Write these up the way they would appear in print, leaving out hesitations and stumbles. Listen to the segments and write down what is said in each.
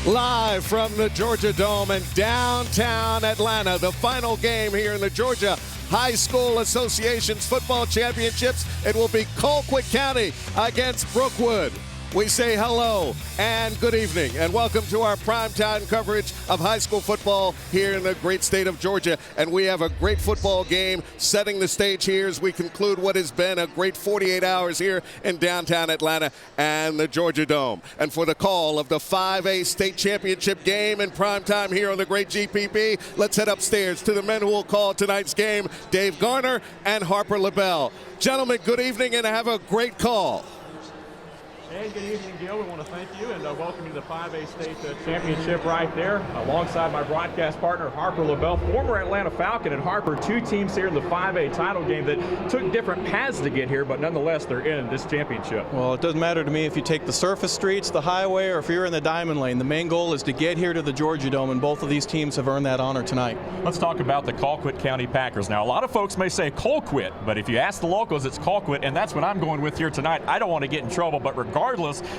Live from the Georgia Dome in downtown Atlanta, the final game here in the Georgia High School Association's football championships. It will be Colquitt County against Brookwood. We say hello and good evening and welcome to our primetime coverage of high school football here in the great state of Georgia. And we have a great football game setting the stage here as we conclude what has been a great 48 hours here in downtown Atlanta and the Georgia Dome. And for the call of the 5A state championship game in primetime here on the great GPB, let's head upstairs to the men who will call tonight's game, Dave Garner and Harper LaBelle. Gentlemen, good evening and have a great call. Hey, good evening, Gil. We want to thank you and welcome you to the 5A State Championship right there, alongside my broadcast partner, Harper LaBelle, former Atlanta Falcon. And Harper, two teams here in the 5A title game that took different paths to get here, but nonetheless, they're in this championship. Well, it doesn't matter to me if you take the surface streets, the highway, or if you're in the diamond lane. The main goal is to get here to the Georgia Dome, and both of these teams have earned that honor tonight. Let's talk about the Colquitt County Packers. Now, a lot of folks may say Colquitt, but if you ask the locals, it's Colquitt, and that's what I'm going with here tonight. I don't want to get in trouble, but regardless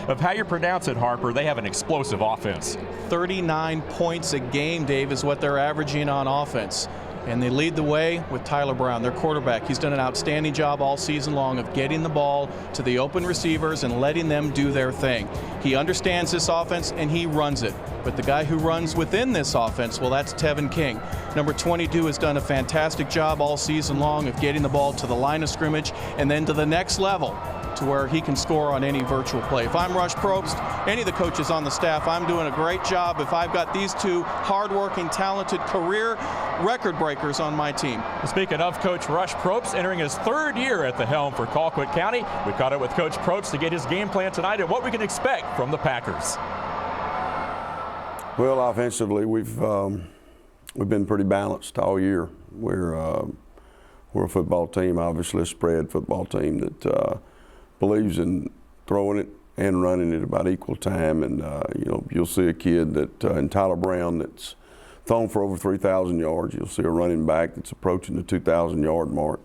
of how you pronounce it, Harper, they have an explosive offense. 39 points a game, Dave, is what they're averaging on offense. And they lead the way with Tyler Brown, their quarterback. He's done an outstanding job all season long of getting the ball to the open receivers and letting them do their thing. He understands this offense and he runs it. But the guy who runs within this offense, well, that's Tevin King. Number 22 has done a fantastic job all season long of getting the ball to the line of scrimmage and then to the next level, to where he can score on any virtual play. If I'm Rush Probst, any of the coaches on the staff, I'm doing a great job if I've got these two hardworking, talented career record breakers on my team. Speaking of Coach Rush Probst, entering his third year at the helm for Colquitt County, we caught up with Coach Probst to get his game plan tonight and what we can expect from the Packers. Well, offensively, we've been pretty balanced all year. We're a football team, obviously a spread football team that believes in throwing it and running it about equal time. And, you'll see a kid that, in Tyler Brown, that's thrown for over 3,000 yards. You'll see a running back that's approaching the 2,000-yard mark.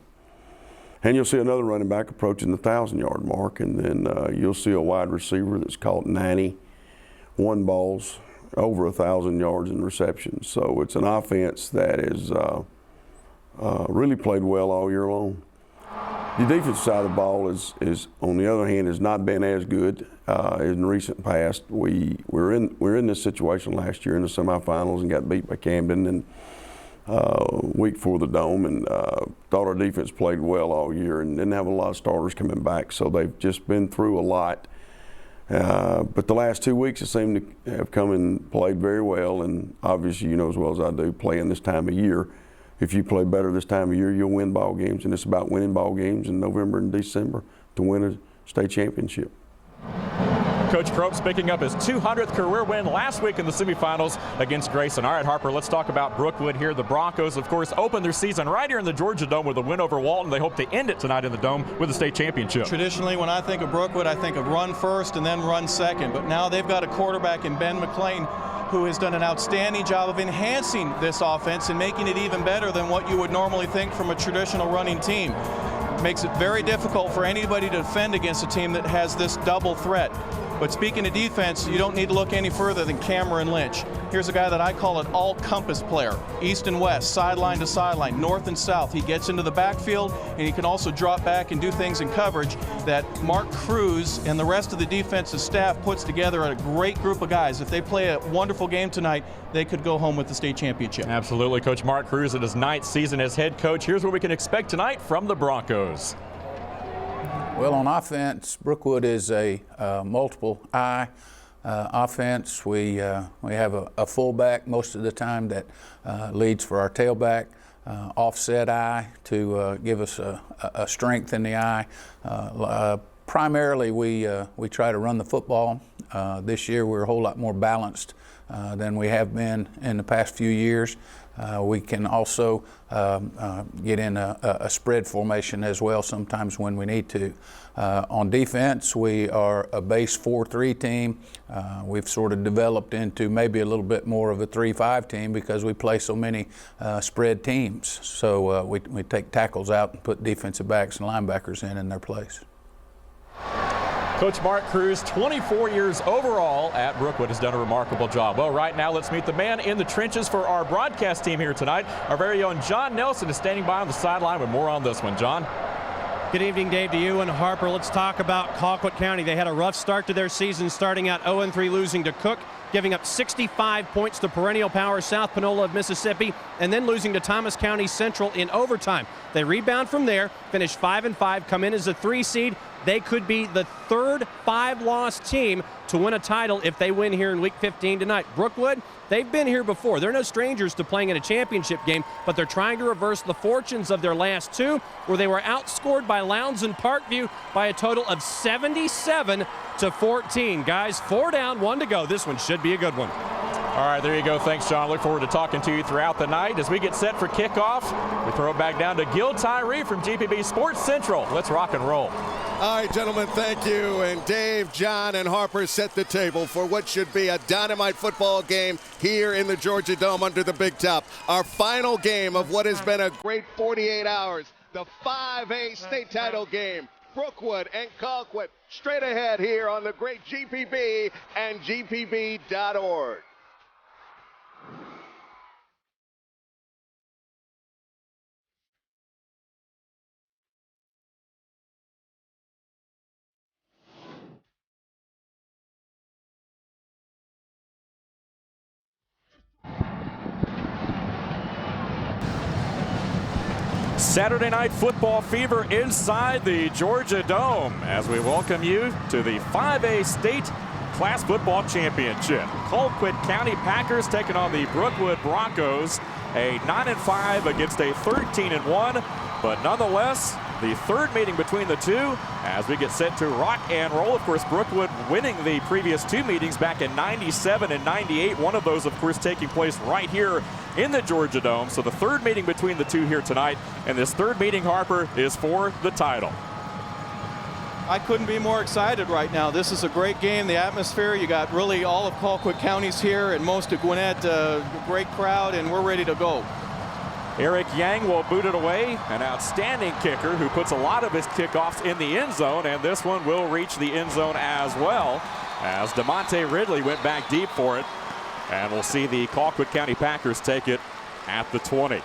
And you'll see another running back approaching the 1,000-yard mark. And then you'll see a wide receiver that's caught 91 balls, over 1,000 yards in receptions. So it's an offense that is really played well all year long. The defensive side of the ball is on the other hand, has not been as good in recent past. We were in this situation last year in the semifinals and got beat by Camden and week before the Dome, and thought our defense played well all year and didn't have a lot of starters coming back. So they've just been through a lot. But the last 2 weeks, it seemed to have come and played very well. And obviously, you know as well as I do, playing this time of year, if you play better this time of year, you'll win ball games. And it's about winning ball games in November and December to win a state championship. Coach Probst picking up his 200th career win last week in the semifinals against Grayson. All right, Harper, let's talk about Brookwood here. The Broncos, of course, opened their season right here in the Georgia Dome with a win over Walton. They hope to end it tonight in the Dome with a state championship. Traditionally, when I think of Brookwood, I think of run first and then run second. But now they've got a quarterback in Ben McLean who has done an outstanding job of enhancing this offense and making it even better than what you would normally think from a traditional running team. Makes it very difficult for anybody to defend against a team that has this double threat. But speaking of defense, you don't need to look any further than Cameron Lynch. Here's a guy that I call an all-compass player. East and west, sideline to sideline, north and south. He gets into the backfield, and he can also drop back and do things in coverage that Mark Cruz and the rest of the defensive staff puts together a great group of guys. If they play a wonderful game tonight, they could go home with the state championship. Absolutely. Coach Mark Cruz in his 9th season as head coach. Here's what we can expect tonight from the Broncos. Well, on offense, Brookwood is a multiple I offense. We have a fullback most of the time that leads for our tailback, offset I to give us a strength in the I. Primarily, we try to run the football. This year, we're a whole lot more balanced than we have been in the past few years. We can also get in a spread formation as well sometimes when we need to. On defense, we are a base 4-3 team. We've sort of developed into maybe a little bit more of a 3-5 team because we play so many spread teams. So we take tackles out and put defensive backs and linebackers in their place. Coach Mark Cruz, 24 years overall at Brookwood, has done a remarkable job. Well, right now, let's meet the man in the trenches for our broadcast team here tonight. Our very own John Nelson is standing by on the sideline with more on this one. John? Good evening, Dave, to you and Harper. Let's talk about Colquitt County. They had a rough start to their season, starting out 0-3, losing to Cook, giving up 65 points to perennial power South Panola of Mississippi, and then losing to Thomas County Central in overtime. They rebound from there, finish 5-5, come in as a 3 seed. They could be the third 5-loss team to win a title if they win here in Week 15 tonight. Brookwood, they've been here before. They're no strangers to playing in a championship game, but they're trying to reverse the fortunes of their last 2, where they were outscored by Lowndes and Parkview by a total of 77-14. Guys, 4 down, 1 to go. This one should be a good one. All right, there you go. Thanks, John. Look forward to talking to you throughout the night. As we get set for kickoff, we throw it back down to Gil Tyree from GPB Sports Central. Let's rock and roll. All right, gentlemen, thank you. And Dave, John, and Harper set the table for what should be a dynamite football game here in the Georgia Dome under the Big Top. Our final game of what has been a great 48 hours, the 5A state title game. Brookwood and Colquitt straight ahead here on the great GPB and GPB.org. Saturday night football fever inside the Georgia Dome as we welcome you to the 5A State Class Football Championship. Colquitt County Packers taking on the Brookwood Broncos, a 9-5 against a 13-1, but nonetheless, the third meeting between the two as we get set to rock and roll. Of course, Brookwood winning the previous 2 meetings back in 97 and 98. One of those, of course, taking place right here in the Georgia Dome. So the third meeting between the two here tonight, and this third meeting, Harper, is for the title. I couldn't be more excited right now. This is a great game. The atmosphere, you got really all of Colquitt counties here and most of Gwinnett, great crowd, and we're ready to go. Eric Yang will boot it away, an outstanding kicker who puts a lot of his kickoffs in the end zone, and this one will reach the end zone as well as DeMonte Ridley went back deep for it, and we'll see the Colquitt County Packers take it at the 20.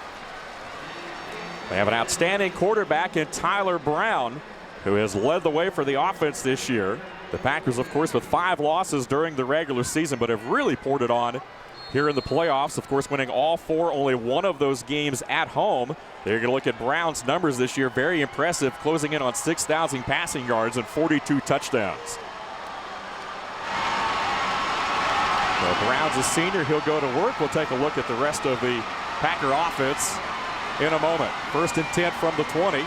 They have an outstanding quarterback in Tyler Brown, who has led the way for the offense this year. The Packers, of course, with 5 losses during the regular season, but have really poured it on here in the playoffs. Of course, winning all 4, only one of those games at home. They're going to look at Brown's numbers this year. Very impressive, closing in on 6,000 passing yards and 42 touchdowns. Well, Brown's a senior. He'll go to work. We'll take a look at the rest of the Packer offense in a moment. 1st and 10 from the 20.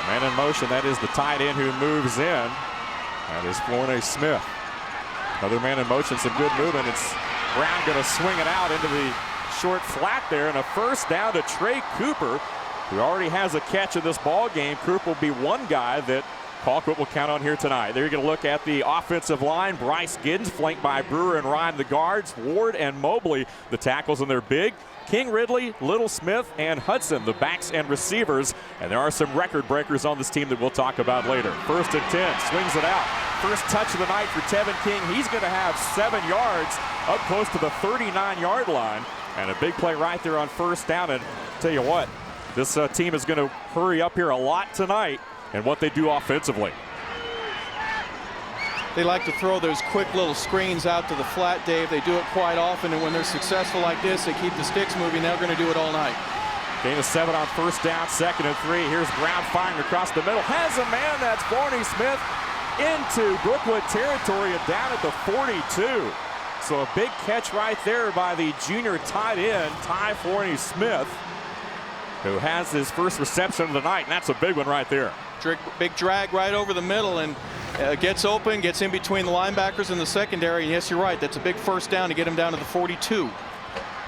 A man in motion, that is the tight end who moves in. That is Flornay Smith. Another man in motion, some good movement. It's Brown going to swing it out into the short flat there, and a first down to Trey Cooper, who already has a catch in this ball game. Cooper will be one guy that Colquitt will count on here tonight. They're going to look at the offensive line. Bryce Giddens flanked by Brewer and Ryan, the guards. Ward and Mobley, the tackles, and they're big. King Ridley, Little Smith, and Hudson, the backs and receivers. And there are some record breakers on this team that we'll talk about later. 1st and 10, swings it out. First touch of the night for Tevin King. He's going to have 7 yards up close to the 39-yard line. And a big play right there on 1st down. And tell you what, this team is going to hurry up here a lot tonight in what they do offensively. They like to throw those quick little screens out to the flat, Dave. They do it quite often, and when they're successful like this, they keep the sticks moving. They're going to do it all night. Gain of 7 on 1st down, 2nd and 3. Here's Brown firing across the middle. Has a man, that's Flornay Smith, into Brookwood territory and down at the 42. So a big catch right there by the junior tight end, Ty Flornay Smith, who has his first reception of the night, and that's a big one right there. Big drag right over the middle, and gets open, gets in between the linebackers and the secondary. And yes, you're right, that's a big 1st down to get him down to the 42.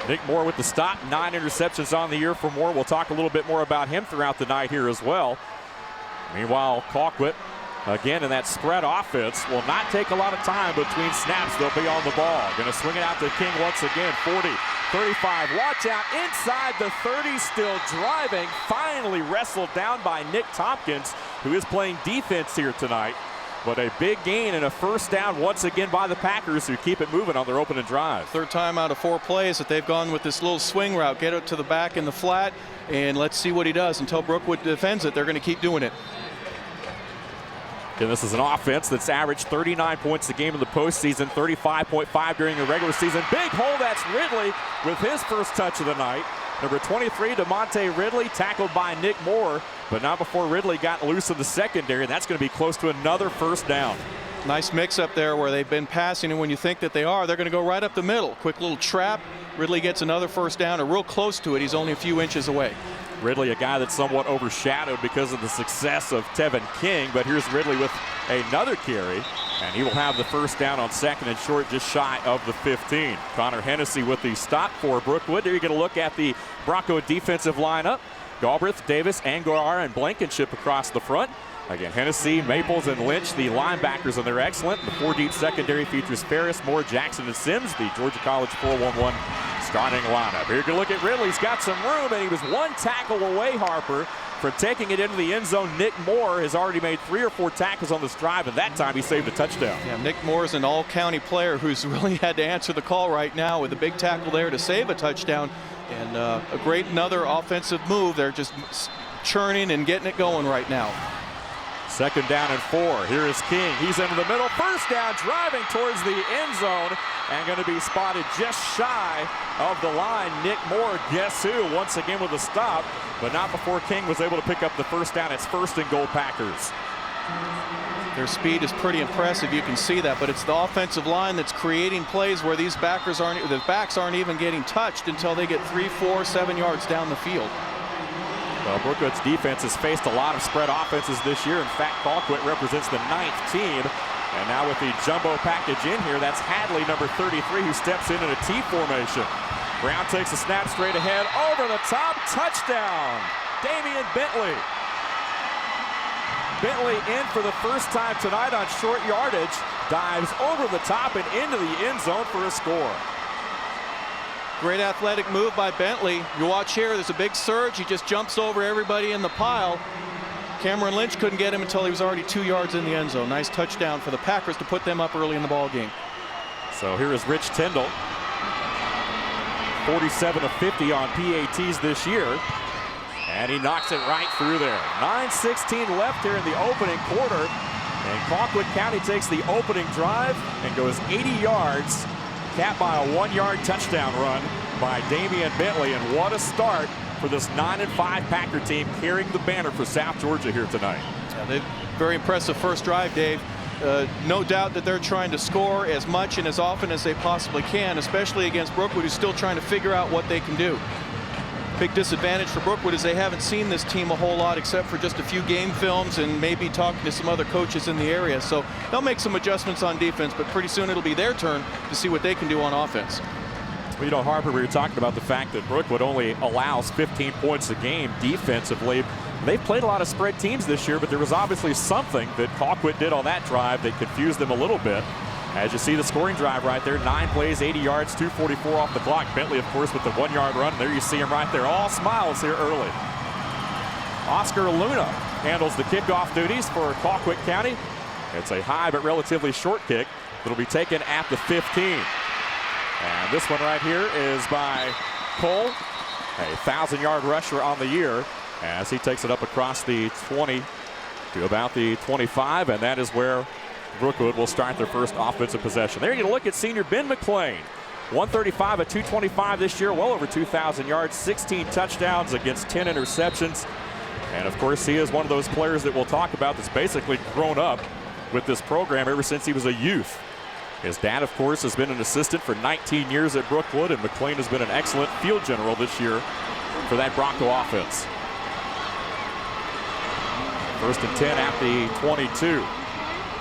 Nick Moore with the stop, 9 interceptions on the year for Moore. We'll talk a little bit more about him throughout the night here as well. Meanwhile, Colquitt, again in that spread offense, will not take a lot of time between snaps. They'll be on the ball. Going to swing it out to King once again. 40, 35, watch out inside the 30, still driving. Finally wrestled down by Nick Tompkins. who is playing defense here tonight. But a big gain and a first down once again by the Packers, who keep it moving on their opening drive. Third time out of 4 plays that they've gone with this little swing route, get it to the back in the flat, and let's see what he does. Until Brookwood defends it, they're going to keep doing it. And this is an offense that's averaged 39 points a game in the postseason, 35.5 during the regular season. Big hole, that's Ridley with his first touch of the night. Number 23, DeMonte Ridley, tackled by Nick Moore, but not before Ridley got loose in the secondary, and that's going to be close to another first down. Nice mix up there where they've been passing, and when you think that they are, they're going to go right up the middle. Quick little trap. Ridley gets another first down, or real close to it. He's only a few inches away. Ridley, a guy that's somewhat overshadowed because of the success of Tevin King, but here's Ridley with another carry, and he will have the first down on second and short, just shy of the 15. Connor Hennessy with the stop for Brookwood. There you get a look at the Bronco defensive lineup. Galbraith, Davis, Angular, and Blankenship across the front. Again, Hennessy, Maples, and Lynch, the linebackers, and they're excellent. The 4-deep secondary features Ferris, Moore, Jackson, and Sims, the Georgia College 4-1-1 starting lineup. Here you can look at Ridley. He's got some room, and he was one tackle away, Harper, from taking it into the end zone. Nick Moore has already made 3 or 4 tackles on this drive, and that time he saved a touchdown. Yeah, Nick Moore is an all-county player who's really had to answer the call right now with a big tackle there to save a touchdown. And a great another offensive move. They're just churning and getting it going right now. Second down and 4. Here is King. He's into the middle. First down, driving towards the end zone, and going to be spotted just shy of the line. Nick Moore, guess who, once again with a stop, but not before King was able to pick up the first down. It's first and goal Packers. Their speed is pretty impressive. You can see that, but it's the offensive line that's creating plays where these backs aren't even getting touched until they get 3, 4, 7 yards down the field. Well, Brookwood's defense has faced a lot of spread offenses this year. In fact, Colquitt represents the 9th team. And now with the jumbo package in here, that's Hadley, number 33, who steps in a T formation. Brown takes a snap straight ahead, over the top, touchdown, Damian Bentley. Bentley in for the first time tonight on short yardage, dives over the top and into the end zone for a score. Great athletic move by Bentley. You watch here, there's a big surge. He just jumps over everybody in the pile. Cameron Lynch couldn't get him until he was already 2 yards in the end zone. Nice touchdown for the Packers to put them up early in the ball game. So here is Rich Tyndall. 47 of 50 on PATs this year. And he knocks it right through there. 9:16 left here in the opening quarter. And Colquitt County takes the opening drive and goes 80 yards. Capped by a 1-yard touchdown run by Damian Bentley. And what a start for this 9-5 Packer team carrying the banner for South Georgia here tonight. Yeah, very impressive first drive, Dave. No doubt that they're trying to score as much and as often as they possibly can, especially against Brookwood, who's still trying to figure out what they can do. Big disadvantage for Brookwood is they haven't seen this team a whole lot except for just a few game films and maybe talking to some other coaches in the area. So they'll make some adjustments on defense, but pretty soon it'll be their turn to see what they can do on offense. Well, you know, Harper, we were talking about the fact that Brookwood only allows 15 points a game defensively. They've played a lot of spread teams this year, but there was obviously something that Colquitt did on that drive that confused them a little bit. As you see the scoring drive right there, 9 plays, 80 yards, 2:44 off the clock. Bentley, of course, with the 1-yard run. There you see him right there. All smiles here early. Oscar Luna handles the kickoff duties for Colquitt County. It's a high but relatively short kick that'll be taken at the 15. And this one right here is by Cole, a 1,000-yard rusher on the year, as he takes it up across the 20 to about the 25, and that is where Brookwood will start their first offensive possession. There you look at senior Ben McClain. 135 at 225 this year, well over 2,000 yards, 16 touchdowns against 10 interceptions. And of course, he is one of those players that we'll talk about that's basically grown up with this program ever since he was a youth. His dad, of course, has been an assistant for 19 years at Brookwood, and McClain has been an excellent field general this year for that Bronco offense. First and 10 at the 22.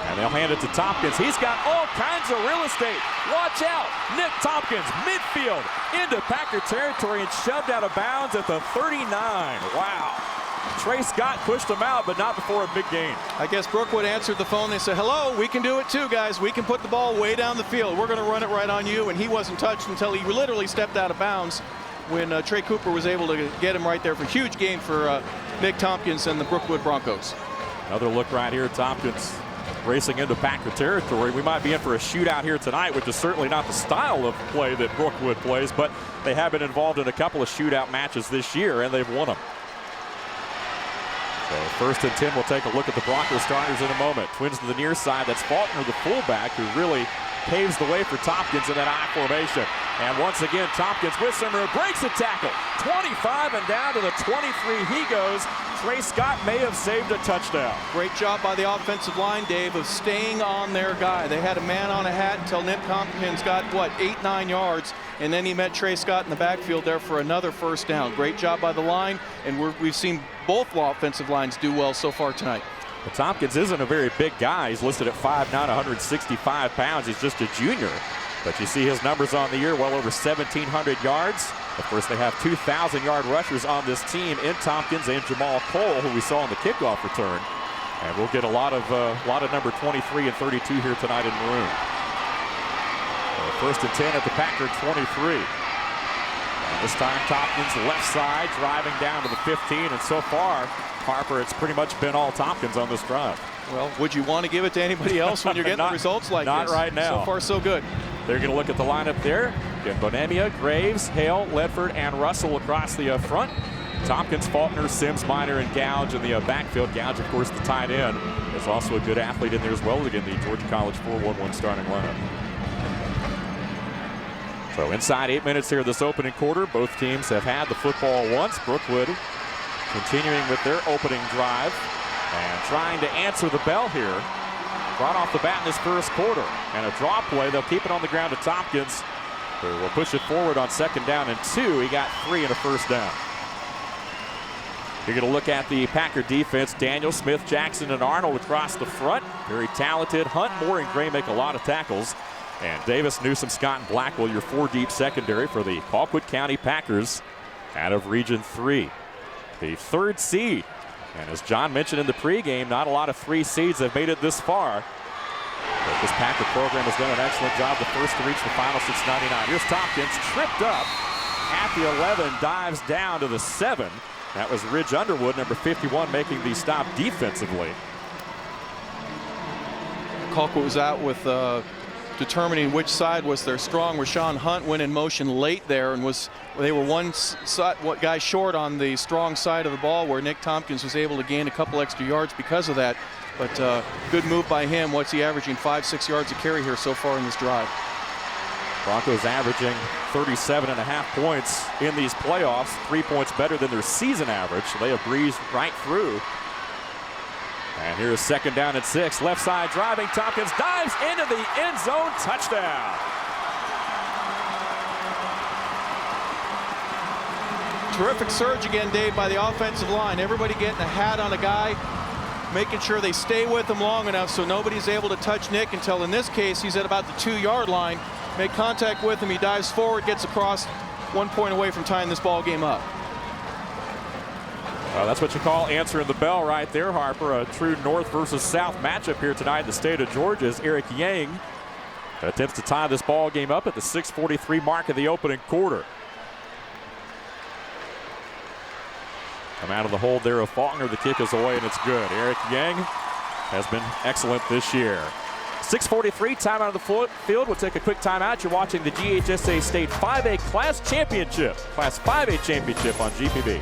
And they'll hand it to Tompkins. He's got all kinds of real estate. Watch out. Nick Tompkins, midfield, into Packer territory and shoved out of bounds at the 39. Wow. Trey Scott pushed him out, but not before a big gain. I guess Brookwood answered the phone. They said, hello, we can do it too, guys. We can put the ball way down the field. We're going to run it right on you. And he wasn't touched until he literally stepped out of bounds when Trey Cooper was able to get him right there for a huge gain for Nick Tompkins and the Brookwood Broncos. Another look right here. Tompkins racing into Packer territory. We might be in for a shootout here tonight, which is certainly not the style of play that Brookwood plays, but they have been involved in a couple of shootout matches this year, and they've won them. So 1st and 10, we'll take a look at the Broncos starters in a moment. Twins to the near side. That's Faulkner, the fullback, who really paves the way for Tompkins in that I formation. And once again, Tompkins with some room, breaks a tackle. 25 and down to the 23 he goes. Trey Scott may have saved a touchdown. Great job by the offensive line, Dave, of staying on their guy. They had a man on a hat until Nick Tompkins got, 8-9 yards, and then he met Trey Scott in the backfield there for another first down. Great job by the line, and we've seen both offensive lines do well so far tonight. Well, Tompkins isn't a very big guy. He's listed at 5'9", 165 pounds. He's just a junior. But you see his numbers on the year, well over 1,700 yards. Of course, they have 2,000-yard rushers on this team in Tompkins and Jamal Cole, who we saw in the kickoff return. And we'll get a lot of number 23 and 32 here tonight in maroon. So 1st and 10 at the Packer 23. And this time, Tompkins left side, driving down to the 15. And so far, Harper, it's pretty much been all Tompkins on this drive. Well, would you want to give it to anybody else when you're getting the results like this? Not right now. So far, so good. They're going to look at the lineup there. Again, Bonemia, Graves, Hale, Ledford, and Russell across the front. Tompkins, Faulkner, Sims, Minor, and Gouge in the backfield. Gouge, of course, the tight end, is also a good athlete in there as well. Again, the Georgia College 4-1-1 starting lineup. So inside 8 minutes here this opening quarter. Both teams have had the football once. Brookwood continuing with their opening drive and trying to answer the bell here. Brought off the bat in this first quarter. And a draw play. They'll keep it on the ground to Tompkins, who will push it forward on 2nd down and 2. He got 3 and a first down. You're going to look at the Packer defense. Daniel, Smith, Jackson, and Arnold across the front. Very talented. Hunt, Moore, and Gray make a lot of tackles. And Davis, Newsom, Scott, and Blackwell, your 4-deep secondary for the Colquitt County Packers out of Region 3. The 3rd seed. And as John mentioned in the pregame, not a lot of 3 seeds have made it this far. But this Packer program has done an excellent job, the first to reach the final since '99. Here's Tompkins, tripped up at the 11, dives down to the 7. That was Ridge Underwood, number 51, making the stop defensively. Colquitt was out with determining which side was their strong. Rashawn Hunt went in motion late there and they were one guy short on the strong side of the ball, where Nick Tompkins was able to gain a couple extra yards because of that. But good move by him. What's he averaging? 5-6 yards a carry here so far in this drive. Broncos averaging 37.5 points in these playoffs, 3 points better than their season average. They have breezed right through. And here's 2nd down and 6. Left side driving. Tompkins dives into the end zone. Touchdown. Terrific surge again, Dave, by the offensive line. Everybody getting a hat on a guy, making sure they stay with him long enough so nobody's able to touch Nick until, in this case, he's at about the 2-yard line. Make contact with him. He dives forward, gets across, 1 point away from tying this ball game up. Well, that's what you call answering the bell right there, Harper. A true North versus South matchup here tonight in the state of Georgia as Eric Yang attempts to tie this ball game up at the 6:43 mark of the opening quarter. Come out of the hold there of Faulkner. The kick is away, and it's good. Eric Yang has been excellent this year. 6:43, time out of the field. We'll take a quick timeout. You're watching the GHSA State 5A Class Championship. Class 5A Championship on GPB.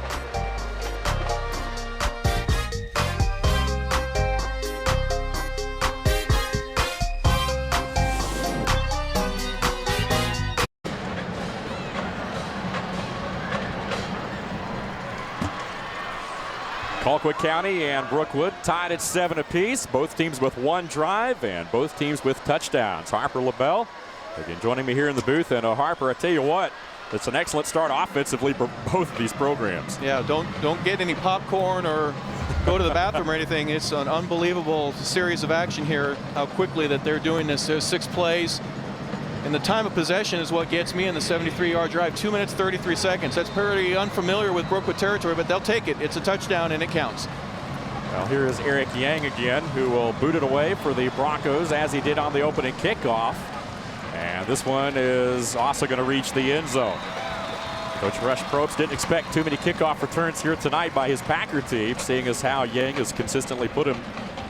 Colquitt County and Brookwood tied at 7 apiece. Both teams with 1 drive and both teams with touchdowns. Harper LaBelle again joining me here in the booth. And Harper, I tell you what, it's an excellent start offensively for both of these programs. Yeah, don't get any popcorn or go to the bathroom or anything. It's an unbelievable series of action here, how quickly that they're doing this. There's 6 plays. And the time of possession is what gets me in the 73-yard drive. 2 minutes, 33 seconds. That's pretty unfamiliar with Brookwood territory, but they'll take it. It's a touchdown, and it counts. Well, here is Eric Yang again, who will boot it away for the Broncos as he did on the opening kickoff. And this one is also going to reach the end zone. Coach Rush Probst didn't expect too many kickoff returns here tonight by his Packer team, seeing as how Yang has consistently put him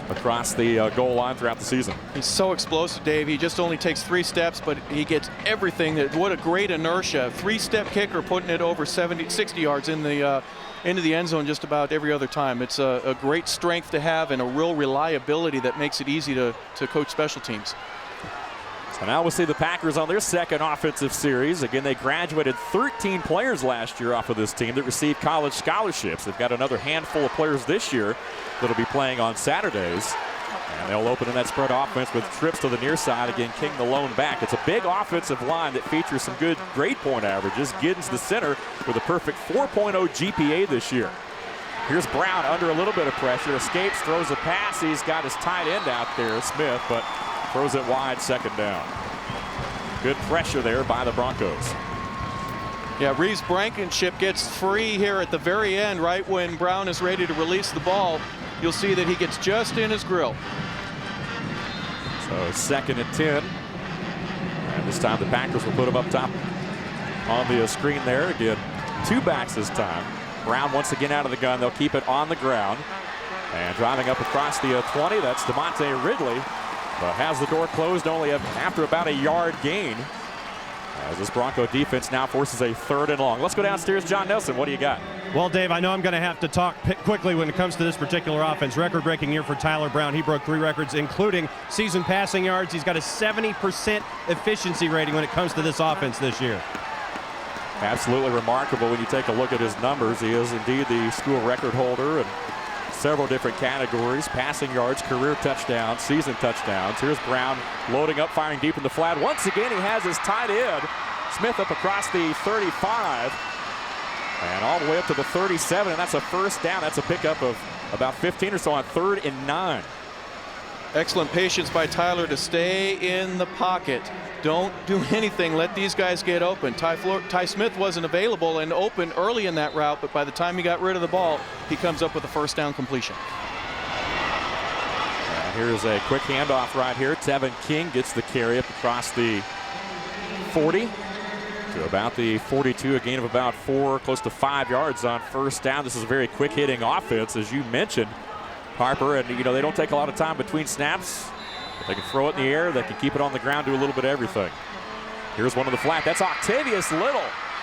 across the goal line throughout the season. He's so explosive, Dave. He just only takes 3 steps, but he gets everything. What a great inertia. 3-step kicker putting it over 60 yards in the into the end zone just about every other time. It's a great strength to have and a real reliability that makes it easy to coach special teams. So now we'll see the Packers on their second offensive series. Again, they graduated 13 players last year off of this team that received college scholarships. They've got another handful of players this year that'll be playing on Saturdays. And they'll open in that spread offense with trips to the near side. Again, King the lone back. It's a big offensive line that features some good grade point averages. Giddens the center with a perfect 4.0 GPA this year. Here's Brown under a little bit of pressure. Escapes, throws a pass. He's got his tight end out there, Smith, but throws it wide, second down. Good pressure there by the Broncos. Yeah, Reeves Blankenship gets free here at the very end, right when Brown is ready to release the ball. You'll see that he gets just in his grill. So 2nd and 10. And this time the Packers will put him up top on the screen there. Again, 2 backs this time. Brown once again out of the gun. They'll keep it on the ground. And driving up across the 20, that's DeMonte Ridley. But has the door closed only after about a yard gain. As this Bronco defense now forces a 3rd and long. Let's go downstairs. John Nelson, what do you got? Well, Dave, I know I'm going to have to talk quickly when it comes to this particular offense. Record-breaking year for Tyler Brown. He broke 3 records, including season passing yards. He's got a 70% efficiency rating when it comes to this offense this year. Absolutely remarkable when you take a look at his numbers. He is indeed the school record holder and several different categories: passing yards, career touchdowns, season touchdowns. Here's Brown loading up, firing deep in the flat. Once again, he has his tight end, Smith, up across the 35 and all the way up to the 37, and that's a first down. That's a pickup of about 15 or so on 3rd and 9. Excellent patience by Tyler to stay in the pocket. Don't do anything. Let these guys get open. Ty Smith wasn't available and open early in that route, but by the time he got rid of the ball, he comes up with a first down completion. And here's a quick handoff right here. Tevin King gets the carry up across the 40 to about the 42, a gain of about 4, close to 5 yards on first down. This is a very quick hitting offense, as you mentioned, Harper, and they don't take a lot of time between snaps. They can throw it in the air. They can keep it on the ground, do a little bit of everything. Here's one of the flat. That's Octavius Little.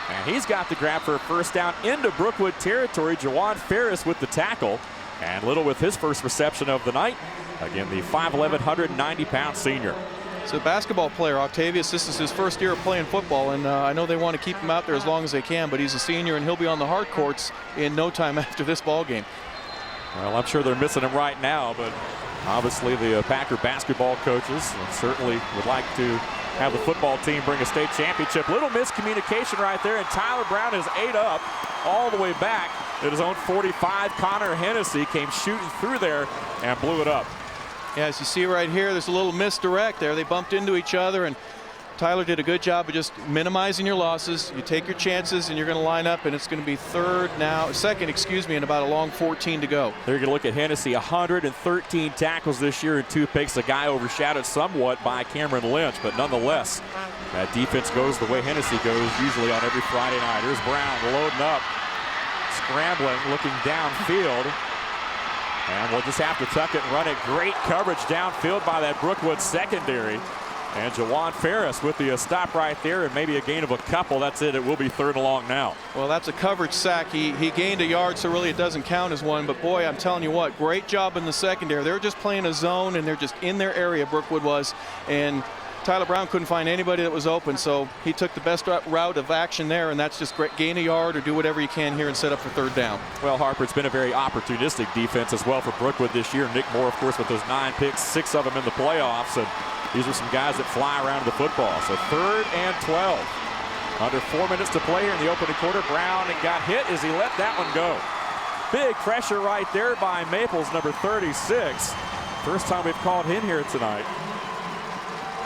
And he's got the grab for a first down into Brookwood territory. Jawan Ferris with the tackle. And Little with his first reception of the night. Again, the 5'11", 190-pound senior. So basketball player, Octavius, this is his first year of playing football, and I know they want to keep him out there as long as they can, but he's a senior, and he'll be on the hard courts in no time after this ball game. Well, I'm sure they're missing him right now, but obviously the Packer basketball coaches certainly would like to have the football team bring a state championship. Little miscommunication right there, and Tyler Brown is 8 up all the way back at his own 45. Connor Hennessy came shooting through there and blew it up. Yeah, as you see right here, there's a little misdirect there. They bumped into each other, and Tyler did a good job of just minimizing your losses. You take your chances, and you're going to line up, and it's going to be second, and about a long 14 to go. They're going to look at Hennessy, 113 tackles this year and 2 picks. A guy overshadowed somewhat by Cameron Lynch, but nonetheless, that defense goes the way Hennessy goes usually on every Friday night. Here's Brown loading up, scrambling, looking downfield. And we'll just have to tuck it and run it. Great coverage downfield by that Brookwood secondary. And Jawan Ferris with the stop right there and maybe a gain of a couple. That's it. It will be 3rd and long now. Well, that's a coverage sack. He gained a yard, so really it doesn't count as one. But, boy, I'm telling you what, great job in the secondary. They were just playing a zone, and they're just in their area, Brookwood was. And Tyler Brown couldn't find anybody that was open, so he took the best route of action there, and that's just great. Gain a yard or do whatever you can here and set up for 3rd down. Well, Harper, it's been a very opportunistic defense as well for Brookwood this year. Nick Moore, of course, with those 9 picks, 6 of them in the playoffs. And these are some guys that fly around the football. So 3rd and 12. Under 4 minutes to play here in the opening quarter. Brown got hit as he let that one go. Big pressure right there by Maples, number 36. First time we've called him here tonight.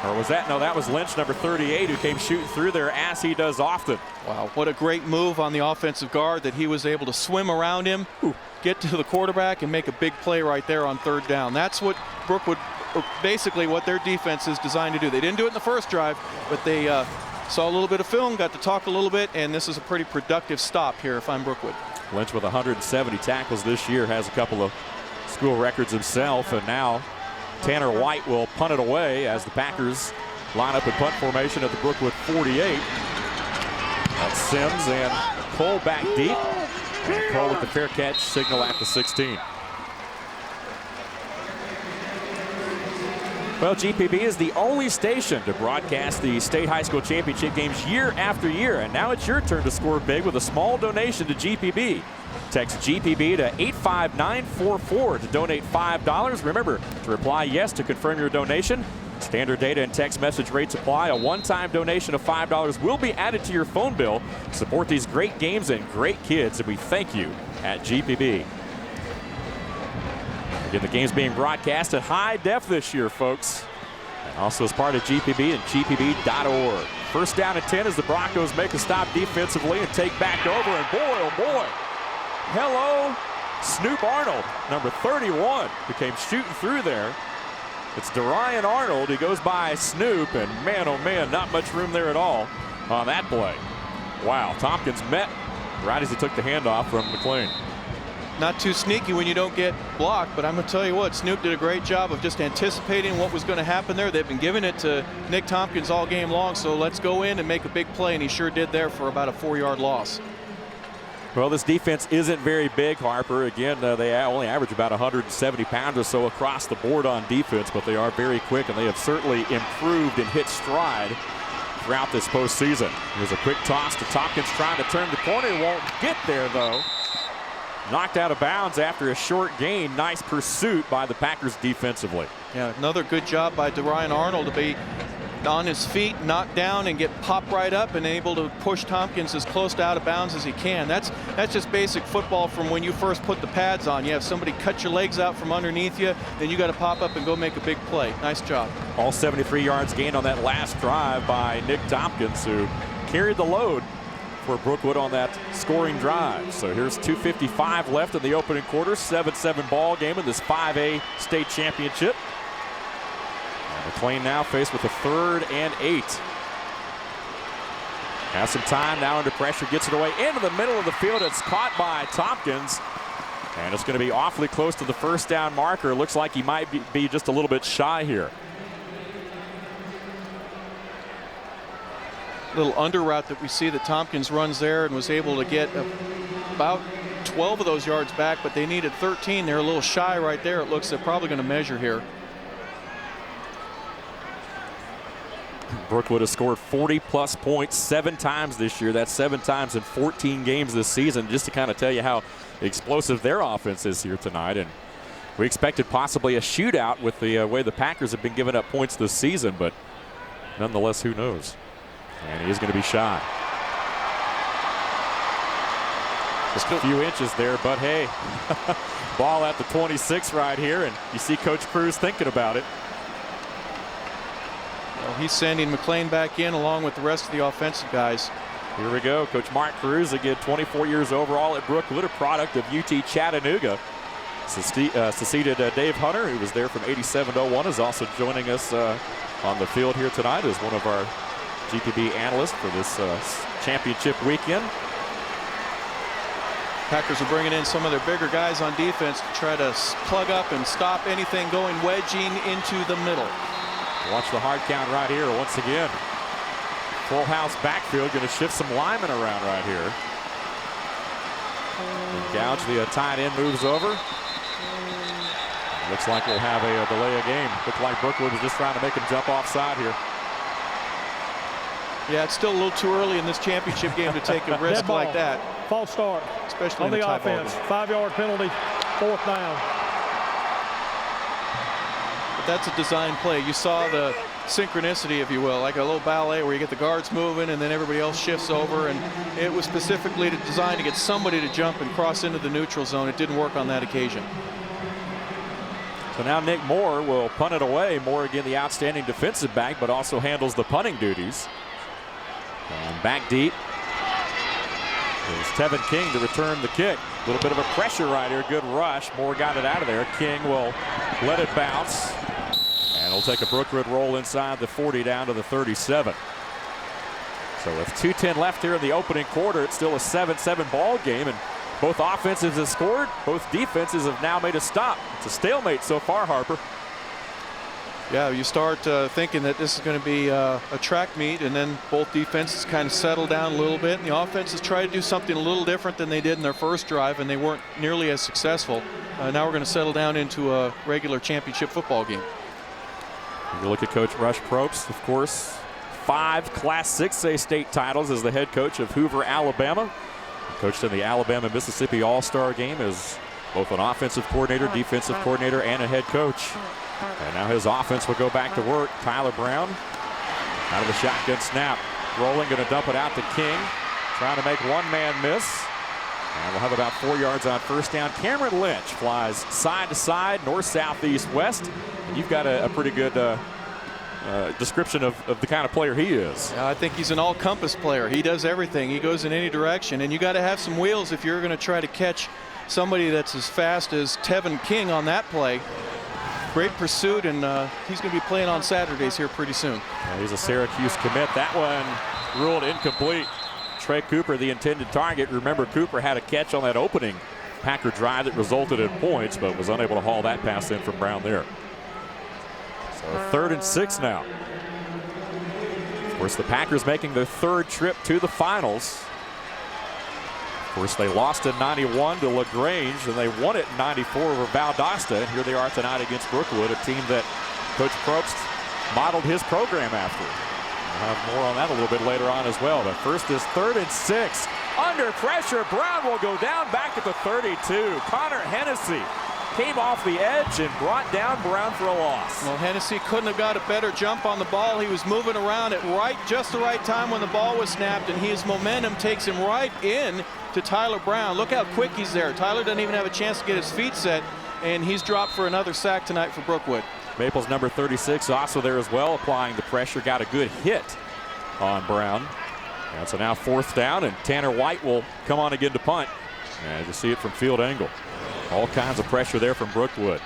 Or was that? No, that was Lynch, number 38, who came shooting through there as he does often. Wow, what a great move on the offensive guard that he was able to swim around him, get to the quarterback, and make a big play right there on 3rd down. That's what Brookwood, basically what their defense is designed to do. They didn't do it in the first drive, but they saw a little bit of film, got to talk a little bit, and this is a pretty productive stop here if I'm Brookwood. Lynch with 170 tackles this year, has a couple of school records himself, and now Tanner White will punt it away as the Packers line up in punt formation at the Brookwood 48. That's Sims and Cole back deep. And Cole with the fair catch signal at the 16. Well, GPB is the only station to broadcast the state high school championship games year after year. And now it's your turn to score big with a small donation to GPB. Text GPB to 85944 to donate $5. Remember to reply yes to confirm your donation. Standard data and text message rates apply. A one-time donation of $5 will be added to your phone bill. Support these great games and great kids, and we thank you at GPB. Again, the game's being broadcast at high def this year, folks. And also as part of GPB and GPB.org. First down and 10 as the Broncos make a stop defensively and take back over. And boy, oh boy, hello, Snoop Arnold, number 31, who came shooting through there. It's Darian Arnold. He goes by Snoop, and man, oh man, not much room there at all on that play. Wow, Tompkins met right as he took the handoff from McLean. Not too sneaky when you don't get blocked, but I'm going to tell you what, Snoop did a great job of just anticipating what was going to happen there. They've been giving it to Nick Tompkins all game long, so let's go in and make a big play, and he sure did there for about a 4-yard loss. Well, this defense isn't very big, Harper. Again, they only average about 170 pounds or so across the board on defense, but they are very quick, and they have certainly improved and hit stride throughout this postseason. Here's a quick toss to Tompkins trying to turn the corner. Won't get there, though. Knocked out of bounds after a short gain. Nice pursuit by the Packers defensively. Yeah, another good job by Darian Arnold to be on his feet, knocked down, and get popped right up and able to push Tompkins as close to out of bounds as he can. That's just basic football from when you first put the pads on. You have somebody cut your legs out from underneath you, then you got to pop up and go make a big play. Nice job. All 73 yards gained on that last drive by Nick Tompkins, who carried the load for Brookwood on that scoring drive. So here's 2:55 left in the opening quarter. 7-7 ball game in this 5A state championship. And McLean now faced with a 3rd and 8. Has some time now under pressure, gets it away into the middle of the field. It's caught by Tompkins, and it's going to be awfully close to the first down marker. Looks like he might be just a little bit shy here. Little under route that we see that Tompkins runs there and was able to get about 12 of those yards back, but they needed 13. They're a little shy right there. It looks they're probably going to measure here. Brookwood has scored 40-plus points 7 times this year. That's 7 times in 14 games this season, just to kind of tell you how explosive their offense is here tonight. And we expected possibly a shootout with the way the Packers have been giving up points this season, but nonetheless, who knows? And he is going to be shy. Just a few inches there, but hey, ball at the 26 right here, and you see Coach Cruz thinking about it. Well, he's sending McLean back in along with the rest of the offensive guys. Here we go. Coach Mark Cruz, again, 24 years overall at Brookwood, a product of UT Chattanooga. Succeeded Dave Hunter, who was there from 87 to 01, is also joining us on the field here tonight as one of our GPB analysts for this championship weekend. Packers are bringing in some of their bigger guys on defense to try to plug up and stop anything going wedging into the middle. Watch the hard count right here once again. Full house backfield, going to shift some linemen around right here. Gouge, the tight end, moves over. Looks like we'll have a delay of game. Looks like Brookwood was just trying to make him jump offside here. Yeah, it's still a little too early in this championship game to take a risk like that. False start. Especially on in the offense. 5-yard penalty, 4th down. But that's a design play. You saw the synchronicity, if you will, like a little ballet where you get the guards moving and then everybody else shifts over, and it was specifically designed to get somebody to jump and cross into the neutral zone. It didn't work on that occasion. So now Nick Moore will punt it away. Moore, again, the outstanding defensive back, but also handles the punting duties. And back deep is Tevin King to return the kick. A little bit of a pressure right here. Good rush. Moore got it out of there. King will let it bounce. And he'll take a Brookwood roll inside the 40 down to the 37. So with 2:10 left here in the opening quarter, it's still a 7-7 ball game, and both offenses have scored. Both defenses have now made a stop. It's a stalemate so far, Harper. Yeah, you start thinking that this is going to be a track meet, and then both defenses kind of settle down a little bit, and the offenses try to do something a little different than they did in their first drive, and they weren't nearly as successful. Now we're going to settle down into a regular championship football game. You look at Coach Rush Probst, of course, 5 Class 6A state titles as the head coach of Hoover, Alabama. He coached in the Alabama-Mississippi All-Star game as both an offensive coordinator, defensive coordinator, and a head coach. And now his offense will go back to work. Tyler Brown out of the shotgun snap. Rolling, going to dump it out to King. Trying to make one man miss. And we'll have about 4 yards on first down. Cameron Lynch flies side to side, north, south, east, west. And you've got a pretty good description of the kind of player he is. I think he's an all-compass player. He does everything. He goes in any direction. And you got to have some wheels if you're going to try to catch somebody that's as fast as Tevin King on that play. Great pursuit, and he's going to be playing on Saturdays here pretty soon. He's a Syracuse commit. That one ruled incomplete. Trey Cooper, the intended target. Remember, Cooper had a catch on that opening Packer drive that resulted in points, but was unable to haul that pass in from Brown there. So 3rd and 6 now. Of course, the Packers making their 3rd trip to the finals. Of course, they lost in 91 to LaGrange, and they won it in 94 over Valdosta. And here they are tonight against Brookwood, a team that Coach Probst modeled his program after. We'll have more on that a little bit later on as well. But first is 3rd and 6. Under pressure, Brown will go down back at the 32. Connor Hennessy came off the edge and brought down Brown for a loss. Well, Hennessy couldn't have got a better jump on the ball. He was moving around at just the right time when the ball was snapped, and his momentum takes him right in to Tyler Brown. Look how quick he's there. Tyler doesn't even have a chance to get his feet set, and he's dropped for another sack tonight for Brookwood. Maples number 36 also there as well, applying the pressure. Got a good hit on Brown. And so now 4th down, and Tanner White will come on again to punt. And you see it from field angle. All kinds of pressure there from Brookwood.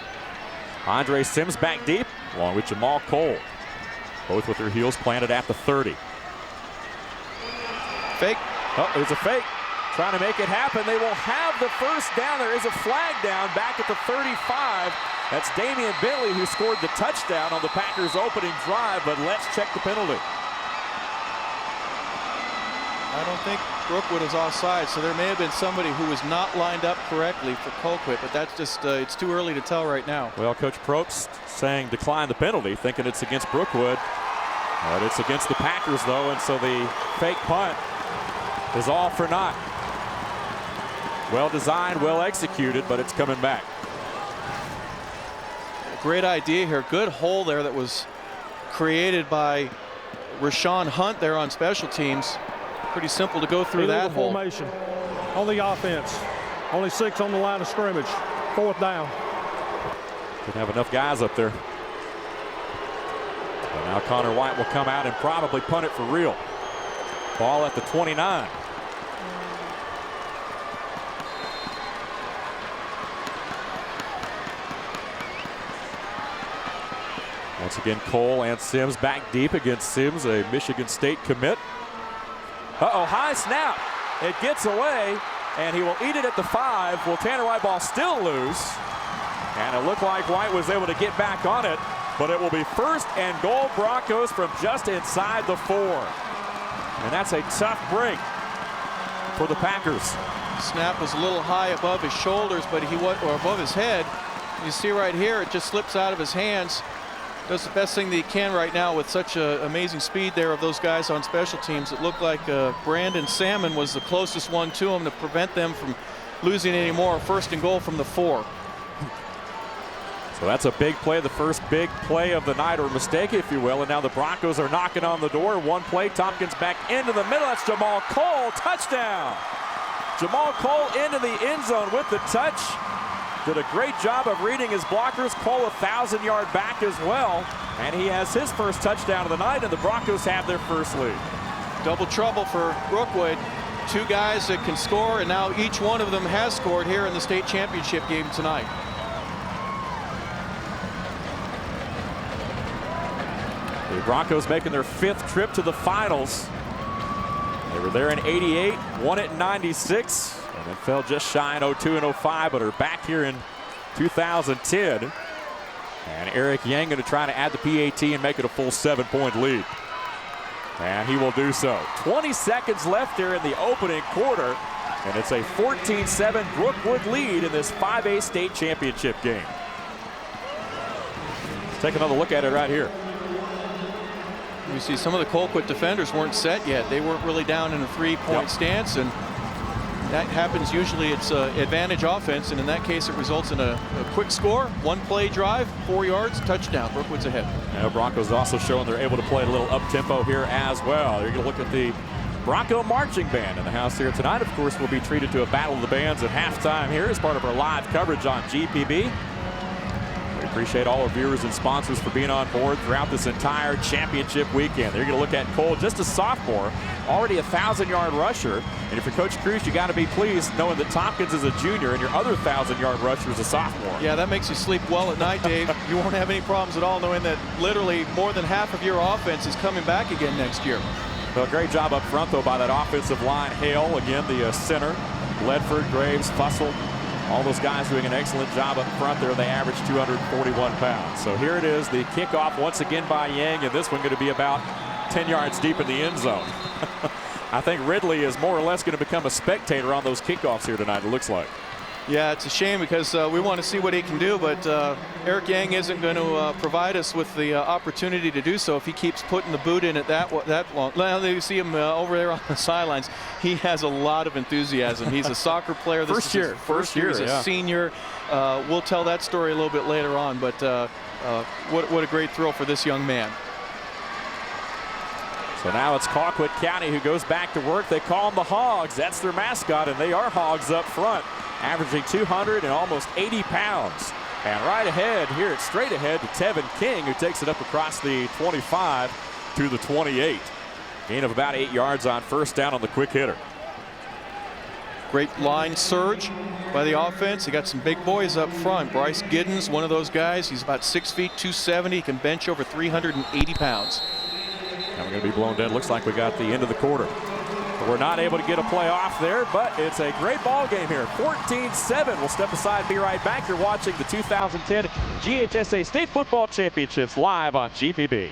Andre Sims back deep, along with Jamal Cole. Both with their heels planted at the 30. Fake. Oh, there's a fake. Trying to make it happen. They will have the first down. There is a flag down back at the 35. That's Damian Bentley who scored the touchdown on the Packers' opening drive, but let's check the penalty. I don't think Brookwood is offside, so there may have been somebody who was not lined up correctly for Colquitt, but that's just, it's too early to tell right now. Well, Coach Probst saying decline the penalty, thinking it's against Brookwood. But it's against the Packers, though, and so the fake punt is all for naught. Well designed, well executed, but it's coming back. Great idea here. Good hole there that was created by Rashawn Hunt there on special teams. Pretty simple to go through that hole. Formation on the offense. Only 6 on the line of scrimmage. 4th down. Didn't have enough guys up there. And now Connor White will come out and probably punt it for real. Ball at the 29. Once again, Cole and Sims back deep against Sims, a Michigan State commit. Uh-oh, high snap. It gets away, and he will eat it at the 5. Will Tanner White ball still loose? And it looked like White was able to get back on it, but it will be 1st and goal Broncos from just inside the 4. And that's a tough break for the Packers. Snap was a little high above his shoulders, but or above his head. You see right here, it just slips out of his hands. Does the best thing that he can right now with such amazing speed there of those guys on special teams. It looked like Brandon Salmon was the closest one to him to prevent them from losing any more. 1st and goal from the 4. So that's a big play, the first big play of the night, or mistake, if you will. And now the Broncos are knocking on the door. One play, Tompkins back into the middle. That's Jamal Cole, touchdown. Jamal Cole into the end zone with the touch. Did a great job of reading his blockers. Cole a 1,000-yard back as well. And he has his first touchdown of the night, and the Broncos have their first lead. Double trouble for Brookwood. 2 guys that can score, and now each one of them has scored here in the state championship game tonight. The Broncos making their 5th trip to the finals. were there in 88, won it in 96, and then fell just shy in 02 and 05, but are back here in 2010. And Eric Yang going to try to add the PAT and make it a full 7-point lead. And he will do so. 20 seconds left here in the opening quarter, and it's a 14-7 Brookwood lead in this 5A state championship game. Let's take another look at it right here. You see some of the Colquitt defenders weren't set yet. They weren't really down in a three-point stance, and that happens usually. It's advantage offense, and in that case it results in a quick score, one-play drive, 4 yards, touchdown. Brookwood's ahead. Now Broncos also showing they're able to play a little up-tempo here as well. You're going to look at the Bronco Marching Band in the house here tonight. Of course, we'll be treated to a Battle of the Bands at halftime here as part of our live coverage on GPB. We appreciate all our viewers and sponsors for being on board throughout this entire championship weekend. They're going to look at Cole, just a sophomore, already a 1,000-yard rusher. And if you're Coach Cruz, you got to be pleased knowing that Tompkins is a junior and your other 1,000-yard rusher is a sophomore. Yeah, that makes you sleep well at night, Dave. You won't have any problems at all knowing that literally more than half of your offense is coming back again next year. Well, great job up front, though, by that offensive line. Hale, again, the center. Ledford, Graves, Fussell. All those guys doing an excellent job up front there. They average 241 pounds. So here it is, the kickoff once again by Yang, and this one going to be about 10 yards deep in the end zone. I think Ridley is more or less going to become a spectator on those kickoffs here tonight, it looks like. Yeah, it's a shame because we want to see what he can do, but Eric Yang isn't going to provide us with the opportunity to do so if he keeps putting the boot in it that long. Now you see him over there on the sidelines. He has a lot of enthusiasm. He's a soccer player. This is his first year. He's a senior. We'll tell that story a little bit later on, but what a great thrill for this young man. So now it's Colquitt County who goes back to work. They call them the Hogs. That's their mascot, and they are Hogs up front, averaging 200 and almost 80 pounds. And right ahead, here it's straight ahead to Tevin King, who takes it up across the 25 to the 28. Gain of about 8 yards on first down on the quick hitter. Great line surge by the offense. They got some big boys up front. Bryce Giddens, one of those guys. He's about 6 feet, 270. He can bench over 380 pounds. And we're going to be blown dead. Looks like we got the end of the quarter. But we're not able to get a play off there, but it's a great ball game here. 14-7. We'll step aside, be right back. You're watching the 2010 GHSA State Football Championships live on GPB.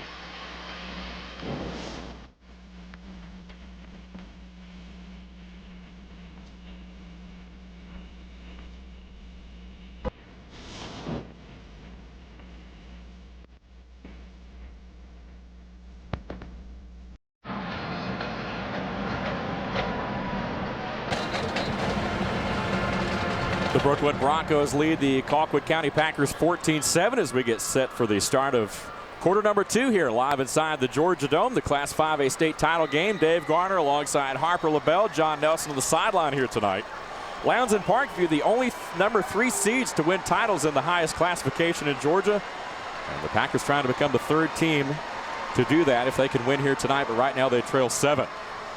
The Brookwood Broncos lead the Colquitt County Packers 14-7 as we get set for the start of quarter number 2 here live inside the Georgia Dome, the Class 5A state title game. Dave Garner alongside Harper LaBelle, John Nelson on the sideline here tonight. Lowndes and Parkview, the only number 3 seeds to win titles in the highest classification in Georgia. And the Packers trying to become the 3rd team to do that if they can win here tonight, but right now they trail 7.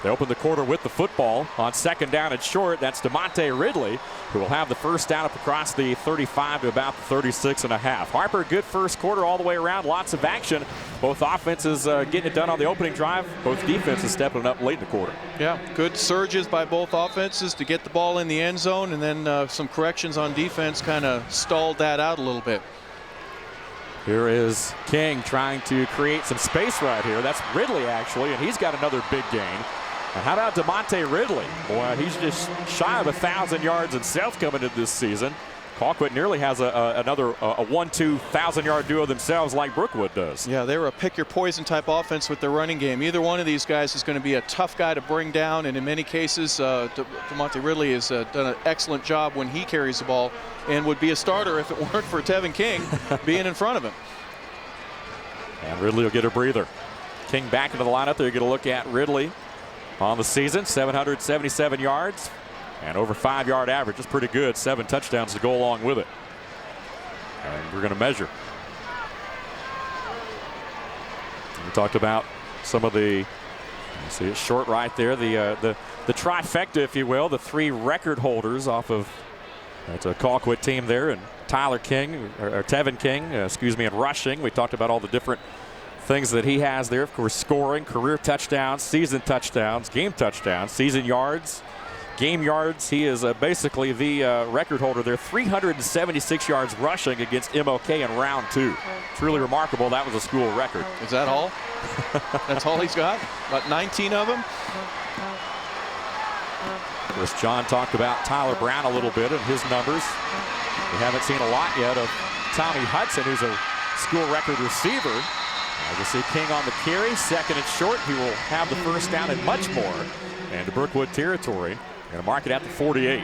They open the quarter with the football on second down and short. That's DeMonte Ridley, who will have the first down up across the 35 to about the 36.5. Harper, good first quarter all the way around. Lots of action. Both offenses getting it done on the opening drive. Both defenses stepping up late in the quarter. Yeah, good surges by both offenses to get the ball in the end zone, and then some corrections on defense kind of stalled that out a little bit. Here is King trying to create some space right here. That's Ridley, actually, and he's got another big gain. And how about DeMonte Ridley? Boy, he's just shy of 1,000 yards himself coming into this season. Colquitt nearly has another 1-2 1,000-yard duo themselves like Brookwood does. Yeah, they were a pick-your-poison type offense with their running game. Either one of these guys is going to be a tough guy to bring down, and in many cases, DeMonte Ridley has done an excellent job when he carries the ball and would be a starter if it weren't for Tevin King being in front of him. And Ridley will get a breather. King back into the lineup. They're going to look at Ridley on the season, 777 yards and over 5-yard average. It's pretty good. 7 touchdowns to go along with it. And we're going to measure. We talked about some of the, you see it short right there, the trifecta, if you will, the 3 record holders off of that's a Colquitt team there, and Tyler King, or Tevin King, excuse me, in rushing. We talked about all the different things that he has there, of course, scoring, career touchdowns, season touchdowns, game touchdowns, season yards, game yards. He is basically the record holder there. 376 yards rushing against MLK in round 2. Truly remarkable. That was a school record. Is that all? That's all he's got? About 19 of them? Of course, John talked about Tyler Brown a little bit and his numbers. We haven't seen a lot yet of Tommy Hudson, who's a school record receiver. We'll see King on the carry, second and short. He will have the first down and much more into Brookwood territory. Going to mark it at the 48.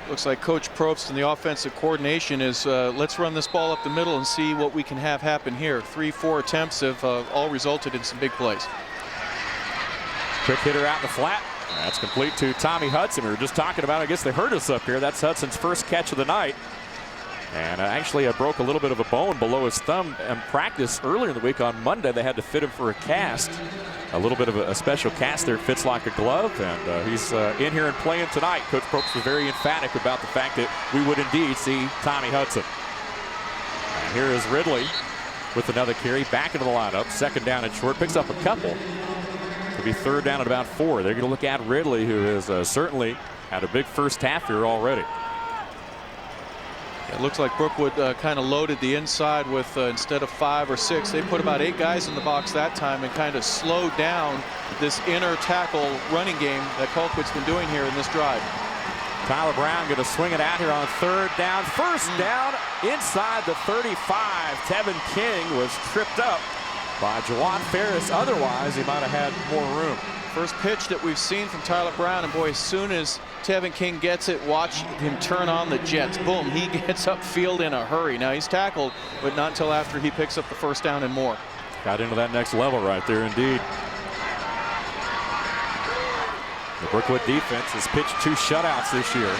Looks like Coach Probst and the offensive coordination is let's run this ball up the middle and see what we can have happen here. 3-4 attempts have all resulted in some big plays. Quick hitter out in the flat. That's complete to Tommy Hudson. We were just talking about, I guess they hurt us up here. That's Hudson's first catch of the night. And actually broke a little bit of a bone below his thumb in practice earlier in the week. On Monday, they had to fit him for a cast. A little bit of a special cast there. Fits like a glove. And he's in here and playing tonight. Coach Probst was very emphatic about the fact that we would indeed see Tommy Hudson. And here is Ridley with another carry back into the lineup. Second down and short. Picks up a couple. It'll be third down at about 4. They're going to look at Ridley, who has certainly had a big first half here already. It looks like Brookwood kind of loaded the inside with instead of 5 or 6, they put about 8 guys in the box that time and kind of slowed down this inner tackle running game that Colquitt's been doing here in this drive. Tyler Brown going to swing it out here on third down. First down inside the 35. Tevin King was tripped up by Jawan Ferris. Otherwise, he might have had more room. First pitch that we've seen from Tyler Brown, and boy, as soon as Tevin King gets it, watch him turn on the jets. Boom, he gets upfield in a hurry. Now he's tackled, but not until after he picks up the first down and more. Got into that next level right there indeed. The Brookwood defense has pitched 2 shutouts this year.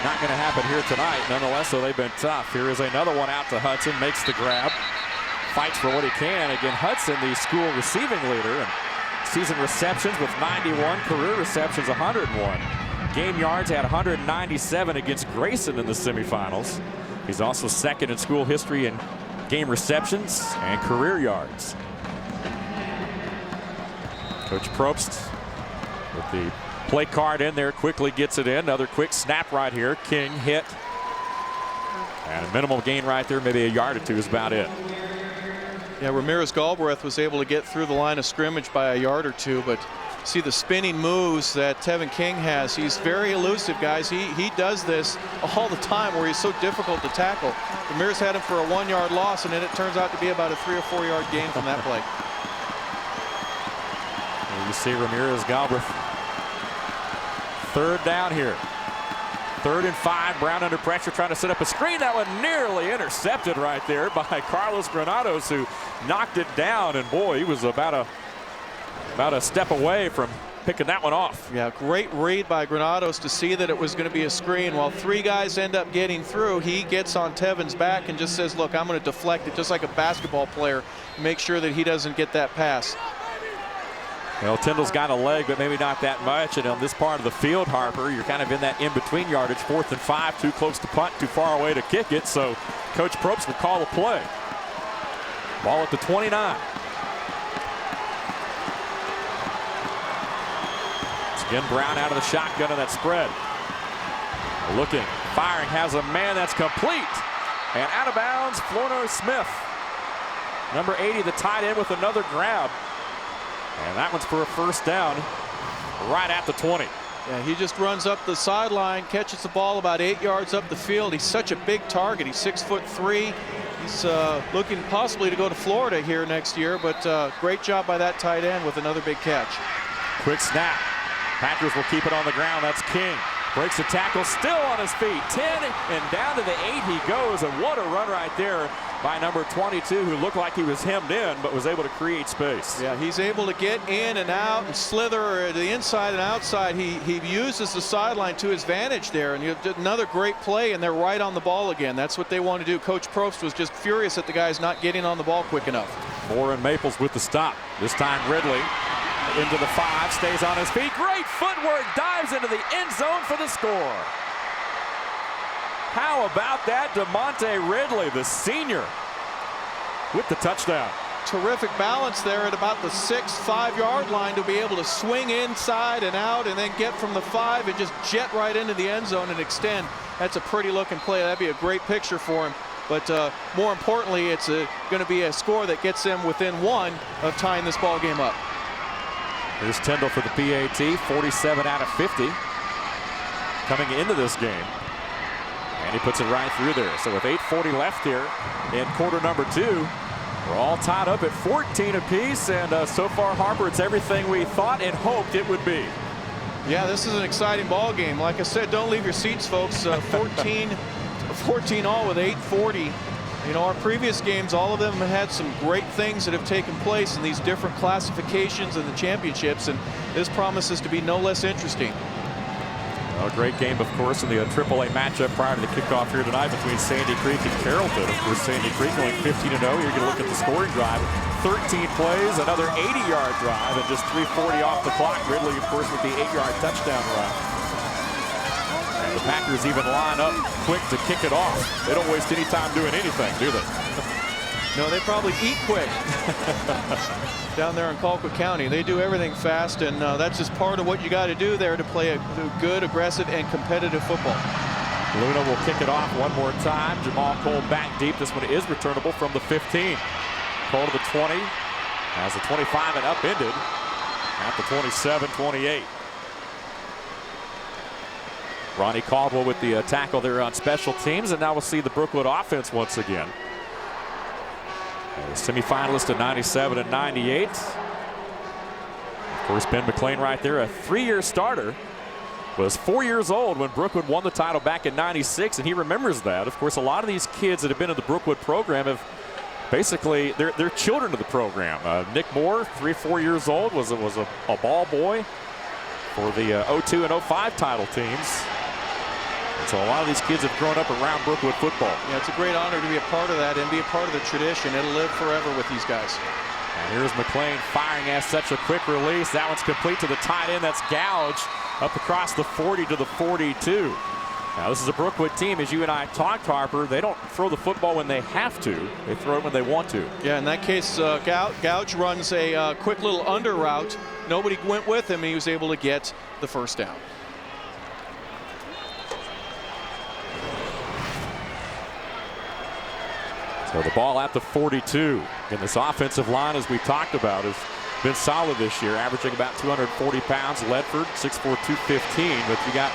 Not going to happen here tonight. Nonetheless, so they've been tough. Here is another one out to Hudson, makes the grab, fights for what he can. Again, Hudson, the school receiving leader, and season receptions with 91, career receptions 101. Game yards had 197 against Grayson in the semifinals. He's also second in school history in game receptions and career yards. Coach Probst with the play card in there, quickly gets it in. Another quick snap right here. King hit. And a minimal gain right there, maybe a yard or 2 is about it. Yeah, Ramirez Galbraith was able to get through the line of scrimmage by a yard or 2, but see the spinning moves that Tevin King has. He's very elusive, guys. He does this all the time where he's so difficult to tackle. Ramirez had him for a 1-yard loss, and then it turns out to be about a 3 or 4 yard gain from that play. And you see Ramirez Galbraith. Third down here. 3rd and 5. Brown under pressure trying to set up a screen. That one nearly intercepted right there by Carlos Granados, who knocked it down. And boy, he was about a step away from picking that one off. Yeah, great read by Granados to see that it was going to be a screen. While 3 guys end up getting through, he gets on Tevin's back and just says, look, I'm going to deflect it just like a basketball player. Make sure that he doesn't get that pass. Well, Tyndall's got a leg, but maybe not that much. And on this part of the field, Harper, you're kind of in that in-between yardage. 4th and 5, too close to punt, too far away to kick it. So Coach Probst will call a play. Ball at the 29. It's again Brown out of the shotgun of that spread. Looking, firing, has a man that's complete. And out of bounds, Florno Smith. Number 80, the tight end, with another grab. And that one's for a first down right at the 20. Yeah, he just runs up the sideline, catches the ball about 8 yards up the field. He's such a big target. He's 6'3". He's looking possibly to go to Florida here next year, but great job by that tight end with another big catch. Quick snap. Packers will keep it on the ground. That's King. Breaks the tackle, still on his feet. 10 and down to the 8 he goes. And what a run right there by number 22, who looked like he was hemmed in, but was able to create space. Yeah, he's able to get in and out and slither to the inside and outside. He uses the sideline to his advantage there, and you have another great play, and they're right on the ball again. That's what they want to do. Coach Probst was just furious at the guys not getting on the ball quick enough. Moore and Maples with the stop. This time Ridley into the 5, stays on his feet. Great footwork, dives into the end zone for the score. How about that? DeMonte Ridley, the senior, with the touchdown. Terrific balance there at about the 5-yard line to be able to swing inside and out and then get from the 5 and just jet right into the end zone and extend. That's a pretty looking play. That'd be a great picture for him. But more importantly, it's going to be a score that gets them within 1 of tying this ball game up. Here's Tyndall for the PAT, 47 out of 50 coming into this game. And he puts it right through there. So with 8:40 left here in quarter number 2, we're all tied up at 14 apiece, and so far, Harper, it's everything we thought and hoped it would be. Yeah, this is an exciting ball game. Like I said, don't leave your seats, folks. 14 all with 8:40. You know, our previous games, all of them have had some great things that have taken place in these different classifications and the championships, and this promises to be no less interesting. A great game, of course, in the AAA matchup prior to the kickoff here tonight between Sandy Creek and Carrollton. Of course, Sandy Creek going 15-0. You're going to look at the scoring drive. 13 plays, another 80-yard drive, and just 3:40 off the clock. Ridley, of course, with the 8-yard touchdown run. And the Packers even line up quick to kick it off. They don't waste any time doing anything, do they? No, they probably eat quick down there in Colquitt County. They do everything fast, and that's just part of what you got to do there to play a good, aggressive, and competitive football. Luna will kick it off one more time. Jamal Cole back deep. This one is returnable from the 15. Cole to the 20. Has the 25 and upended at the 27-28. Ronnie Caldwell with the tackle there on special teams, and now we'll see the Brookwood offense once again. Semi-finalist at 97 and 98. Of course, Ben McLean right there, a 3-year starter. Was 4 years old when Brookwood won the title back in 96, and he remembers that. Of course, a lot of these kids that have been in the Brookwood program have basically, they're children of the program. Nick Moore, 3 or 4 years old, was a ball boy for the 02 and 05 title teams. And so a lot of these kids have grown up around Brookwood football. Yeah, it's a great honor to be a part of that and be a part of the tradition. It'll live forever with these guys. And here's McLean firing as such a quick release. That one's complete to the tight end. That's Gouge up across the 40 to the 42. Now this is a Brookwood team, as you and I talked, Harper. They don't throw the football when they have to. They throw it when they want to. Yeah, in that case, Gouge runs a quick little under route. Nobody went with him, and he was able to get the first down. So the ball at the 42. And this offensive line, as we talked about, has been solid this year, averaging about 240 pounds. Ledford, 6'4", 215. But you got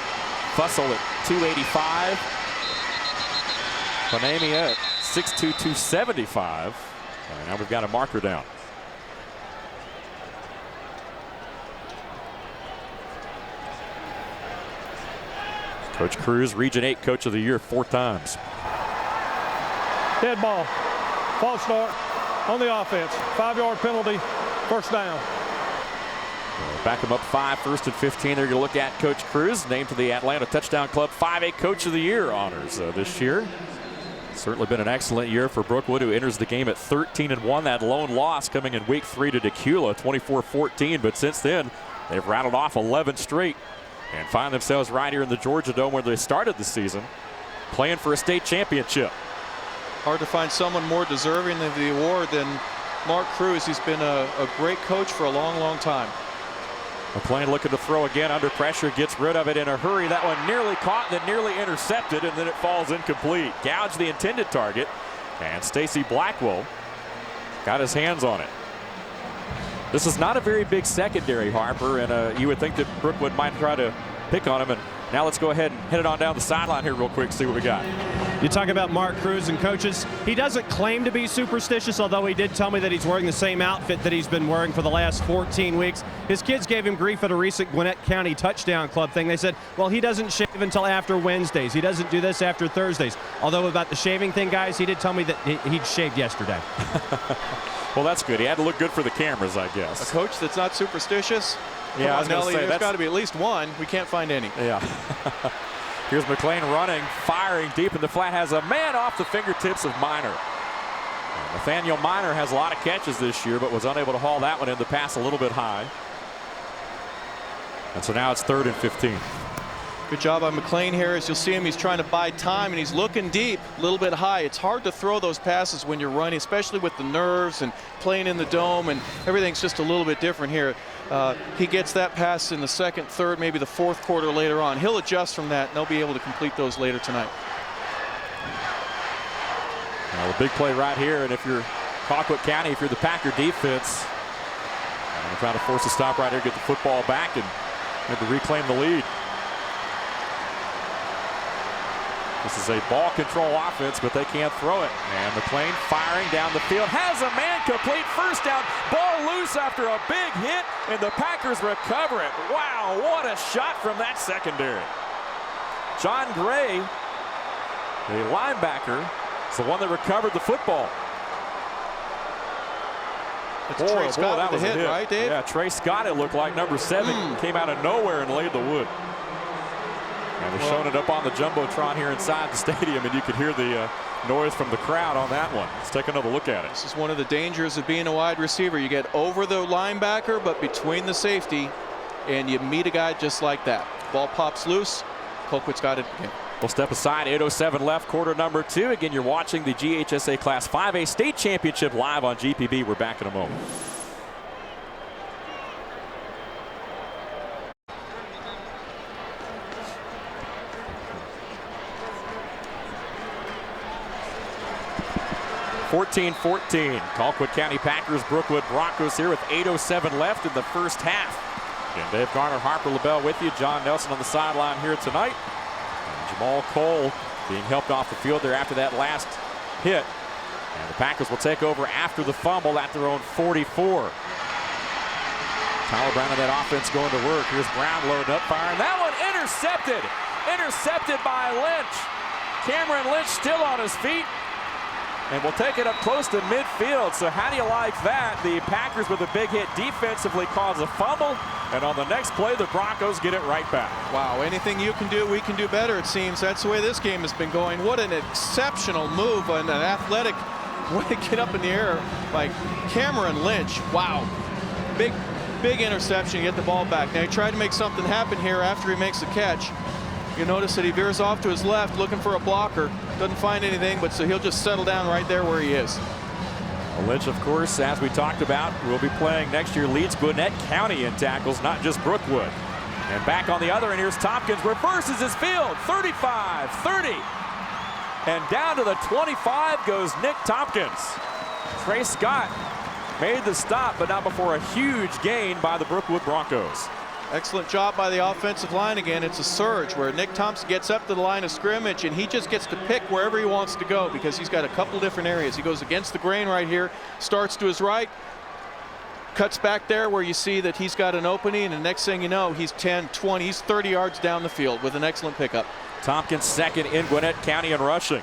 Fussell at 285. Bonamia at 6'2", 275. And now we've got a marker down. Coach Cruz, Region 8 Coach of the Year 4 times. Dead ball. False start on the offense. 5-yard penalty. First down. Back them up 5, 1st and 15. They're going to look at Coach Cruz, named to the Atlanta Touchdown Club 5A Coach of the Year honors this year. Certainly been an excellent year for Brookwood, who enters the game at 13-1. That lone loss coming in week 3 to Decula, 24-14. But since then, they've rattled off 11 straight and find themselves right here in the Georgia Dome where they started the season, playing for a state championship. Hard to find someone more deserving of the award than Mark Cruz. He's been a great coach for a long, long time. McLean looking to throw again under pressure, gets rid of it in a hurry. That one nearly caught, then nearly intercepted, and then it falls incomplete. Gouge the intended target, and Stacy Blackwell got his hands on it. This is not a very big secondary, Harper, and you would think that Brookwood might try to pick on him. And now let's go ahead and head it on down the sideline here real quick, see what we got. You talk about Mark Cruz and coaches. He doesn't claim to be superstitious, although he did tell me that he's wearing the same outfit that he's been wearing for the last 14 weeks. His kids gave him grief at a recent Gwinnett County Touchdown Club thing. They said, well, he doesn't shave until after Wednesdays. He doesn't do this after Thursdays. Although about the shaving thing, guys, he did tell me that he'd shaved yesterday. Well, that's good. He had to look good for the cameras, I guess. A coach that's not superstitious? Yeah, I was going to say, there's got to be at least one. We can't find any. Yeah. Here's McLean running, firing deep in the flat, has a man off the fingertips of Minor. Nathaniel Minor has a lot of catches this year, but was unable to haul that one in, the pass a little bit high. And so now it's 3rd and 15. Good job by McLean here. As you'll see him, he's trying to buy time, and he's looking deep, a little bit high. It's hard to throw those passes when you're running, especially with the nerves and playing in the dome, and everything's just a little bit different here. He gets that pass in the second, third, maybe the fourth quarter later on. He'll adjust from that, and they'll be able to complete those later tonight. Now the big play right here, and if you're Colquitt County, if you're the Packer defense, I'm trying to force a stop right here, get the football back, and maybe reclaim the lead. This is a ball control offense, but they can't throw it. And McLean firing down the field, has a man complete, first down, ball loose after a big hit, and the Packers recover it. Wow, what a shot from that secondary. John Gray, the linebacker, is the one that recovered the football. It's Trey Scott that was a a hit, right, Dave? Yeah, Trey Scott, it looked like, number 7, came out of nowhere and laid the wood. And they're showing it up on the Jumbotron here inside the stadium, and you could hear the noise from the crowd on that one. Let's take another look at it. This is one of the dangers of being a wide receiver. You get over the linebacker, but between the safety, and you meet a guy just like that. Ball pops loose. Colquitt's got it again. We'll step aside. 8:07 left, quarter number 2. Again, you're watching the GHSA Class 5A State Championship live on GPB. We're back in a moment. (14-14). Colquitt County Packers, Brookwood Broncos here with 8:07 left in the first half. And Dave Garner, Harper LaBelle with you. John Nelson on the sideline here tonight. And Jamal Cole being helped off the field there after that last hit. And the Packers will take over after the fumble at their own 44. Tyler Brown and that offense going to work. Here's Brown loading up, firing. That one intercepted. Intercepted by Lynch. Cameron Lynch still on his feet. And we'll take it up close to midfield. So how do you like that? The Packers with a big hit defensively cause a fumble. And on the next play, the Broncos get it right back. Wow, anything you can do, we can do better, it seems. That's the way this game has been going. What an exceptional move and an athletic way to get up in the air by Cameron Lynch. Wow. Big interception, get the ball back. Now he tried to make something happen here after he makes the catch. You notice that he veers off to his left looking for a blocker. Doesn't find anything, but so he'll just settle down right there where he is. Well, Lynch, of course, as we talked about, will be playing next year, leads Gwinnett County in tackles, not just Brookwood. And back on the other end, here's Tompkins, reverses his field, 35, 30. And down to the 25 goes Nick Tompkins. Trey Scott made the stop, but not before a huge gain by the Brookwood Broncos. Excellent job by the offensive line again. It's a surge where Nick Thompson gets up to the line of scrimmage and he just gets to pick wherever he wants to go because he's got a couple different areas. He goes against the grain right here, starts to his right, cuts back there where you see that he's got an opening, and the next thing you know, he's 10, 20, he's 30 yards down the field with an excellent pickup. Tompkins second in Gwinnett County in rushing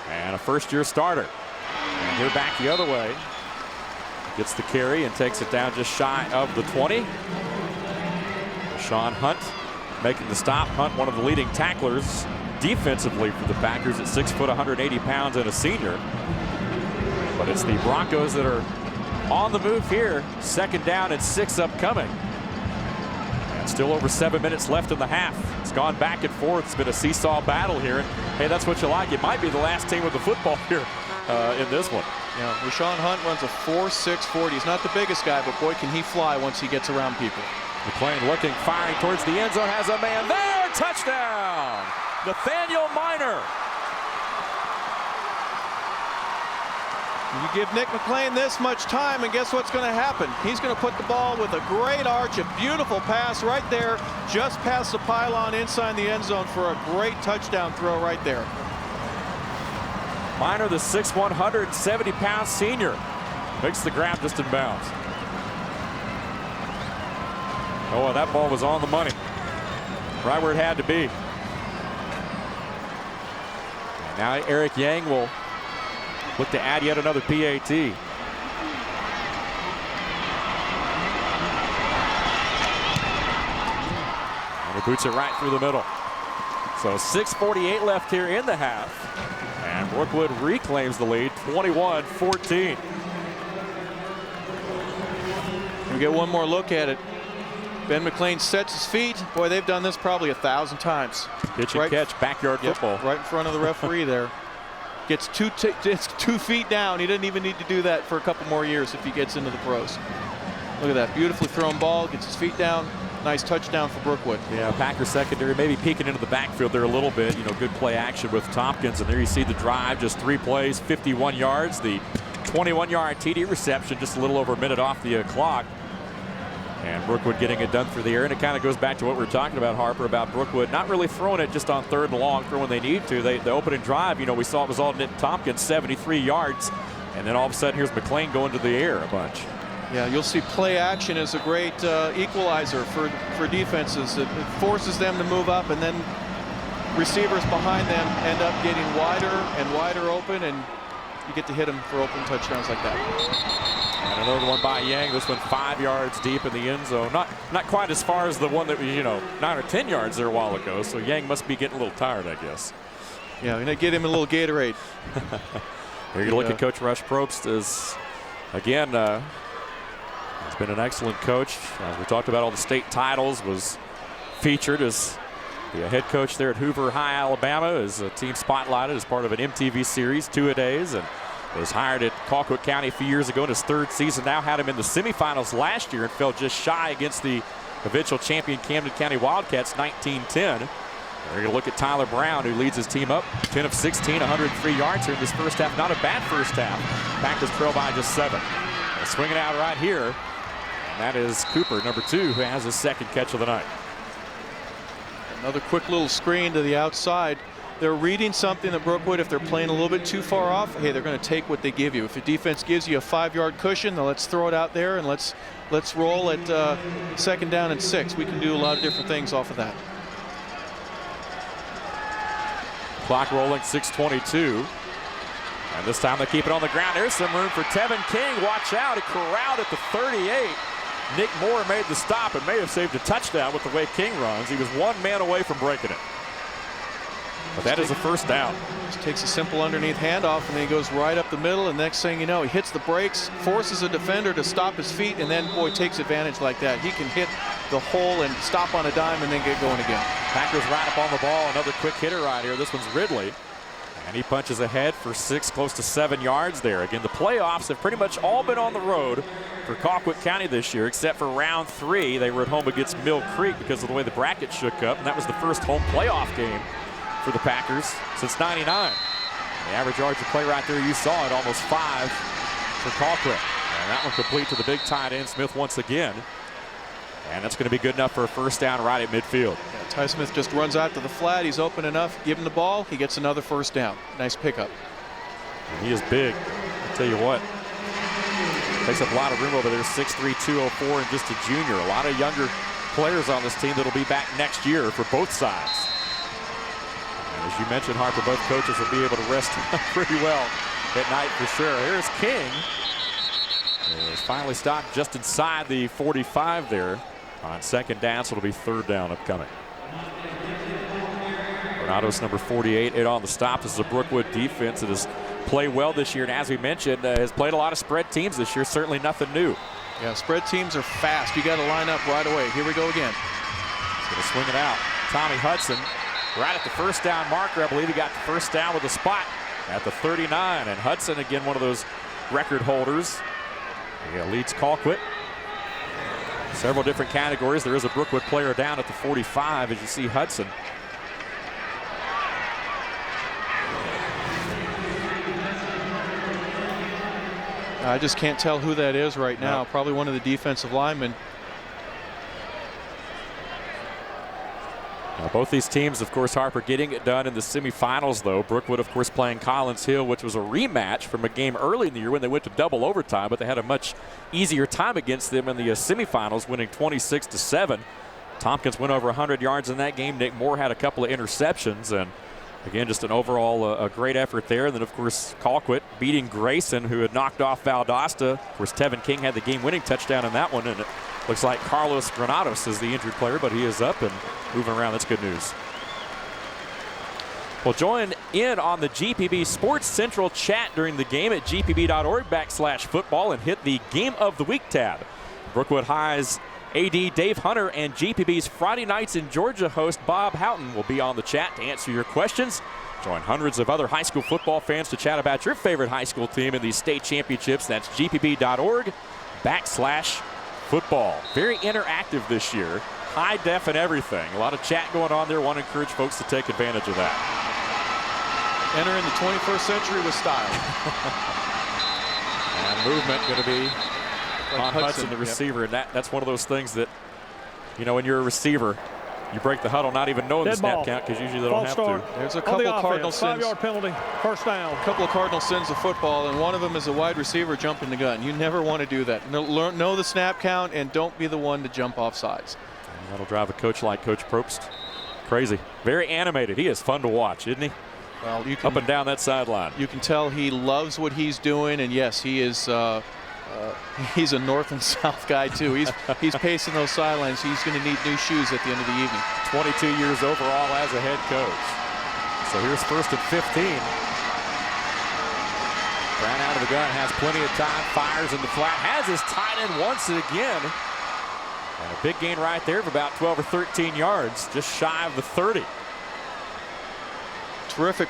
and a first-year starter. And here back the other way. Gets the carry and takes it down just shy of the 20. Sean Hunt making the stop. Hunt, one of the leading tacklers defensively for the Packers at 6 foot, 180 pounds and a senior. But it's the Broncos that are on the move here. Second down and 6 upcoming. And still over 7 minutes left in the half. It's gone back and forth. It's been a seesaw battle here. And hey, that's what you like. It might be the last team with the football here in this one. Yeah, Rashawn Hunt runs a 4.6 40. He's not the biggest guy, but boy, can he fly once he gets around people. McLean looking, firing towards the end zone, has a man there, touchdown! Nathaniel Minor. You give Nick McLean this much time, and guess what's going to happen? He's going to put the ball with a great arch, a beautiful pass right there, just past the pylon inside the end zone for a great touchdown throw right there. Minor, the 6'1", 170-pound senior, makes the grab just in bounds. Oh, that ball was on the money. Right where it had to be. And now Eric Yang will look to add yet another PAT. And he boots it right through the middle. So 6:48 left here in the half. And Brookwood reclaims the lead, 21-14. We get one more look at it. Ben McLean sets his feet. Boy, they've done this probably 1,000 times. Pitch and catch, backyard football. Right in front of the referee there. Gets 2 feet down. He doesn't even need to do that for a couple more years if he gets into the pros. Look at that, beautifully thrown ball, gets his feet down. Nice touchdown for Brookwood. Yeah, Packers secondary maybe peeking into the backfield there a little bit. You know, good play action with Tompkins. And there you see the drive, just 3 plays, 51 yards. The 21-yard TD reception, just a little over a minute off the clock. And Brookwood getting it done through the air. And it kind of goes back to what we were talking about, Harper, about Brookwood not really throwing it just on 3rd and long, throwing when they need to. The opening drive, you know, we saw it was all Nick Tompkins, 73 yards. And then all of a sudden, here's McLean going to the air a bunch. Yeah, you'll see play action as a great equalizer for defenses. It forces them to move up, and then receivers behind them end up getting wider and wider open, and you get to hit them for open touchdowns like that. And another one by Yang. This one 5 yards deep in the end zone. Not quite as far as the one that was, 9 or 10 yards there a while ago. So Yang must be getting a little tired, I guess. Yeah, we're gonna get him a little Gatorade. Here you look at Coach Rush Probst as, again, he's been an excellent coach. As we talked about all the state titles, was featured as the head coach there at Hoover High, Alabama, as a team spotlighted as part of an MTV series, 2-a-days, and was hired at Colquitt County a few years ago in his 3rd season. Now had him in the semifinals last year and fell just shy against the eventual champion Camden County Wildcats, 19-10. We're going to look at Tyler Brown, who leads his team up 10 of 16, 103 yards here in this first half. Not a bad first half. Packers trail by just 7. And swinging out right here, and that is Cooper, number 2, who has his 2nd catch of the night. Another quick little screen to the outside. They're reading something that Brookwood, if they're playing a little bit too far off, hey, they're going to take what they give you. If the defense gives you a 5-yard cushion, then let's throw it out there and let's roll at 2nd down and 6. We can do a lot of different things off of that. Clock rolling, 6:22. And this time they keep it on the ground. There's some room for Tevin King. Watch out, he corralled at the 38. Nick Moore made the stop and may have saved a touchdown with the way King runs. He was 1 man away from breaking it. But that is a first down. Just takes a simple underneath handoff, and then he goes right up the middle, and next thing you know, he hits the brakes, forces a defender to stop his feet, and then, boy, takes advantage like that. He can hit the hole and stop on a dime and then get going again. Packers right up on the ball. Another quick hitter right here. This one's Ridley. And he punches ahead for 6, close to 7 yards there. Again, the playoffs have pretty much all been on the road for Colquitt County this year, except for round 3. They were at home against Mill Creek because of the way the bracket shook up, and that was the first home playoff game for the Packers since '99. The average yards of play right there, you saw it, almost 5 for Colquitt. And that one complete to the big tight end, Smith, once again. And that's going to be good enough for a first down right at midfield. Yeah, Ty Smith just runs out to the flat. He's open enough. Give him the ball. He gets another first down. Nice pickup. And he is big. I'll tell you what. Takes up a lot of room over there. 6'3", 204, and just a junior. A lot of younger players on this team that'll be back next year for both sides. And as you mentioned, Harper, both coaches will be able to rest pretty well at night for sure. Here's King. He's finally stopped just inside the 45 there. On 2nd down, so it'll be 3rd down upcoming. Granados, number 48, on the stop. This is a Brookwood defense that has played well this year, and as we mentioned, has played a lot of spread teams this year. Certainly nothing new. Yeah, spread teams are fast. You got to line up right away. Here we go again. He's going to swing it out. Tommy Hudson, right at the first down marker. I believe he got the first down with a spot at the 39. And Hudson, again, one of those record holders. He leads Colquitt. Several different categories. There is a Brookwood player down at the 45, as you see Hudson. I just can't tell who that is right now. No. Probably one of the defensive linemen. Now, both these teams, of course, Harper, getting it done in the semifinals, though. Brookwood, of course, playing Collins Hill, which was a rematch from a game early in the year when they went to double overtime, but they had a much easier time against them in the semifinals, winning 26-7. Tompkins went over 100 yards in that game. Nick Moore had a couple of interceptions, and again, just an overall a great effort there. And then, of course, Colquitt beating Grayson, who had knocked off Valdosta. Of course, Tevin King had the game-winning touchdown in that one, and it looks like Carlos Granados is the injured player, but he is up and moving around. That's good news. Well, join in on the GPB Sports Central chat during the game at gpb.org/football and hit the Game of the Week tab. Brookwood High's AD Dave Hunter and GPB's Friday Nights in Georgia host Bob Houghton will be on the chat to answer your questions. Join hundreds of other high school football fans to chat about your favorite high school team in these state championships. That's gpb.org/football. Very interactive this year. High def and everything. A lot of chat going on there. Want to encourage folks to take advantage of that. Entering the 21st century with style. And movement going to be on Hudson, the receiver. Yep. And that's one of those things that, you know, when you're a receiver, you break the huddle not even knowing the snap count because usually they don't have to. There's a couple cardinal sins. 5-yard penalty, first down. A couple of cardinal sins of football, and one of them is a wide receiver jumping the gun. You never want to do that. Know the snap count and don't be the one to jump off sides. And that'll drive a coach like Coach Probst crazy. Very animated. He is fun to watch, isn't he? Well, you can, up and down that sideline. You can tell he loves what he's doing, and yes, he is. He's a north and south guy too. He's pacing those sidelines. He's going to need new shoes at the end of the evening. 22 years overall as a head coach. So here's 1st and 15. Brown out of the gun, has plenty of time, fires in the flat, has his tight end once again. And a big gain right there of about 12 or 13 yards, just shy of the 30. Terrific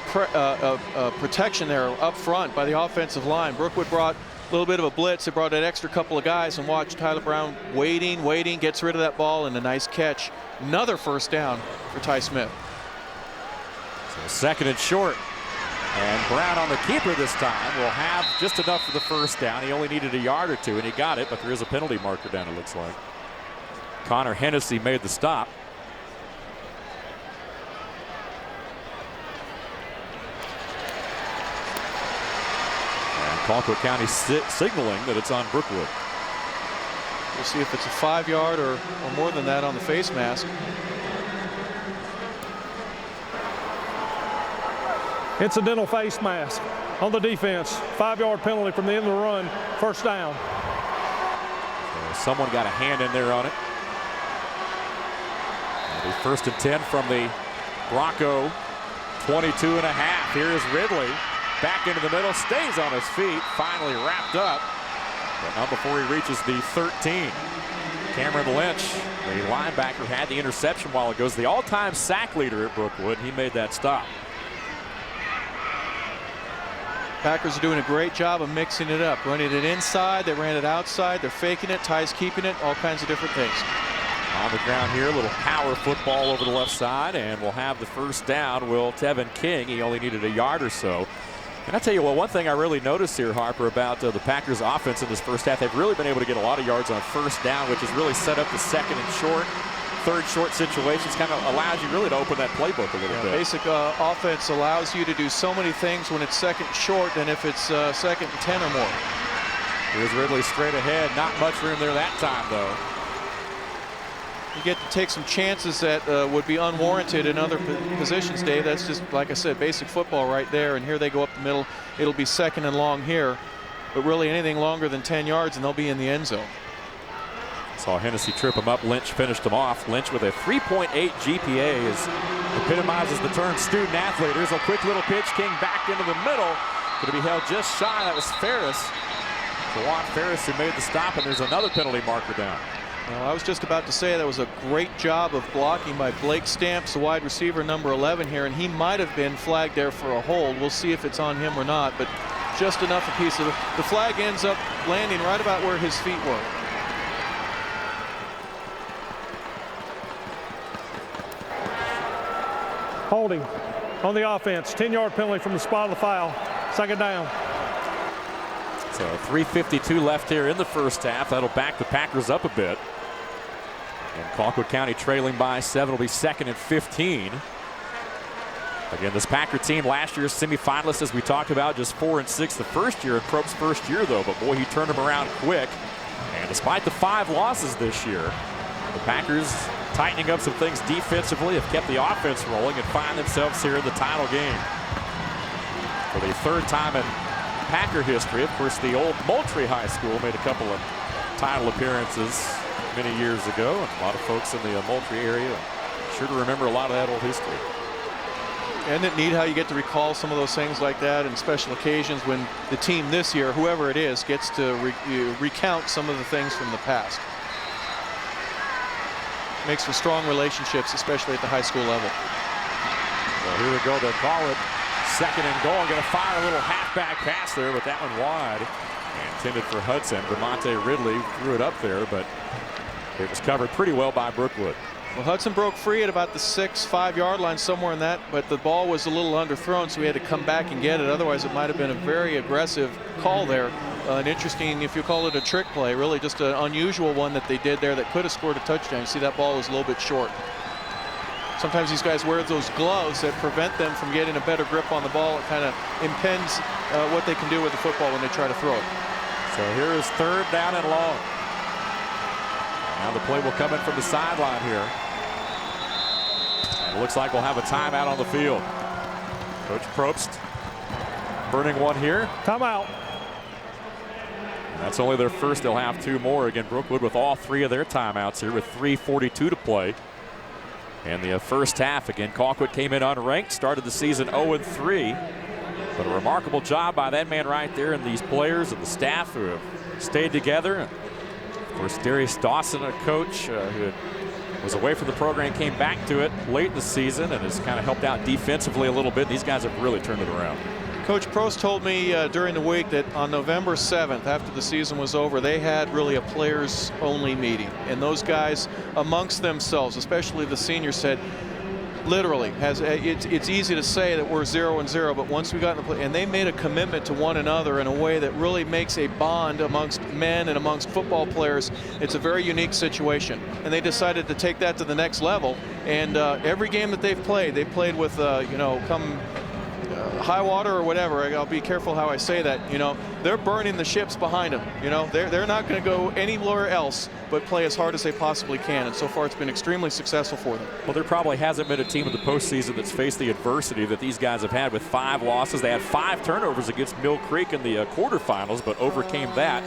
protection there up front by the offensive line. Brookwood brought a little bit of a blitz. They brought an extra couple of guys, and watch Tyler Brown waiting, gets rid of that ball, and a nice catch. Another first down for Ty Smith. So 2nd and short. And Brown on the keeper this time will have just enough for the first down. He only needed a yard or two, and he got it, but there is a penalty marker down, it looks like. Connor Hennessy made the stop. Colquitt County signaling that it's on Brookwood. We'll see if it's a 5-yard or more than that on the face mask. Incidental face mask on the defense. 5-yard penalty from the end of the run. First down. So someone got a hand in there on it. It'll be 1st and 10 from the Bronco 22 and a half. Here is Ridley. Back into the middle, stays on his feet, finally wrapped up, but not before he reaches the 13. Cameron Lynch, the linebacker, had the interception while it goes. The all-time sack leader at Brookwood. He made that stop. Packers are doing a great job of mixing it up, running it inside, they ran it outside, they're faking it, Ty's keeping it, all kinds of different things. On the ground here, a little power football over the left side, and we'll have the first down. Will Tevin King. He only needed a yard or so. And I tell you what, one thing I really noticed here, Harper, about the Packers offense in this first half, they've really been able to get a lot of yards on first down, which has really set up the 2nd and short, 3rd short situations, kind of allows you really to open that playbook a little bit. Basic offense allows you to do so many things when it's 2nd short than if it's 2nd and 10 or more. Here's Ridley straight ahead. Not much room there that time, though. You get to take some chances that would be unwarranted in other positions, Dave. That's just, like I said, basic football right there. And here they go up the middle. It'll be 2nd and long here. But really anything longer than 10 yards and they'll be in the end zone. Saw Hennessy trip him up. Lynch finished him off. Lynch with a 3.8 GPA epitomizes the term student athlete. Here's a quick little pitch. King back into the middle. Going to be held just shy. That was Ferris. Juwan Ferris who made the stop, and there's another penalty marker down. Well, I was just about to say that was a great job of blocking by Blake Stamps, the wide receiver, number 11 here, and he might have been flagged there for a hold. We'll see if it's on him or not, but just enough a piece of it. The flag ends up landing right about where his feet were. Holding on the offense. 10-yard penalty from the spot of the foul. 2nd down. So 3:52 left here in the first half. That'll back the Packers up a bit. And Colquitt County trailing by 7. Will be 2nd and 15. Again, this Packer team last year's semifinalist, as we talked about, just 4-6 the first year in Probst's first year, though. But boy, he turned them around quick. And despite the 5 losses this year, the Packers tightening up some things defensively have kept the offense rolling and find themselves here in the title game. For the 3rd time in Packer history, of course, the old Moultrie High School made a couple of title appearances many years ago, and a lot of folks in the Moultrie area are sure to remember a lot of that old history. Isn't it neat how you get to recall some of those things like that in special occasions when the team this year, whoever it is, gets to recount some of the things from the past. makes for strong relationships, especially at the high school level. Well, here we go. They'll call it 2nd and goal. Going to fire a little halfback pass there, but that one wide. And intended for Hudson. Vermonte Ridley threw it up there, but it was covered pretty well by Brookwood. Well, Hudson broke free at about the 6-5 yard line, somewhere in that, but the ball was a little underthrown, so we had to come back and get it. Otherwise, it might have been a very aggressive call there. An interesting, if you call it a trick play, really just an unusual one that they did there that could have scored a touchdown. You see that ball was a little bit short. Sometimes these guys wear those gloves that prevent them from getting a better grip on the ball. It kind of impends what they can do with the football when they try to throw it. So here is 3rd down and long. Now the play will come in from the sideline here. And it looks like we'll have a timeout on the field. Coach Probst burning one here. Timeout. And that's only their first. They'll have 2 more. Again, Brookwood with all 3 of their timeouts here with 3:42 to play. And the first half, again, Colquitt came in unranked, started the season 0-3. But a remarkable job by that man right there and these players and the staff who have stayed together. Of course, Darius Dawson, a coach who was away from the program, came back to it late in the season and has kind of helped out defensively a little bit. These guys have really turned it around. Coach Probst told me during the week that on November 7th, after the season was over, they had really a players-only meeting. And those guys amongst themselves, especially the seniors, said, literally, it's easy to say that we're 0-0, but once we got in the play, and they made a commitment to one another in a way that really makes a bond amongst men and amongst football players. It's a very unique situation, and they decided to take that to the next level. And every game that they've played with, come high water or whatever. I'll be careful how I say that. They're burning the ships behind them. They're not going to go anywhere else but play as hard as they possibly can. And so far, it's been extremely successful for them. Well, there probably hasn't been a team in the postseason that's faced the adversity that these guys have had with 5 losses. They had 5 turnovers against Mill Creek in the quarterfinals, but overcame that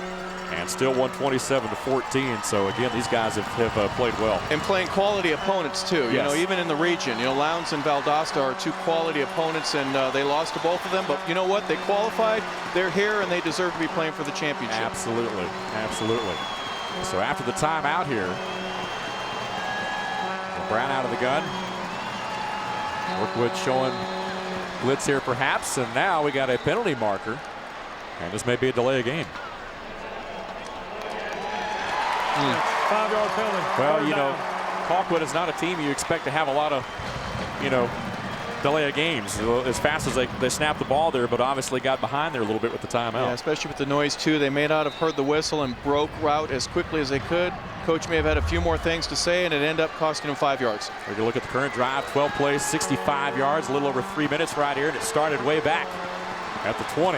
and still won 27-14. So again, these guys have played well. And playing quality opponents too. Yes. Even in the region. Lowndes and Valdosta are 2 quality opponents, and they lost to both of them. But you know what? They qualified. They're here, and they deserve to be playing for the championship. Absolutely, absolutely. So after the timeout here, Brown out of the gun. Brookwood showing blitz here perhaps, and now we got a penalty marker, and this may be a delay of game. 5-yard penalty. Well, Colquitt is not a team you expect to have a lot of, delay of games as fast as they snapped the ball there, but obviously got behind there a little bit with the timeout. Yeah, especially with the noise too. They may not have heard the whistle and broke route as quickly as they could. Coach may have had a few more things to say, and it ended up costing him 5 yards. We're going to look at the current drive, 12 plays, 65 yards, a little over 3 minutes right here, and it started way back at the 20.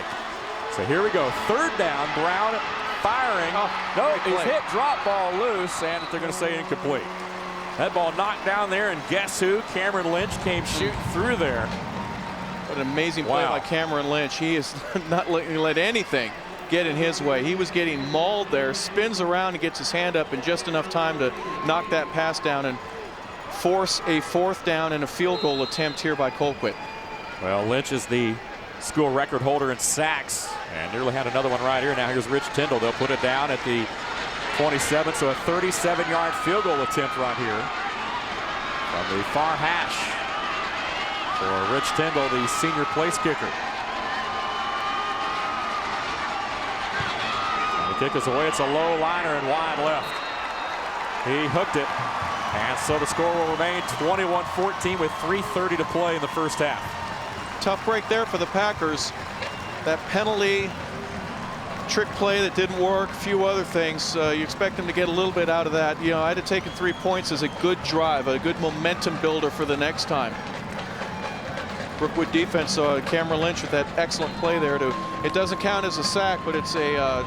So here we go, 3rd down, Brown firing. No, he's hit drop ball loose, and they're going to say incomplete. That ball knocked down there, and guess who? Cameron Lynch came shooting through there. What an amazing play by Cameron Lynch. He is not let anything get in his way. He was getting mauled there, spins around and gets his hand up in just enough time to knock that pass down and force a 4th down and a field goal attempt here by Colquitt. Well, Lynch is the school record holder in sacks, and nearly had another one right here. Now here's Rich Tyndall. They'll put it down at the 27, so a 37-yard field goal attempt right here from the far hash for Rich Tyndall, the senior place kicker. And the kick is away. It's a low liner and wide left. He hooked it, and so the score will remain 21-14 with 3:30 to play in the first half. Tough break there for the Packers. That penalty, trick play that didn't work, a few other things. You expect them to get a little bit out of that. I'd have taken 3 points as a good drive, a good momentum builder for the next time. Brookwood defense saw Cameron Lynch with that excellent play there. It doesn't count as a sack, but it's a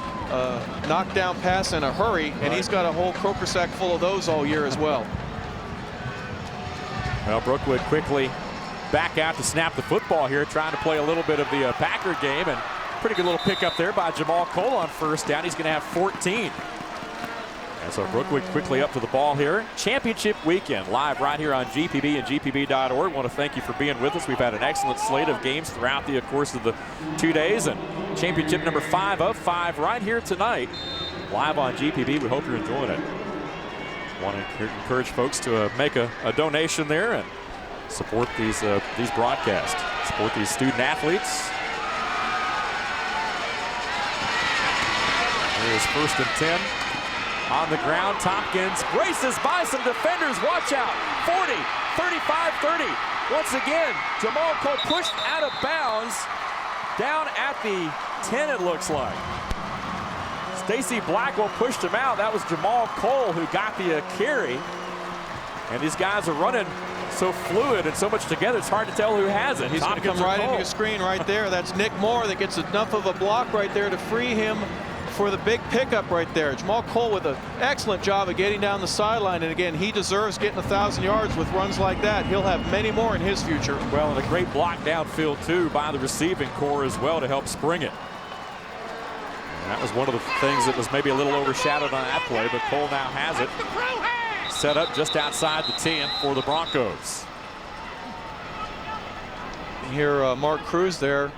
knockdown pass in a hurry, and he's got a whole Croker sack full of those all year as well. Well, Brookwood quickly back out to snap the football here, trying to play a little bit of the Packer game, and pretty good little pickup there by Jamal Cole on 1st down. He's going to have 14. And so Brookwood quickly up to the ball here. Championship weekend live right here on GPB and GPB.org. I want to thank you for being with us. We've had an excellent slate of games throughout the course of the 2 days, and championship number 5 of 5 right here tonight live on GPB. We hope you're enjoying it. Want to encourage folks to make a donation there and support these broadcasts, support these student athletes. Here's 1st and 10 on the ground. Tompkins races by some defenders. Watch out. 40, 35, 30. Once again, Jamal Cole pushed out of bounds down at the 10, it looks like. Stacy Blackwell pushed him out. That was Jamal Cole who got the carry. And these guys are running so fluid and so much together, it's hard to tell who has it. He's going to come right into your screen right there. That's Nick Moore that gets enough of a block right there to free him for the big pickup right there. Jamal Cole with an excellent job of getting down the sideline, and again, he deserves getting 1,000 yards with runs like that. He'll have many more in his future. Well, and a great block downfield too by the receiving core as well to help spring it. And that was one of the things that was maybe a little overshadowed on that play, but Cole now has it. Set up just outside the 10 for the Broncos. You hear Mark Cruz there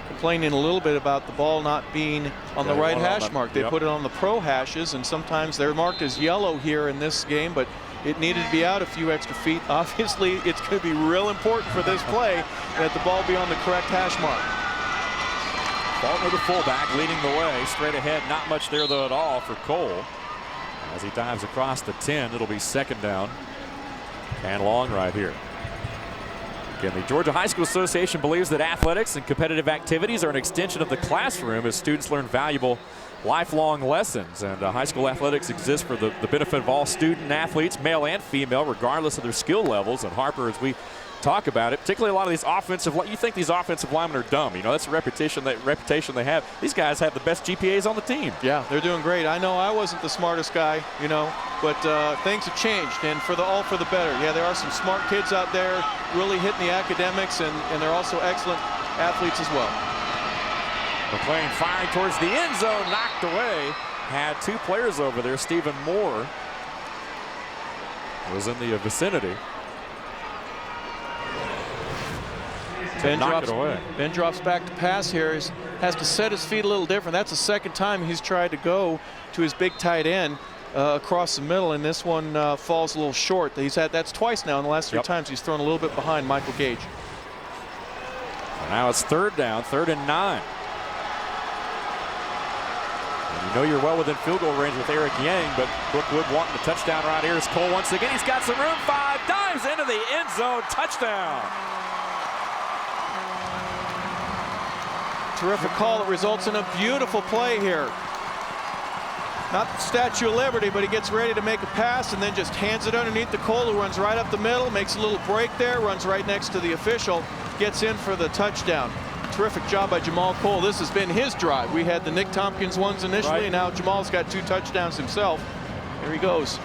complaining a little bit about the ball not being on the right hash mark. They put it on the pro hashes, and sometimes they're marked as yellow here in this game, but it needed to be out a few extra feet. Obviously, it's going to be real important for this play that the ball be on the correct hash mark. Faulkner, the fullback, leading the way. Straight ahead, not much there, though, at all for Cole. As he dives across the 10, it'll be 2nd down and long right here. Again, the Georgia High School Association believes that athletics and competitive activities are an extension of the classroom as students learn valuable lifelong lessons. And high school athletics exist for the benefit of all student athletes, male and female, regardless of their skill levels. And Harper, as we talk about it, particularly a lot of these offensive, you think these offensive linemen are dumb. You know, that's a reputation they have. These guys have the best GPAs on the team. Yeah, they're doing great. I know I wasn't the smartest guy, you know, but things have changed, and all for the better. Yeah, there are some smart kids out there really hitting the academics, and they're also excellent athletes as well. McLean firing towards the end zone, knocked away. Had 2 players over there. Stephen Moore was in the vicinity. Ben drops back to pass here. He has to set his feet a little different. That's the 2nd time he's tried to go to his big tight end across the middle, and this one falls a little short. That's twice now in the last 3 times he's thrown a little bit behind Michael Gage. So now it's 3rd down, 3rd and 9. And you know you're well within field goal range with Eric Yang, but Brookwood wanting the touchdown right here is Cole once again. He's got some room. 5, dives into the end zone, touchdown. Terrific call that results in a beautiful play here. Not the Statue of Liberty, but he gets ready to make a pass and then just hands it underneath the Cole, who runs right up the middle, makes a little break there, runs right next to the official, gets in for the touchdown. Terrific job by Jamal Cole. This has been his drive. We had the Nick Tompkins ones initially, and now Jamal's got 2 touchdowns himself. Here he goes.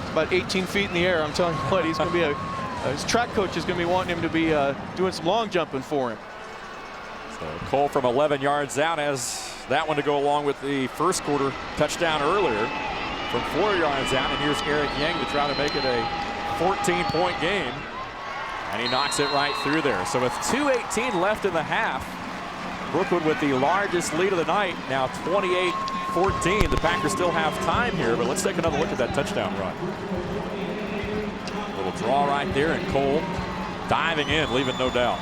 It's about 18 feet in the air. I'm telling you what, he's going to be his track coach is going to be wanting him to be doing some long jumping for him. So Cole from 11 yards out has that one to go along with the first quarter touchdown earlier from 4 yards out. And here's Eric Yang to try to make it a 14-point game. And he knocks it right through there. So with 2:18 left in the half, Brookwood with the largest lead of the night, now 28-14. The Packers still have time here, but let's take another look at that touchdown run. A little draw right there, and Cole diving in, leaving no doubt.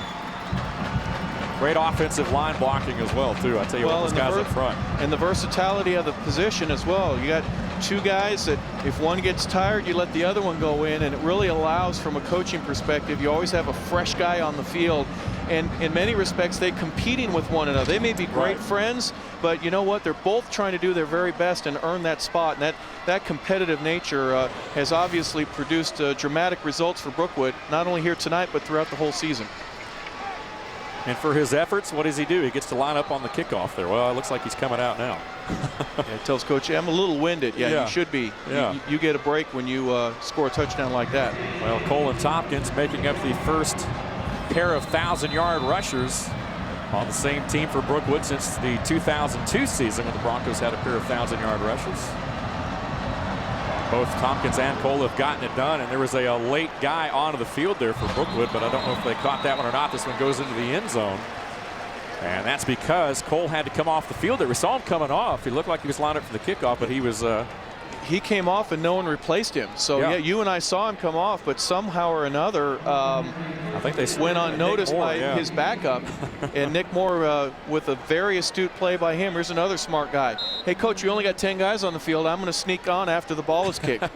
Great offensive line blocking as well, too. I tell you what, those guys up front. And the versatility of the position as well. You got 2 guys that if one gets tired, you let the other one go in, and it really allows, from a coaching perspective, you always have a fresh guy on the field. And in many respects, they're competing with one another. They may be great friends, but you know what? They're both trying to do their very best and earn that spot. And that competitive nature has obviously produced dramatic results for Brookwood, not only here tonight, but throughout the whole season. And for his efforts, what does he do? He gets to line up on the kickoff there. Well, it looks like he's coming out now. It tells Coach, I'm a little winded. Yeah, you should be. Yeah. You get a break when you score a touchdown like that. Well, Cole and Tompkins making up the first pair of 1,000-yard rushers on the same team for Brookwood since the 2002 season when the Broncos had a pair of 1,000-yard rushes. Both Tompkins and Cole have gotten it done, and there was a late guy onto the field there for Brookwood, but I don't know if they caught that one or not. This one goes into the end zone, and that's because Cole had to come off the field there. We saw him coming off. He looked like he was lined up for the kickoff, but he was he came off and no one replaced him. So yeah, you and I saw him come off, but somehow or another, I think they went unnoticed by his backup. And Nick Moore with a very astute play by him. Here's another smart guy. Hey, coach, you only got 10 guys on the field. I'm going to sneak on after the ball is kicked.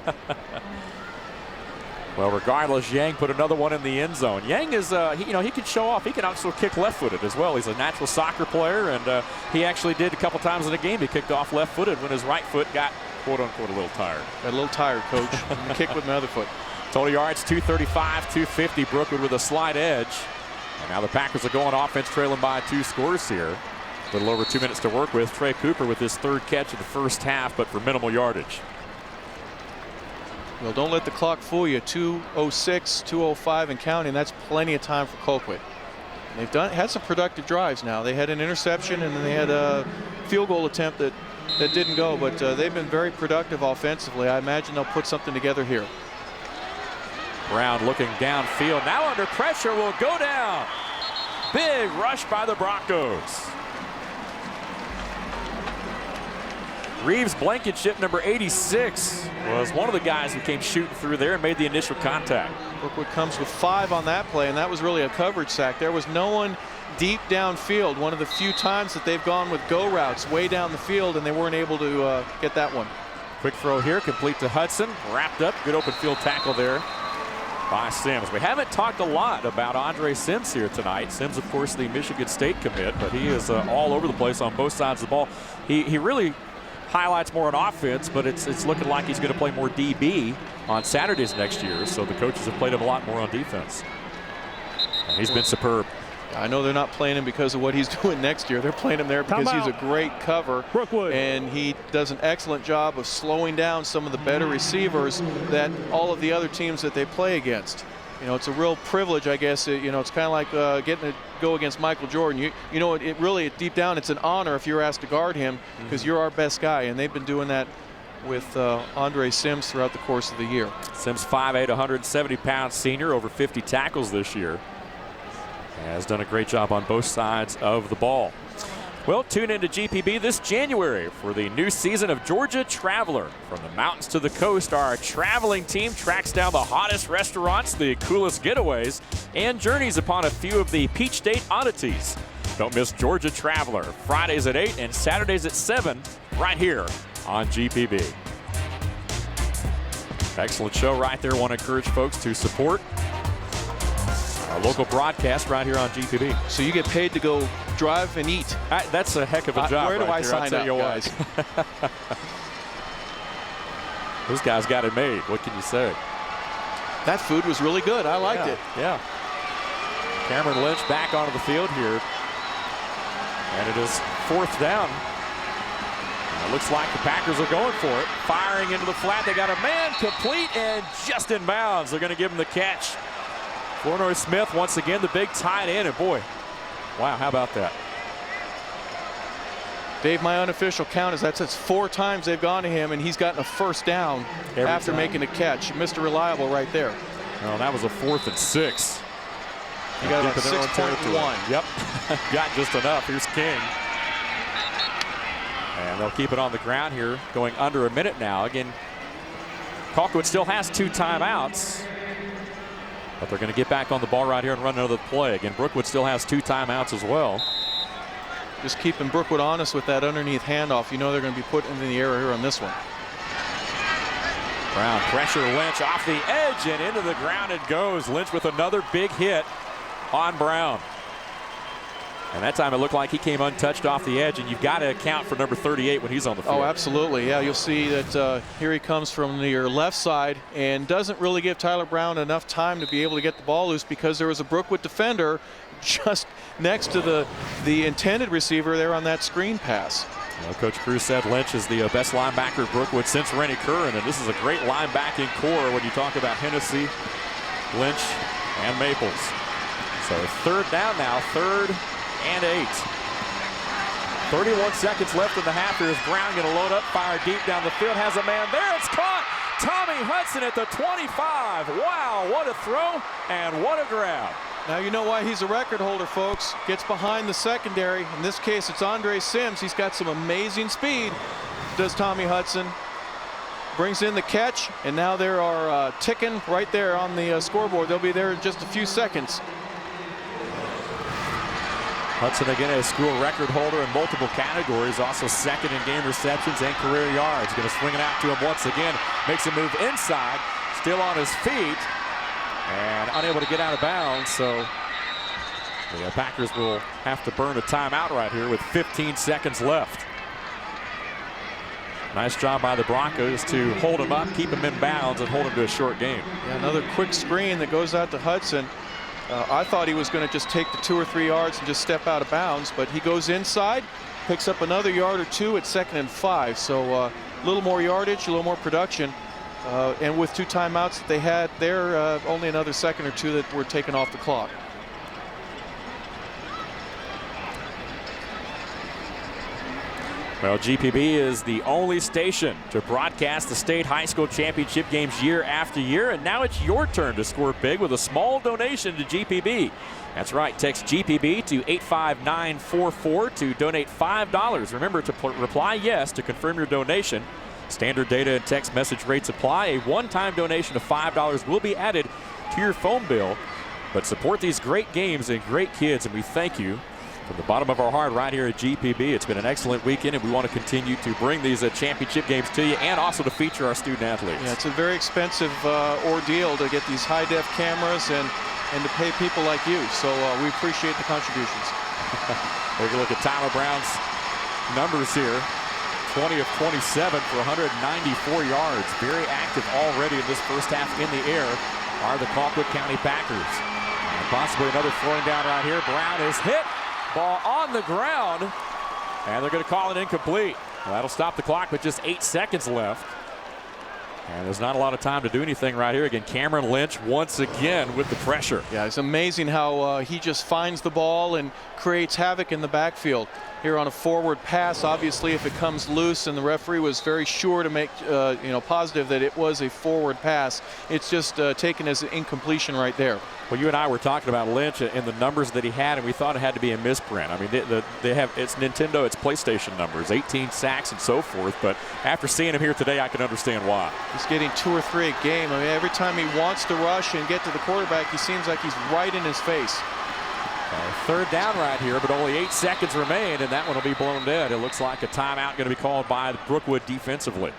Well, regardless, Yang put another one in the end zone. Yang is, he can show off. He can also kick left-footed as well. He's a natural soccer player, and he actually did a couple times in the game. He kicked off left-footed when his right foot got, quote-unquote, a little tired. Got a little tired, coach. Kick with my other foot. Total yards, 235, 250. Brookwood with a slight edge. And now the Packers are going offense, trailing by 2 scores here. A little over 2 minutes to work with. Trey Cooper with his 3rd catch of the first half, but for minimal yardage. Well, don't let the clock fool you. 2:06, 2:05 and counting. That's plenty of time for Colquitt. They've had some productive drives now. They had an interception and then they had a field goal attempt that didn't go, but they've been very productive offensively. I imagine they'll put something together here. Brown looking downfield. Now under pressure, will go down. Big rush by the Broncos. Reeves Blankenship, number 86, was one of the guys who came shooting through there and made the initial contact. Brookwood comes with 5 on that play, and that was really a coverage sack. There was no one deep downfield. One of the few times that they've gone with go routes way down the field, and they weren't able to get that one. Quick throw here, complete to Hudson. Wrapped up, good open field tackle there by Sims. We haven't talked a lot about Andre Sims here tonight. Sims, of course, the Michigan State commit, but he is all over the place on both sides of the ball. He really highlights more on offense, but it's looking like he's going to play more DB on Saturdays next year, so the coaches have played him a lot more on defense. And he's been superb. I know they're not playing him because of what he's doing next year. They're playing him there because he's a great cover. Brookwood. And he does an excellent job of slowing down some of the better receivers that all of the other teams that they play against. You know, it's a real privilege, I guess. You know, it's kind of like getting to go against Michael Jordan. You know, it really, deep down, it's an honor if you're asked to guard him because you're our best guy. And they've been doing that with Andre Sims throughout the course of the year. Sims 5'8", 170-pound senior, over 50 tackles this year. Has done a great job on both sides of the ball. Well, tune into GPB this January for the new season of Georgia Traveler. From the mountains to the coast, our traveling team tracks down the hottest restaurants, the coolest getaways, and journeys upon a few of the Peach State oddities. Don't miss Georgia Traveler, Fridays at 8 and Saturdays at 7, right here on GPB. Excellent show right there. Want to encourage folks to support our local broadcast right here on GPB. So you get paid to go drive and eat. That's a heck of a job. Where do right I sign up, guys? Those guys got it made. What can you say? That food was really good. I liked it. Yeah. Cameron Lynch back onto the field here. And it is 4th down. And it looks like the Packers are going for it. Firing into the flat. They got a man complete and just in bounds. They're going to give him the catch. Flournoy Smith once again, the big tight end, and boy, wow, how about that? Dave, my unofficial count is that's 4 times they've gone to him, and he's gotten a first down after making a catch. Mr. Reliable right there. Well, that was a 4th and 6. You got about 6.1. Yep, got just enough. Here's King. And they'll keep it on the ground here, going under a minute now. Again, Colquitt still has 2 timeouts. But they're going to get back on the ball right here and run another play. Again, Brookwood still has 2 timeouts as well. Just keeping Brookwood honest with that underneath handoff. You know they're going to be put in the air here on this one. Brown pressure Lynch off the edge and into the ground it goes. Lynch with another big hit on Brown. And that time it looked like he came untouched off the edge, and you've got to account for number 38 when he's on the field. Oh, absolutely. Yeah, you'll see that here he comes from your left side and doesn't really give Tyler Brown enough time to be able to get the ball loose because there was a Brookwood defender just next to the intended receiver there on that screen pass. Well, Coach Cruz said Lynch is the best linebacker of Brookwood since Rennie Curran, and this is a great linebacking core when you talk about Hennessy, Lynch, and Maples. So 3rd down now, 3rd and 8. 31 seconds left in the half. Here's Brown going to load up, fire deep down the field, has a man there. It's caught. Tommy Hudson at the 25. Wow, what a throw and what a grab. Now you know why he's a record holder, folks. Gets behind the secondary. In this case, it's Andre Sims. He's got some amazing speed, does Tommy Hudson. brings in the catch, and now they are ticking right there on the scoreboard. They'll be there in just a few seconds. Hudson again a school record holder in multiple categories, also second in game receptions and career yards. Going to swing it out to him once again. Makes a move inside, still on his feet, and unable to get out of bounds. So the Packers will have to burn a timeout right here with 15 seconds left. Nice job by the Broncos to hold him up, keep him in bounds, and hold him to a short game. Yeah, another quick screen that goes out to Hudson. I thought he was going to just take the 2 or 3 yards and just step out of bounds, but he goes inside, picks up another yard or 2 at 2nd and 5. So a little more yardage, a little more production. And with 2 timeouts that they had there, only another second or 2 that were taken off the clock. Well, GPB is the only station to broadcast the state high school championship games year after year, and now it's your turn to score big with a small donation to GPB. That's right, text GPB to 85944 to donate $5. Remember to reply yes to confirm your donation. Standard data and text message rates apply. A one-time donation of $5 will be added to your phone bill. But support these great games and great kids, and we thank you from the bottom of our heart right here at GPB. It's been an excellent weekend, and we want to continue to bring these championship games to you and also to feature our student athletes. Yeah, it's a very expensive ordeal to get these high-def cameras and to pay people like you. So we appreciate the contributions. Take a look at Tyler Brown's numbers here. 20 of 27 for 194 yards. Very active already in this first half in the air are the Colquitt County Packers. And possibly another throwing down right here. Brown is hit. Ball on the ground, and they're going to call it incomplete. Well, that'll stop the clock with just 8 seconds left. And there's not a lot of time to do anything right here. Again, Cameron Lynch once again with the pressure. Yeah, it's amazing how he just finds the ball and creates havoc in the backfield. Here on a forward pass, obviously if it comes loose, and the referee was very sure to make positive that it was a forward pass, it's just taken as an incompletion right there. Well, you and I were talking about Lynch and the numbers that he had, and we thought it had to be a misprint. I mean, they have, it's Nintendo, it's PlayStation numbers, 18 sacks and so forth, but after seeing him here today, I can understand why. He's getting 2 or 3 a game. I mean, every time he wants to rush and get to the quarterback, he seems like he's right in his face. Third down right here, but only 8 seconds remain, and that one will be blown dead. It looks like a timeout going to be called by Brookwood defensively.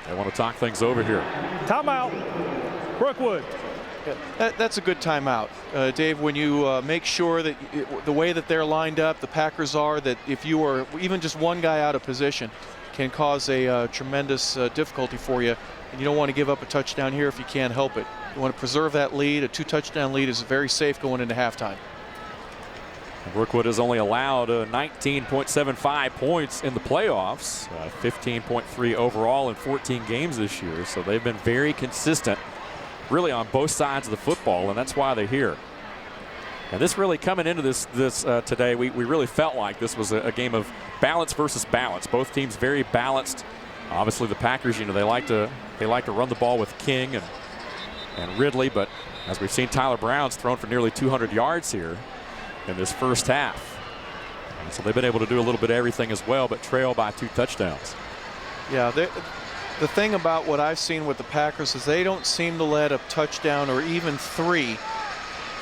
They want to talk things over here. Timeout, Brookwood. Yeah, that's a good timeout, Dave, when you make sure that the way that they're lined up, the Packers are, that if you are even just one guy out of position can cause a tremendous difficulty for you, and you don't want to give up a touchdown here if you can't help it. You want to preserve that lead. A 2-touchdown lead is very safe going into halftime. Brookwood has only allowed 19.75 points in the playoffs, 15.3 overall in 14 games this year. So they've been very consistent, really on both sides of the football, and that's why they're here. And this really coming into this today, we really felt like this was a game of balance versus balance. Both teams very balanced. Obviously, the Packers, they like to run the ball with King and Ridley, but as we've seen, Tyler Brown's thrown for nearly 200 yards here in this first half. And so they've been able to do a little bit of everything as well, but trail by 2 touchdowns. Yeah, the thing about what I've seen with the Packers is they don't seem to let a touchdown or even 3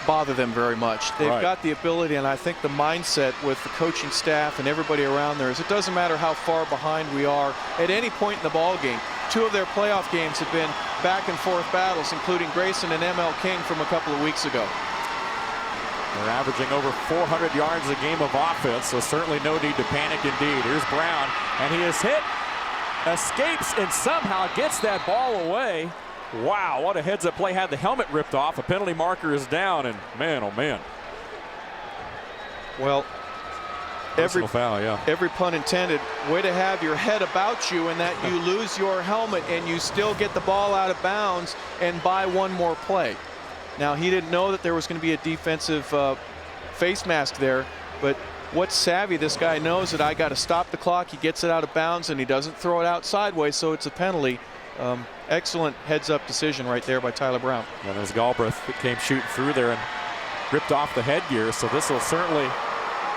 bother them very much. They've got the ability, and I think the mindset with the coaching staff and everybody around there is it doesn't matter how far behind we are at any point in the ball game. 2 of their playoff games have been back and forth battles, including Grayson and ML King from a couple of weeks ago. They're averaging over 400 yards a game of offense, so certainly no need to panic indeed. Here's Brown, and he is hit, escapes, and somehow gets that ball away. Wow, what a heads-up play. Had the helmet ripped off. A penalty marker is down, and man, oh man. Well, every foul, yeah. Every pun intended, way to have your head about you and that you lose your helmet and you still get the ball out of bounds and buy one more play. Now, he didn't know that there was going to be a defensive face mask there, but what savvy this guy knows that I got to stop the clock. He gets it out of bounds and he doesn't throw it out sideways, so it's a penalty. Excellent heads-up decision right there by Tyler Brown. And there's Galbraith that came shooting through there and ripped off the headgear, so this will certainly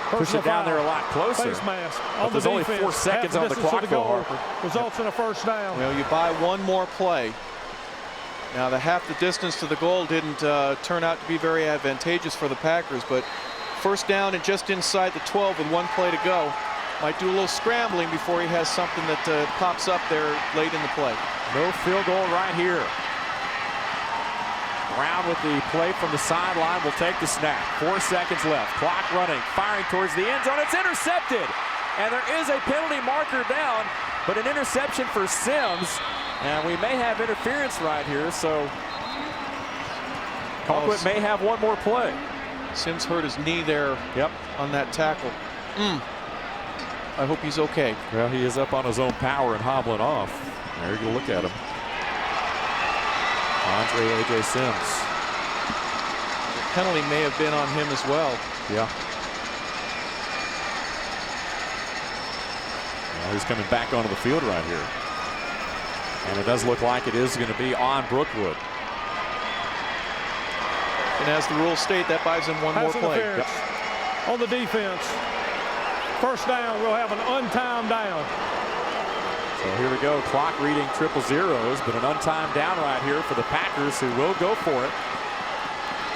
push it down there a lot closer. Face mask But on there's the only defense. 4 seconds Half on the distance to clock, though, goal. Harper. Results in a first down. Well, you buy one more play. Now, the half the distance to the goal didn't turn out to be very advantageous for the Packers, but first down and just inside the 12 with one play to go. Might do a little scrambling before he has something that pops up there late in the play. No field goal right here. Brown with the play from the sideline will take the snap. 4 seconds left. Clock running. Firing towards the end zone. It's intercepted. And there is a penalty marker down, but an interception for Sims. And we may have interference right here, so Colquitt may have one more play. Sims hurt his knee there on that tackle. I hope he's okay. Well, he is up on his own power and hobbling off. There you go, look at him. Andre A.J. Sims. The penalty may have been on him as well. Yeah. Well, he's coming back onto the field right here. And it does look like it is going to be on Brookwood. And as the rules state, that buys him one more play. On the defense. First down, we'll have an untimed down. So here we go, clock reading 000s, but an untimed down right here for the Packers, who will go for it.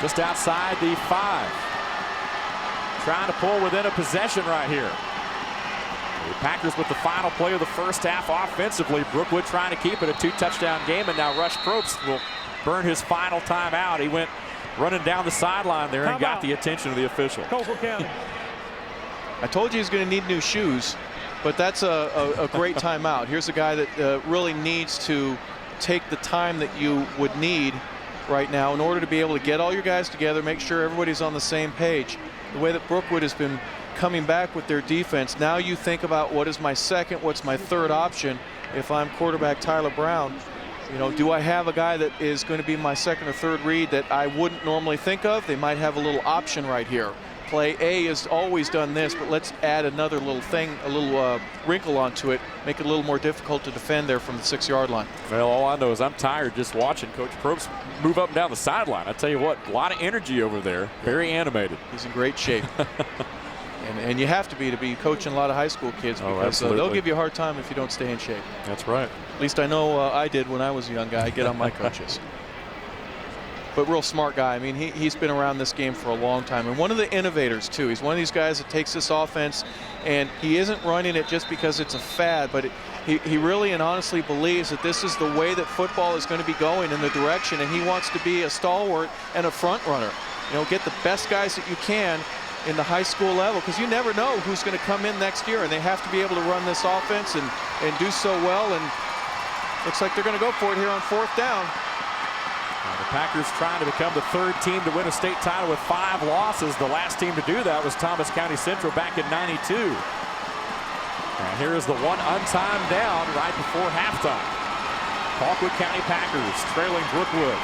Just outside the 5. Trying to pull within a possession right here. The Packers with the final play of the first half offensively. Brookwood trying to keep it a 2-touchdown game, and now Rush Probst will burn his final timeout. He went running down the sideline there and got the attention of the official. Colquitt County. I told you he's going to need new shoes, but that's a great timeout. Here's a guy that really needs to take the time that you would need right now in order to be able to get all your guys together, make sure everybody's on the same page. The way that Brookwood has been coming back with their defense, now you think about what is my second, what's my third option if I'm quarterback Tyler Brown. You know, do I have a guy that is going to be my second or third read that I wouldn't normally think of? They might have a little option right here. Play A has always done this, but let's add another little thing, a little wrinkle onto it, make it a little more difficult to defend there from the 6-yard line. Well, all I know is I'm tired just watching Coach Probst move up and down the sideline. I tell you what, a lot of energy over there, very animated. He's in great shape. and you have to be coaching a lot of high school kids, because they'll give you a hard time if you don't stay in shape. That's right. At least I know I did when I was a young guy. I get on my coaches. But real smart guy. I mean, he's been around this game for a long time. And one of the innovators, too. He's one of these guys that takes this offense, and he isn't running it just because it's a fad, but he really and honestly believes that this is the way that football is going to be going in the direction, and he wants to be a stalwart and a front runner. You know, get the best guys that you can in the high school level, because you never know who's going to come in next year, and they have to be able to run this offense and do so well. And looks like they're going to go for it here on 4th down. The Packers trying to become the 3rd team to win a state title with 5 losses. The last team to do that was Thomas County Central back in '92. And here is the one untimed down right before halftime. Colquitt County Packers trailing Brookwood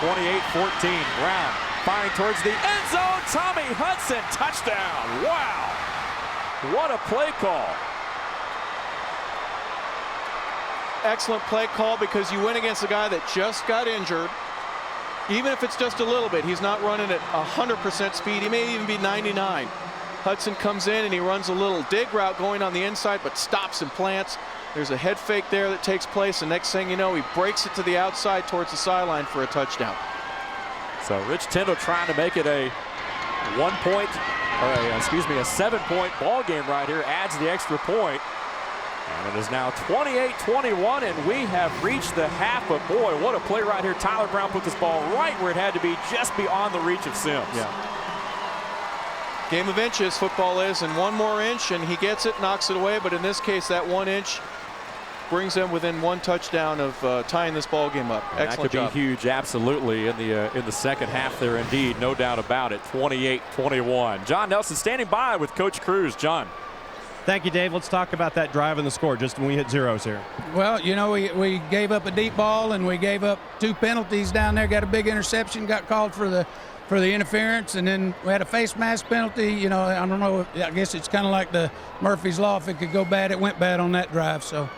28-14. Brown firing towards the end zone. Tommy Hudson, touchdown. Wow. What a play call. Excellent play call, because you went against a guy that just got injured. Even if it's just a little bit, he's not running at 100% speed. He may even be 99. Hudson comes in and he runs a little dig route going on the inside, but stops and plants. There's a head fake there that takes place, and next thing you know, he breaks it to the outside towards the sideline for a touchdown. So Rich Tyndall trying to make it a 7-point ball game right here, adds the extra point. And it is now 28-21, and we have reached the half. But boy, what a play right here. Tyler Brown put this ball right where it had to be, just beyond the reach of Sims. Yeah. Game of inches, football is, and one more inch, and he gets it, knocks it away. But in this case, that 1 inch brings them within 1 touchdown of tying this ball game up. Excellent job. That could be huge, absolutely, in the second half there, indeed, no doubt about it. 28-21. John Nelson standing by with Coach Cruz. John. Thank you, Dave. Let's talk about that drive and the score just when we hit zeros here. Well, you know, we gave up a deep ball, and we gave up 2 penalties down there. Got a big interception, got called for the interference, and then we had a face mask penalty. You know, I don't know. I guess it's kind of like the Murphy's Law. If it could go bad, it went bad on that drive. So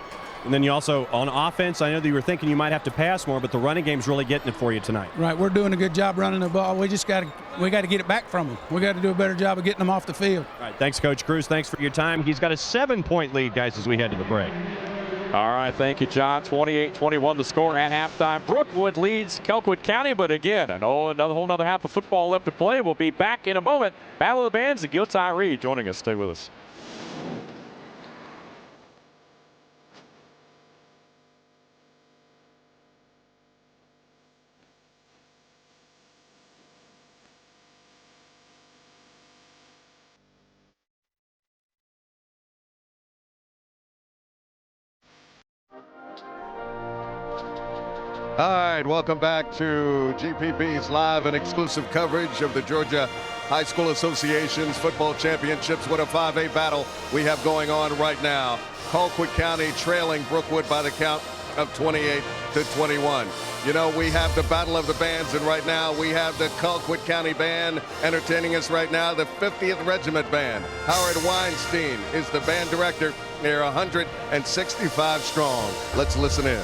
And then you also, on offense, I know that you were thinking you might have to pass more, but the running game's really getting it for you tonight. Right, we're doing a good job running the ball. We got to get it back from them. We got to do a better job of getting them off the field. All right, thanks, Coach Cruz. Thanks for your time. He's got a 7-point lead, guys, as we head to the break. All right, thank you, John. 28-21 the score at halftime. Brookwood leads Colquitt County, but again, another whole nother half of football left to play. We'll be back in a moment. Battle of the Bands and Gil Tyree joining us. Stay with us. All right, welcome back to GPB's live and exclusive coverage of the Georgia High School Association's football championships. What a 5A battle we have going on right now. Colquitt County trailing Brookwood by the count of 28-21. You know, we have the Battle of the Bands, and right now we have the Colquitt County Band entertaining us right now, the 50th Regiment Band. Howard Weinstein is the band director. They're 165 strong. Let's listen in.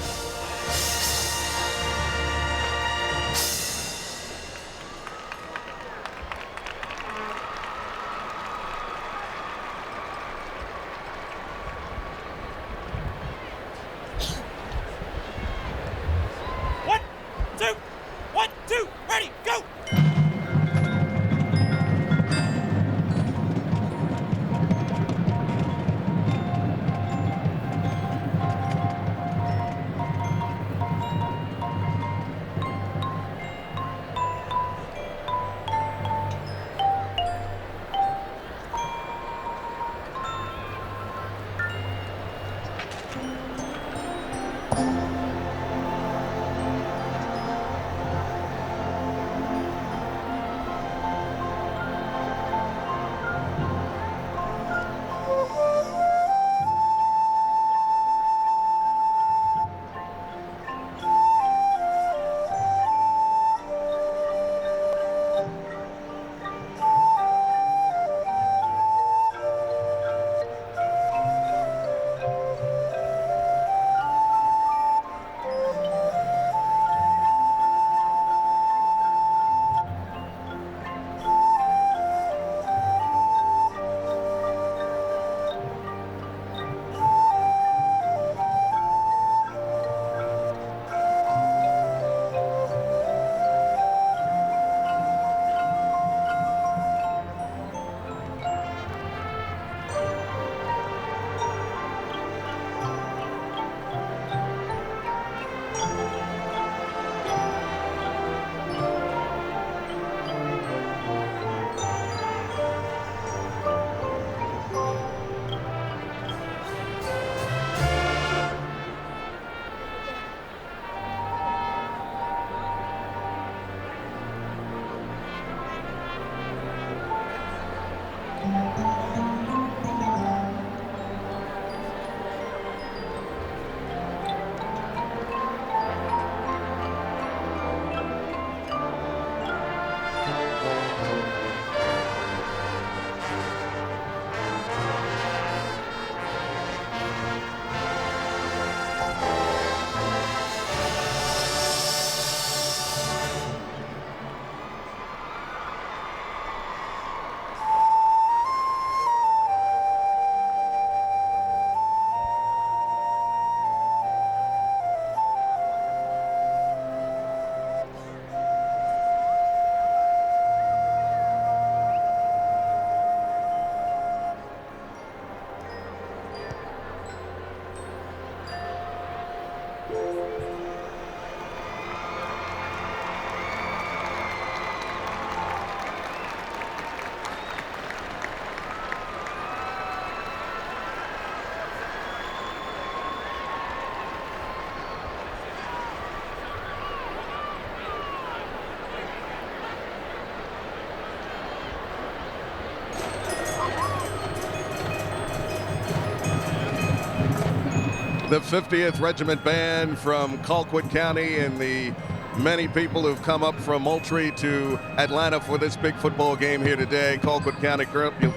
The 50th Regiment Band from Colquitt County in the many people who've come up from Moultrie to Atlanta for this big football game here today. Colquitt County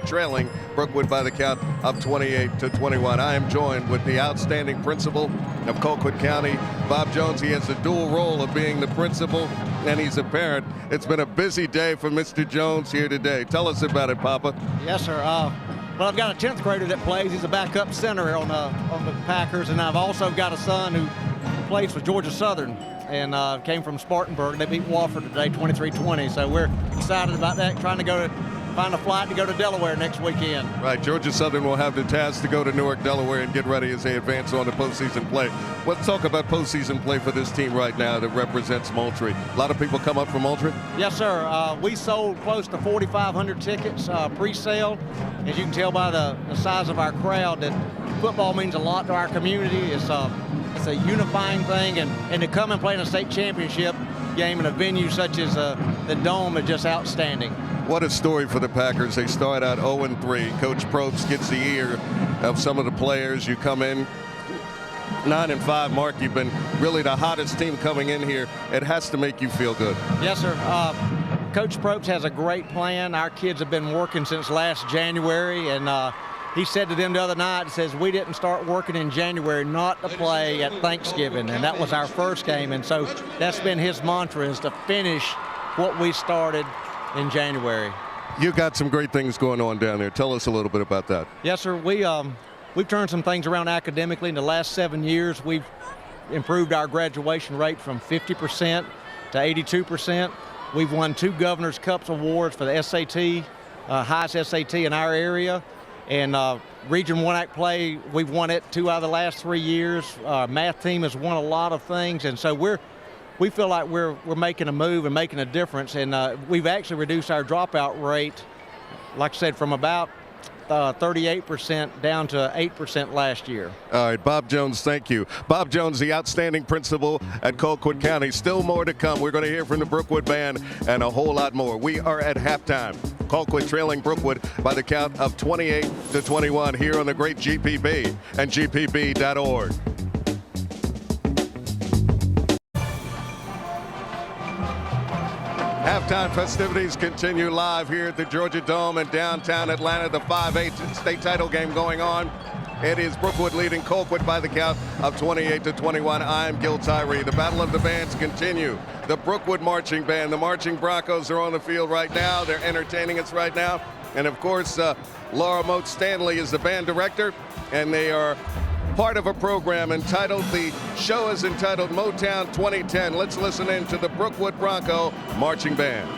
trailing Brookwood by the count of 28-21. I am joined with the outstanding principal of Colquitt County, Bob Jones. He has the dual role of being the principal and he's a parent. It's been a busy day for Mr. Jones here today. Tell us about it, Papa. Yes, sir. Well, I've got a 10th grader that plays. He's a backup center on the Packers, and I've also got a son who plays for Georgia Southern and came from Spartanburg. They beat Wofford today, 23-20. So we're excited about that, trying to find a flight to go to Delaware next weekend. Right, Georgia Southern will have the task to go to Newark, Delaware, and get ready as they advance on to postseason play. Let's talk about postseason play for this team right now that represents Moultrie. A lot of people come up from Moultrie? Yes, sir. We sold close to 4,500 tickets pre-sale. As you can tell by the size of our crowd, that football means a lot to our community. It's a unifying thing, and to come and play in a state championship game in a venue such as the Dome is just outstanding. What a story for the Packers. They start out 0-3. Coach Probst gets the ear of some of the players. You come in 9-5, Mark. You've been really the hottest team coming in here. It has to make you feel good. Yes, sir. Coach Probst has a great plan. Our kids have been working since last January, and he said to them the other night, he says, we didn't start working in January not to play at Thanksgiving, and that was our first game. And so that's been his mantra, is to finish what we started in January. You got some great things going on down there. Tell us a little bit about that. Yes, sir. We've turned some things around academically. In the last 7 years, we've improved our graduation rate from 50% to 82%. We've won 2 Governor's Cups awards for the SAT, highest SAT in our area. And Region 1 Act play, we've won it 2 out of the last 3 years. Our math team has won a lot of things, and so we feel like we're making a move and making a difference. And we've actually reduced our dropout rate, like I said, from about 38% down to 8% last year. All right, Bob Jones, thank you. Bob Jones, the outstanding principal at Colquitt County. Still more to come. We're going to hear from the Brookwood Band and a whole lot more. We are at halftime. Colquitt trailing Brookwood by the count of 28-21 here on the great GPB and GPB.org. Halftime festivities continue live here at the Georgia Dome in downtown Atlanta. The 5A state title game going on. It is Brookwood leading Colquitt by the count of 28-21. I'm Gil Tyree. The battle of the bands continue. The Brookwood Marching Band, the Marching Broncos are on the field right now. They're entertaining us right now. And of course, Laura Moat Stanley is the band director, and they are part of a program entitled, the show is entitled Motown 2010. Let's listen in to the Brookwood Bronco Marching Band.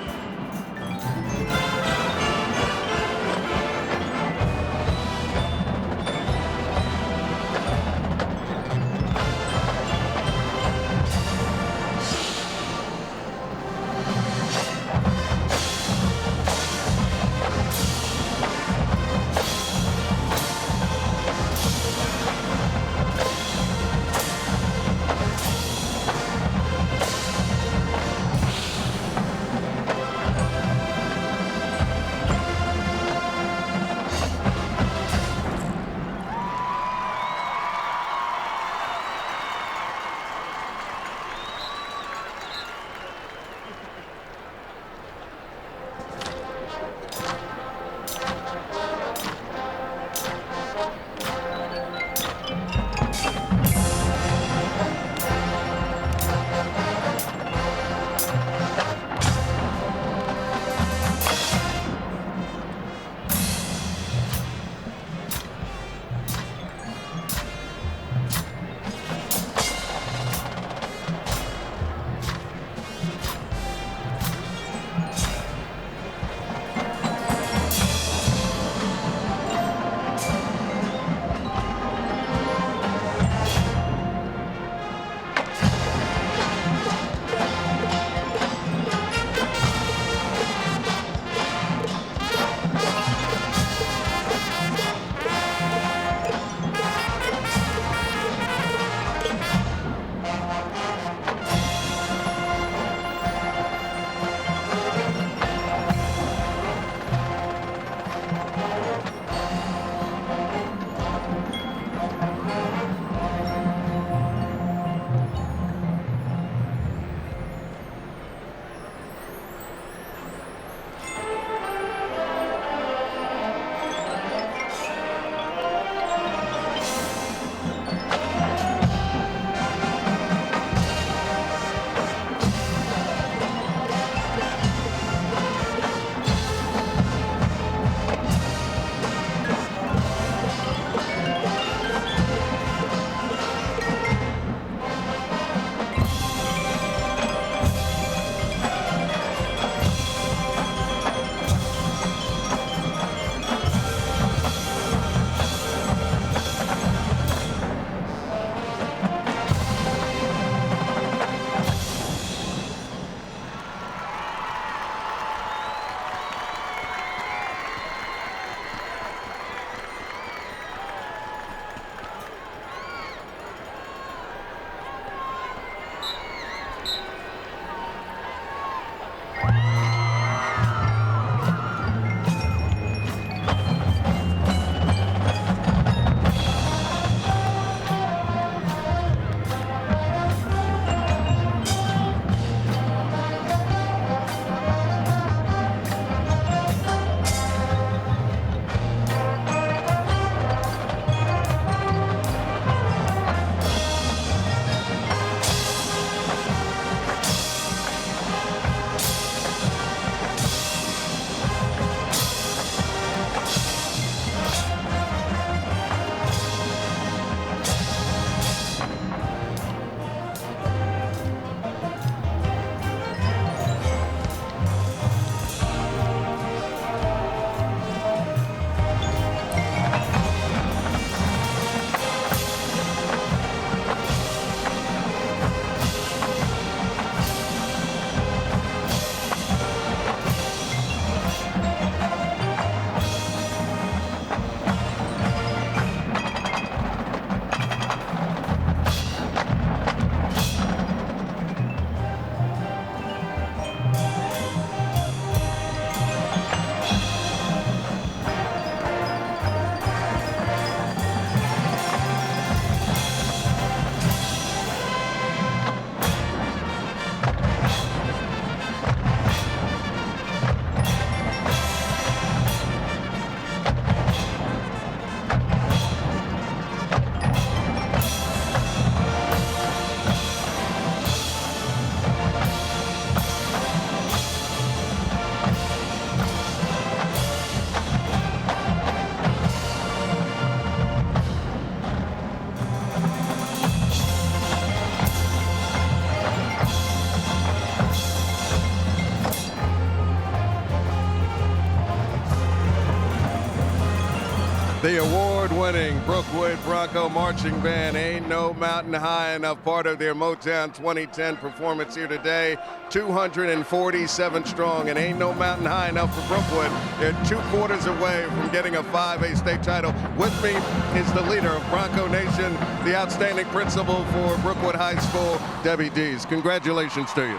The award-winning Brookwood Bronco Marching Band, Ain't No Mountain High Enough, part of their Motown 2010 performance here today. 247 strong, and ain't no mountain high enough for Brookwood. They're 2 quarters away from getting a 5A state title. With me is the leader of Bronco Nation, the outstanding principal for Brookwood High School, Debbie Dees. Congratulations to you.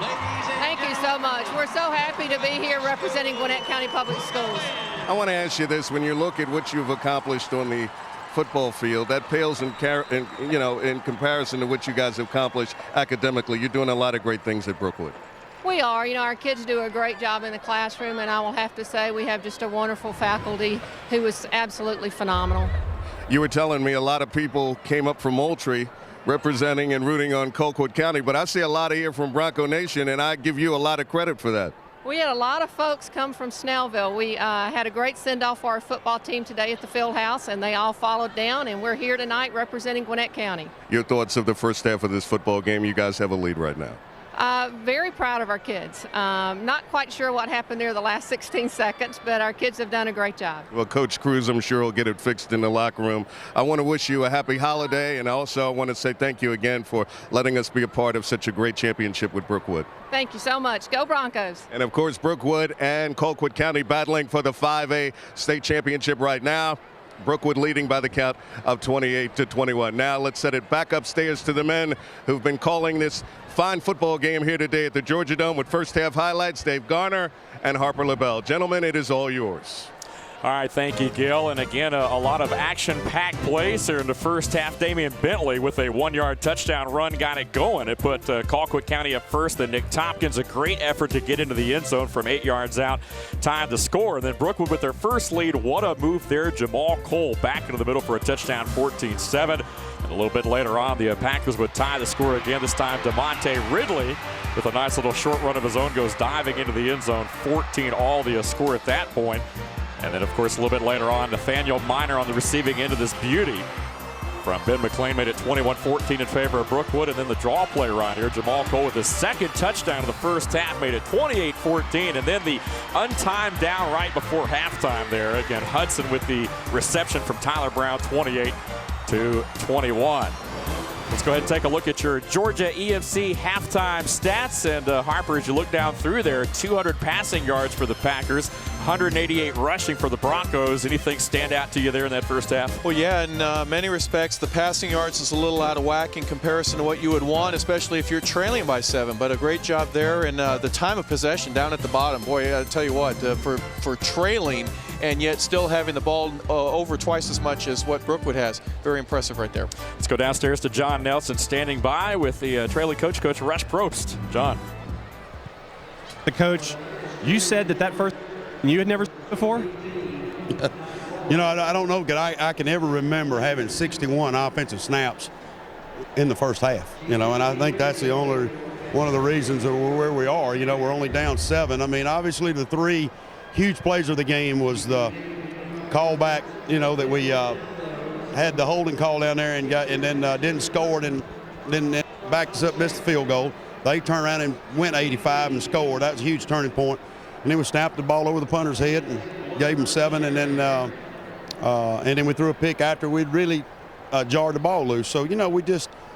Thank you so much. We're so happy to be here representing Gwinnett County Public Schools. I want to ask you this: when you look at what you've accomplished on the football field, that pales in comparison to what you guys have accomplished academically. You're doing a lot of great things at Brookwood. We are. Our kids do a great job in the classroom, and I will have to say we have just a wonderful faculty who is absolutely phenomenal. You were telling me a lot of people came up from Moultrie representing and rooting on Colquitt County, but I see a lot of here from Bronco Nation, and I give you a lot of credit for that. We had a lot of folks come from Snellville. We had a great send-off for our football team today at the field house, and they all followed down, and we're here tonight representing Gwinnett County. Your thoughts of the first half of this football game? You guys have a lead right now. Very proud of our kids. Not quite sure what happened there the last 16 seconds, but our kids have done a great job. Well, Coach Cruz, I'm sure, will get it fixed in the locker room. I want to wish you a happy holiday, and also I want to say thank you again for letting us be a part of such a great championship with Brookwood. Thank you so much. Go Broncos. And, of course, Brookwood and Colquitt County battling for the 5A state championship right now. Brookwood leading by the count of 28-21. Now let's set it back upstairs to the men who've been calling this fine football game here today at the Georgia Dome with first half highlights, Dave Garner and Harper LaBelle. Gentlemen, it is all yours. All right, thank you, Gil. And again, a lot of action-packed plays here in the first half. Damian Bentley with a 1-yard touchdown run got it going. It put Colquitt County up first. Then Nick Tompkins, a great effort to get into the end zone from 8 yards out, tied the score. And then Brookwood with their first lead. What a move there. Jamal Cole back into the middle for a touchdown, 14-7. And a little bit later on, the Packers would tie the score again. This time, DeMonte Ridley with a nice little short run of his own goes diving into the end zone. 14-all the score at that point. And then, of course, a little bit later on, Nathaniel Minor on the receiving end of this beauty from Ben McLean made it 21-14 in favor of Brookwood. And then the draw play right here, Jamal Cole with his second touchdown of the first half made it 28-14. And then the untimed down right before halftime there. Again, Hudson with the reception from Tyler Brown, 28-21. Let's go ahead and take a look at your Georgia EMC halftime stats. And Harper, as you look down through there, 200 passing yards for the Packers, 188 rushing for the Broncos. Anything stand out to you there in that first half? Well, yeah, in many respects, the passing yards is a little out of whack in comparison to what you would want, especially if you're trailing by 7. But a great job there. And the time of possession down at the bottom, boy, I tell you what, for trailing and yet still having the ball over twice as much as what Brookwood has. Very impressive right there. Let's go downstairs to John Nelson standing by with the trailing coach, Coach Rush Probst. John. The coach, you said that first you had never before? I don't know that I can ever remember having 61 offensive snaps in the first half, and I think that's the only one of the reasons that we're where we are. We're only down 7. I mean, obviously the 3 huge plays of the game was the callback, that we had the holding call down there and then didn't score and then backed us up, missed the field goal. They turned around and went 85 and scored. That was a huge turning point. And then we snapped the ball over the punter's head and gave him 7, and then we threw a pick after we'd really jarred the ball loose. So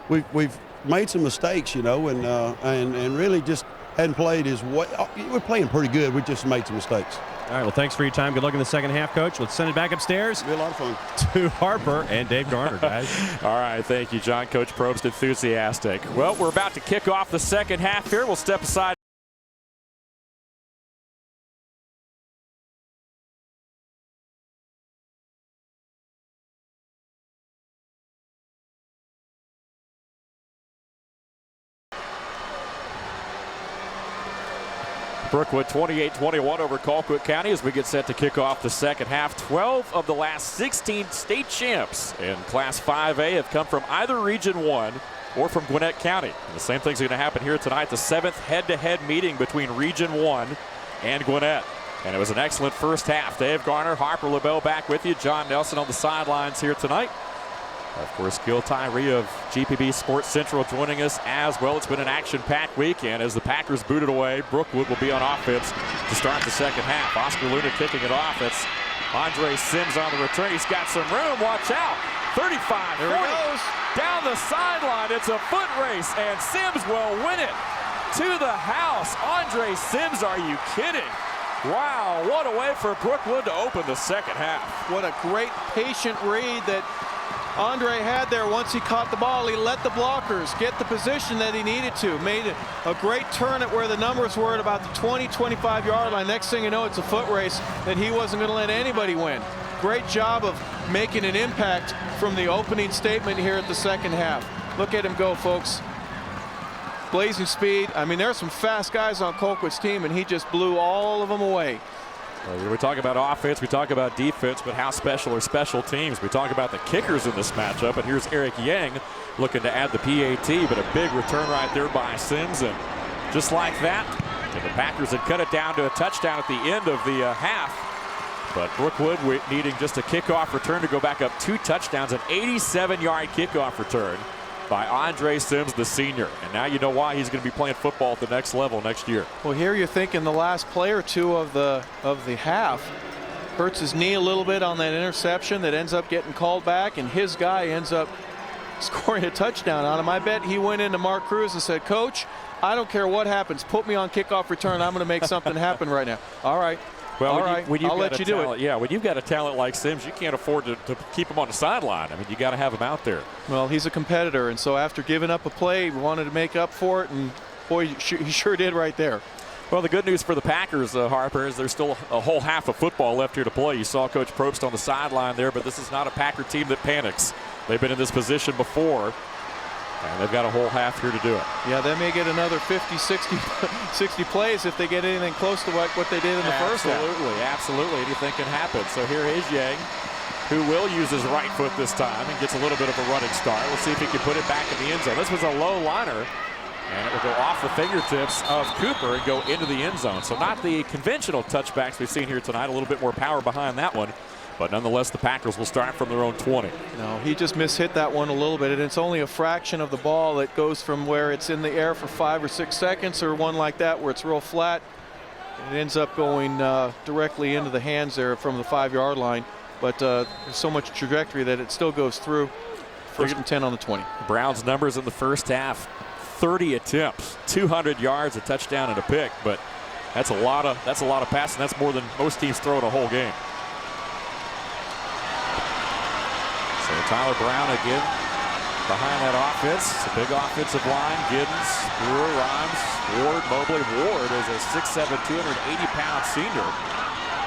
we've made some mistakes, and really just hadn't played as well. We're playing pretty good. We just made some mistakes. All right, well, thanks for your time. Good luck in the second half, Coach. Let's send it back upstairs. It'll be a lot of fun. To Harper and Dave Garner, guys. All right, thank you, John. Coach Probst enthusiastic. Well, we're about to kick off the second half here. We'll step aside. Brookwood 28-21 over Colquitt County as we get set to kick off the second half. 12 of the last 16 state champs in Class 5A have come from either Region 1 or from Gwinnett County. And the same thing's going to happen here tonight, the 7th head-to-head meeting between Region 1 and Gwinnett. And it was an excellent first half. Dave Garner, Harper LaBelle back with you. John Nelson on the sidelines here tonight. Of course, Gil Tyree of GPB Sports Central joining us as well. It's been an action-packed weekend as the Packers booted away. Brookwood will be on offense to start the second half. Oscar Luna kicking it off. That's Andre Sims on the return. He's got some room. Watch out. 35, There 40. he goes. Down the sideline. It's a foot race, and Sims will win it. To the house. Andre Sims, are you kidding? Wow, what a way for Brookwood to open the second half. What a great patient read that Andre had there. Once he caught the ball, he let the blockers get the position that he needed to. Made a great turn at where the numbers were at about the 20, 25-yard line. Next thing you know, it's a foot race that he wasn't going to let anybody win. Great job of making an impact from the opening statement here at the second half. Look at him go, folks. Blazing speed. I mean, there are some fast guys on Colquitt's team, and he just blew all of them away. Well, we talk about offense, we talk about defense, but how special are special teams? We talk about the kickers in this matchup, and here's Eric Yang looking to add the PAT, but a big return right there by Sims, and just like that, the Packers had cut it down to a touchdown at the end of the half. But Brookwood needing just a kickoff return to go back up 2 touchdowns, an 87-yard kickoff return by Andre Sims, the senior. And now you know why he's going to be playing football at the next level next year. Well, here you're thinking the last play or two of the half hurts his knee a little bit on that interception that ends up getting called back, and his guy ends up scoring a touchdown on him. I bet he went into Mark Cruz and said, "Coach, I don't care what happens. Put me on kickoff return. I'm going to make something happen right now." All right. Well, I'll let you do it. Yeah, when you've got a talent like Sims, you can't afford to keep him on the sideline. I mean, you got to have him out there. Well, he's a competitor, and so after giving up a play, he wanted to make up for it, and boy, he sure did right there. Well, the good news for the Packers, Harper, is there's still a whole half of football left here to play. You saw Coach Probst on the sideline there, but this is not a Packer team that panics. They've been in this position before, and they've got a whole half here to do it. Yeah, they may get another 50, 60 plays if they get anything close to what they did in the first half. Absolutely. Anything can happen. So here is Yang, who will use his right foot this time and gets a little bit of a running start. We'll see if he can put it back in the end zone. This was a low liner, and it will go off the fingertips of Cooper and go into the end zone. So not the conventional touchbacks we've seen here tonight. A little bit more power behind that one. But nonetheless, the Packers will start from their own 20. No, he just mishit that one a little bit, and it's only a fraction of the ball that goes from where it's in the air for 5 or 6 seconds, or one like that where it's real flat. It ends up going directly into the hands there from the 5-yard line. But there's so much trajectory that it still goes through. 1st and 10 on the 20. Browns numbers in the first half: 30 attempts, 200 yards, a touchdown, and a pick. But that's a lot of passing. That's more than most teams throw in a whole game. So Tyler Brown again behind that offense. It's a big offensive line. Giddens, Brewer, Rhymes, Ward, Mobley. Ward is a 6'7", 280-pound senior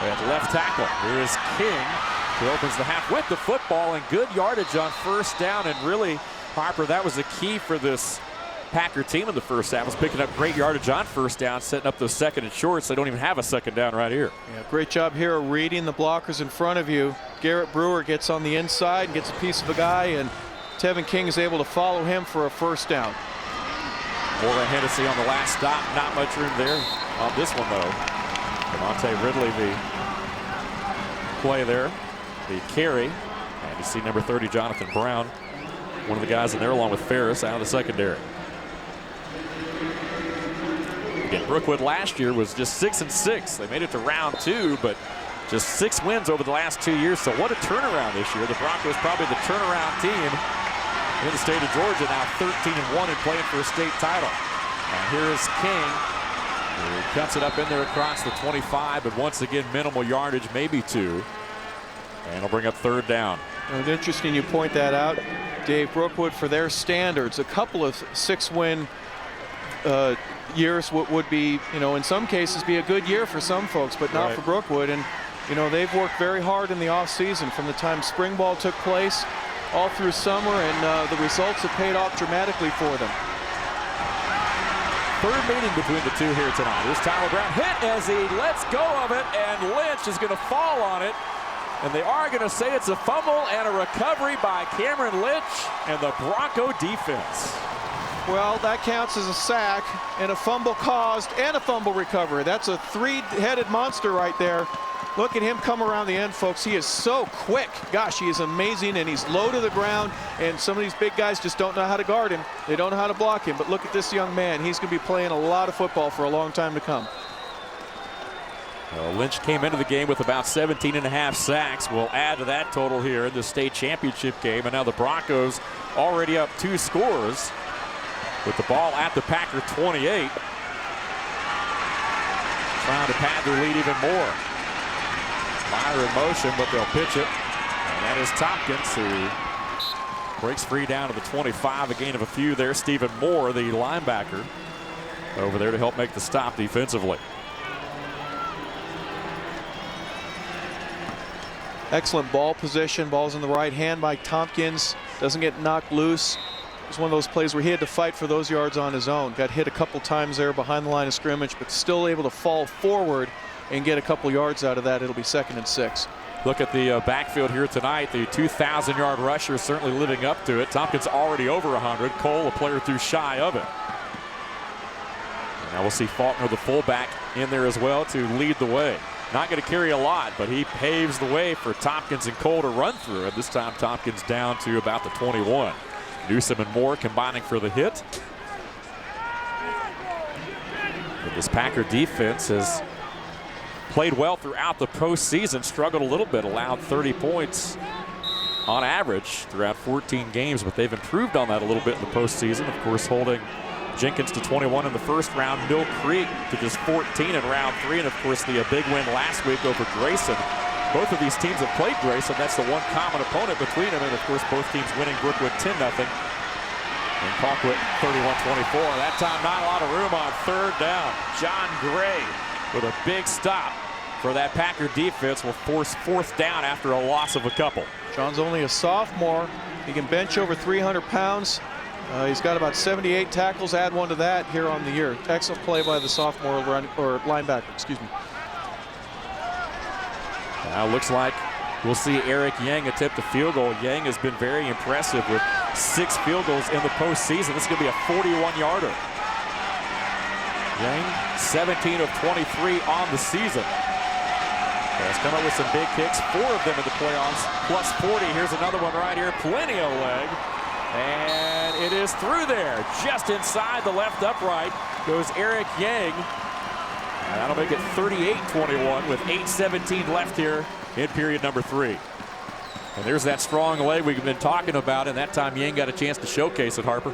at left tackle. Here is King, who opens the half with the football, and good yardage on first down. And really, Harper, that was the key for this Packer team in the first half, was picking up great yardage on first down, setting up those second and shorts. They don't even have a second down right here. Yeah, great job here of reading the blockers in front of you. Garrett Brewer gets on the inside and gets a piece of a guy, and Tevin King is able to follow him for a first down. Morgan Hennessy on the last stop. Not much room there on this one, though. Devontae Ridley, the play there, the carry. And you see number 30, Jonathan Brown, one of the guys in there along with Ferris out of the secondary. Again, Brookwood last year was just 6-6. They made it to round 2, but just 6 wins over the last 2 years. So what a turnaround this year. The Broncos probably the turnaround team in the state of Georgia, now 13-1 and playing for a state title. And here is King, who cuts it up in there across the 25, but once again minimal yardage, maybe 2. And he'll bring up third down. It's interesting you point that out, Dave. Brookwood, for their standards, a couple of 6-win years would be, in some cases be a good year for some folks, but not for Brookwood. And they've worked very hard in the off season from the time spring ball took place all through summer, and the results have paid off dramatically for them. Third meeting between the two here tonight. Here's Tyler Brown hit as he lets go of it, and Lynch is going to fall on it. And they are going to say it's a fumble and a recovery by Cameron Lynch and the Bronco defense. Well, that counts as a sack and a fumble caused and a fumble recovery. That's a 3-headed monster right there. Look at him come around the end, folks. He is so quick. Gosh, he is amazing, and he's low to the ground, and some of these big guys just don't know how to guard him. They don't know how to block him, but look at this young man. He's going to be playing a lot of football for a long time to come. Lynch came into the game with about 17.5 sacks. We'll add to that total here in the state championship game. And now the Broncos already up 2 scores with the ball at the Packer 28. Trying to pad their lead even more. Meyer in motion, but they'll pitch it. And that is Tompkins, who breaks free down to the 25. A gain of a few there. Stephen Moore, the linebacker, over there to help make the stop defensively. Excellent ball position. Ball's in the right hand by Tompkins. Doesn't get knocked loose. It's one of those plays where he had to fight for those yards on his own. Got hit a couple times there behind the line of scrimmage, but still able to fall forward and get a couple yards out of that. It'll be 2nd and 6. Look at the backfield here tonight. The 2,000-yard rusher is certainly living up to it. Tompkins already over 100. Cole, a player or two shy of it. And now we'll see Faulkner, the fullback, in there as well to lead the way. Not going to carry a lot, but he paves the way for Tompkins and Cole to run through. And this time Tompkins down to about the 21. Newsom and Moore combining for the hit. But this Packer defense has played well throughout the postseason, struggled a little bit, allowed 30 points on average throughout 14 games, but they've improved on that a little bit in the postseason. Of course, holding Jenkins to 21 in the first round, Mill Creek to just 14 in round 3, and of course the big win last week over Grayson. Both of these teams have played Grayson. That's the one common opponent between them, and of course both teams winning Brookwood 10-0. And Colquitt 31-24. That time not a lot of room on 3rd down. John Gray with a big stop for that Packer defense will force 4th down after a loss of a couple. John's only a sophomore. He can bench over 300 pounds. He's got about 78 tackles. Add 1 to that here on the year. Excellent play by the sophomore linebacker. Excuse me. Now looks like we'll see Eric Yang attempt a field goal. Yang has been very impressive with 6 field goals in the postseason. This is going to be a 41-yarder. Yang 17 of 23 on the season. Has come up with some big kicks, 4 of them in the playoffs, plus 40. Here's another one right here, plenty of leg. And it is through there, just inside the left upright goes Eric Yang. And that'll make it 38-21 with 8:17 left here in period number 3. And there's that strong leg we've been talking about, and that time Yang got a chance to showcase it, Harper.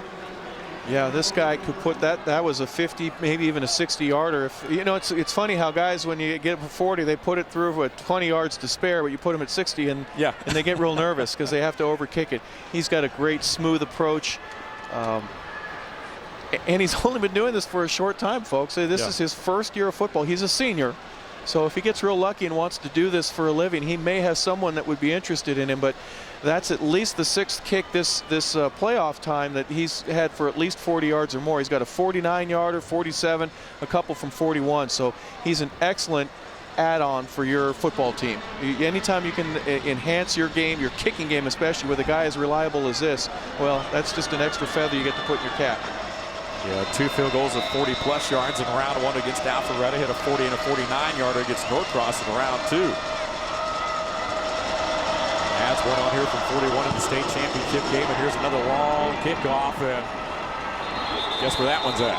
Yeah, this guy could put that was a 50, maybe even a 60-yarder. You know, it's funny how guys, when you get for 40, they put it through with 20 yards to spare, but you put them at 60 and they get real nervous because they have to overkick it. He's got a great smooth approach. And he's only been doing this for a short time, folks. This is his first year of football. He's a senior. So if he gets real lucky and wants to do this for a living, he may have someone that would be interested in him. But that's at least the 6th kick this playoff time that he's had for at least 40 yards or more. He's got a 49-yarder, 47, a couple from 41. So he's an excellent add-on for your football team. Anytime you can enhance your game, your kicking game especially, with a guy as reliable as this, well, that's just an extra feather you get to put in your cap. Yeah, 2 field goals of 40-plus yards in round 1 against Alpharetta. Hit a 40 and a 49-yarder against Norcross in round 2. Adds one on here from 41 in the state championship game, and here's another long kickoff, and guess where that one's at?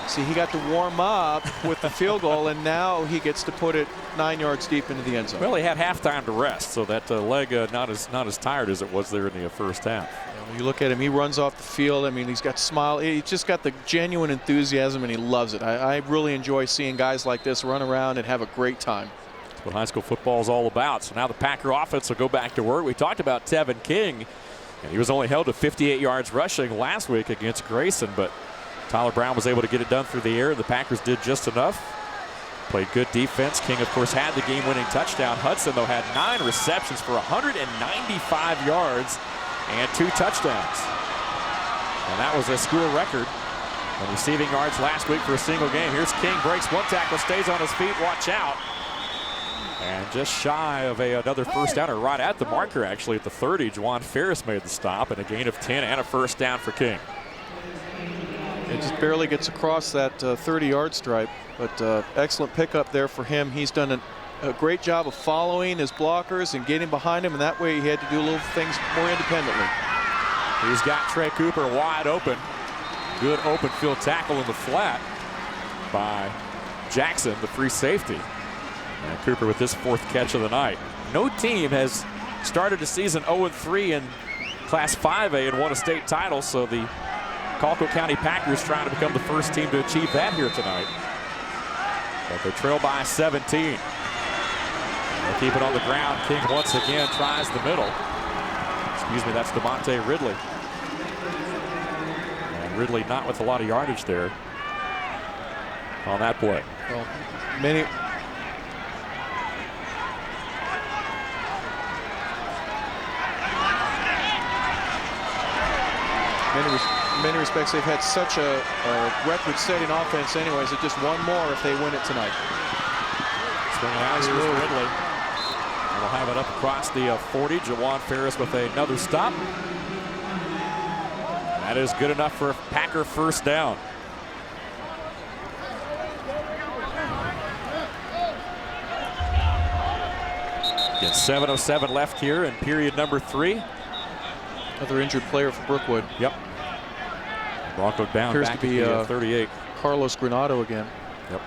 See, he got to warm up with the field goal, and now he gets to put it 9 yards deep into the end zone. Well, he had halftime to rest, so that leg not as tired as it was there in the first half. When you look at him, he runs off the field. I mean, he's got smile. He's just got the genuine enthusiasm, and he loves it. I really enjoy seeing guys like this run around and have a great time. That's what high school football is all about. So now the Packer offense will go back to work. We talked about Tevin King, and he was only held to 58 yards rushing last week against Grayson, but Tyler Brown was able to get it done through the air. The Packers did just enough. Played good defense. King, of course, had the game-winning touchdown. Hudson, though, had 9 receptions for 195 yards and 2 touchdowns. And that was a school record in receiving yards last week for a single game. Here's King, breaks 1 tackle, stays on his feet, watch out. And just shy of another first downer, right at the marker, actually, at the 30. Juwan Ferris made the stop, and a gain of 10 and a first down for King. It just barely gets across that 30-yard stripe, but excellent pickup there for him. He's done a great job of following his blockers and getting behind him, and that way he had to do little things more independently. He's got Trey Cooper wide open. Good open field tackle in the flat by Jackson, the free safety. And Cooper with his 4th catch of the night. No team has started the season 0-3 in Class 5A and won a state title, so the Colquitt County Packers trying to become the first team to achieve that here tonight. But they trail by 17. They'll keep it on the ground. King once again tries the middle. Excuse me, that's DeMonte Ridley. And Ridley not with a lot of yardage there on that play. Well, many respects, they've had such a record-setting offense anyways. That just one more if they win it tonight. Swing out, here's Ridley. And we'll have it up across the 40. Jawan Ferris with another stop. That is good enough for a Packer first down. Again, 7:07 left here in period number 3. Another injured player for Brookwood. Yep. Bronco down Appears back to be at 38. Carlos Granado again. Yep.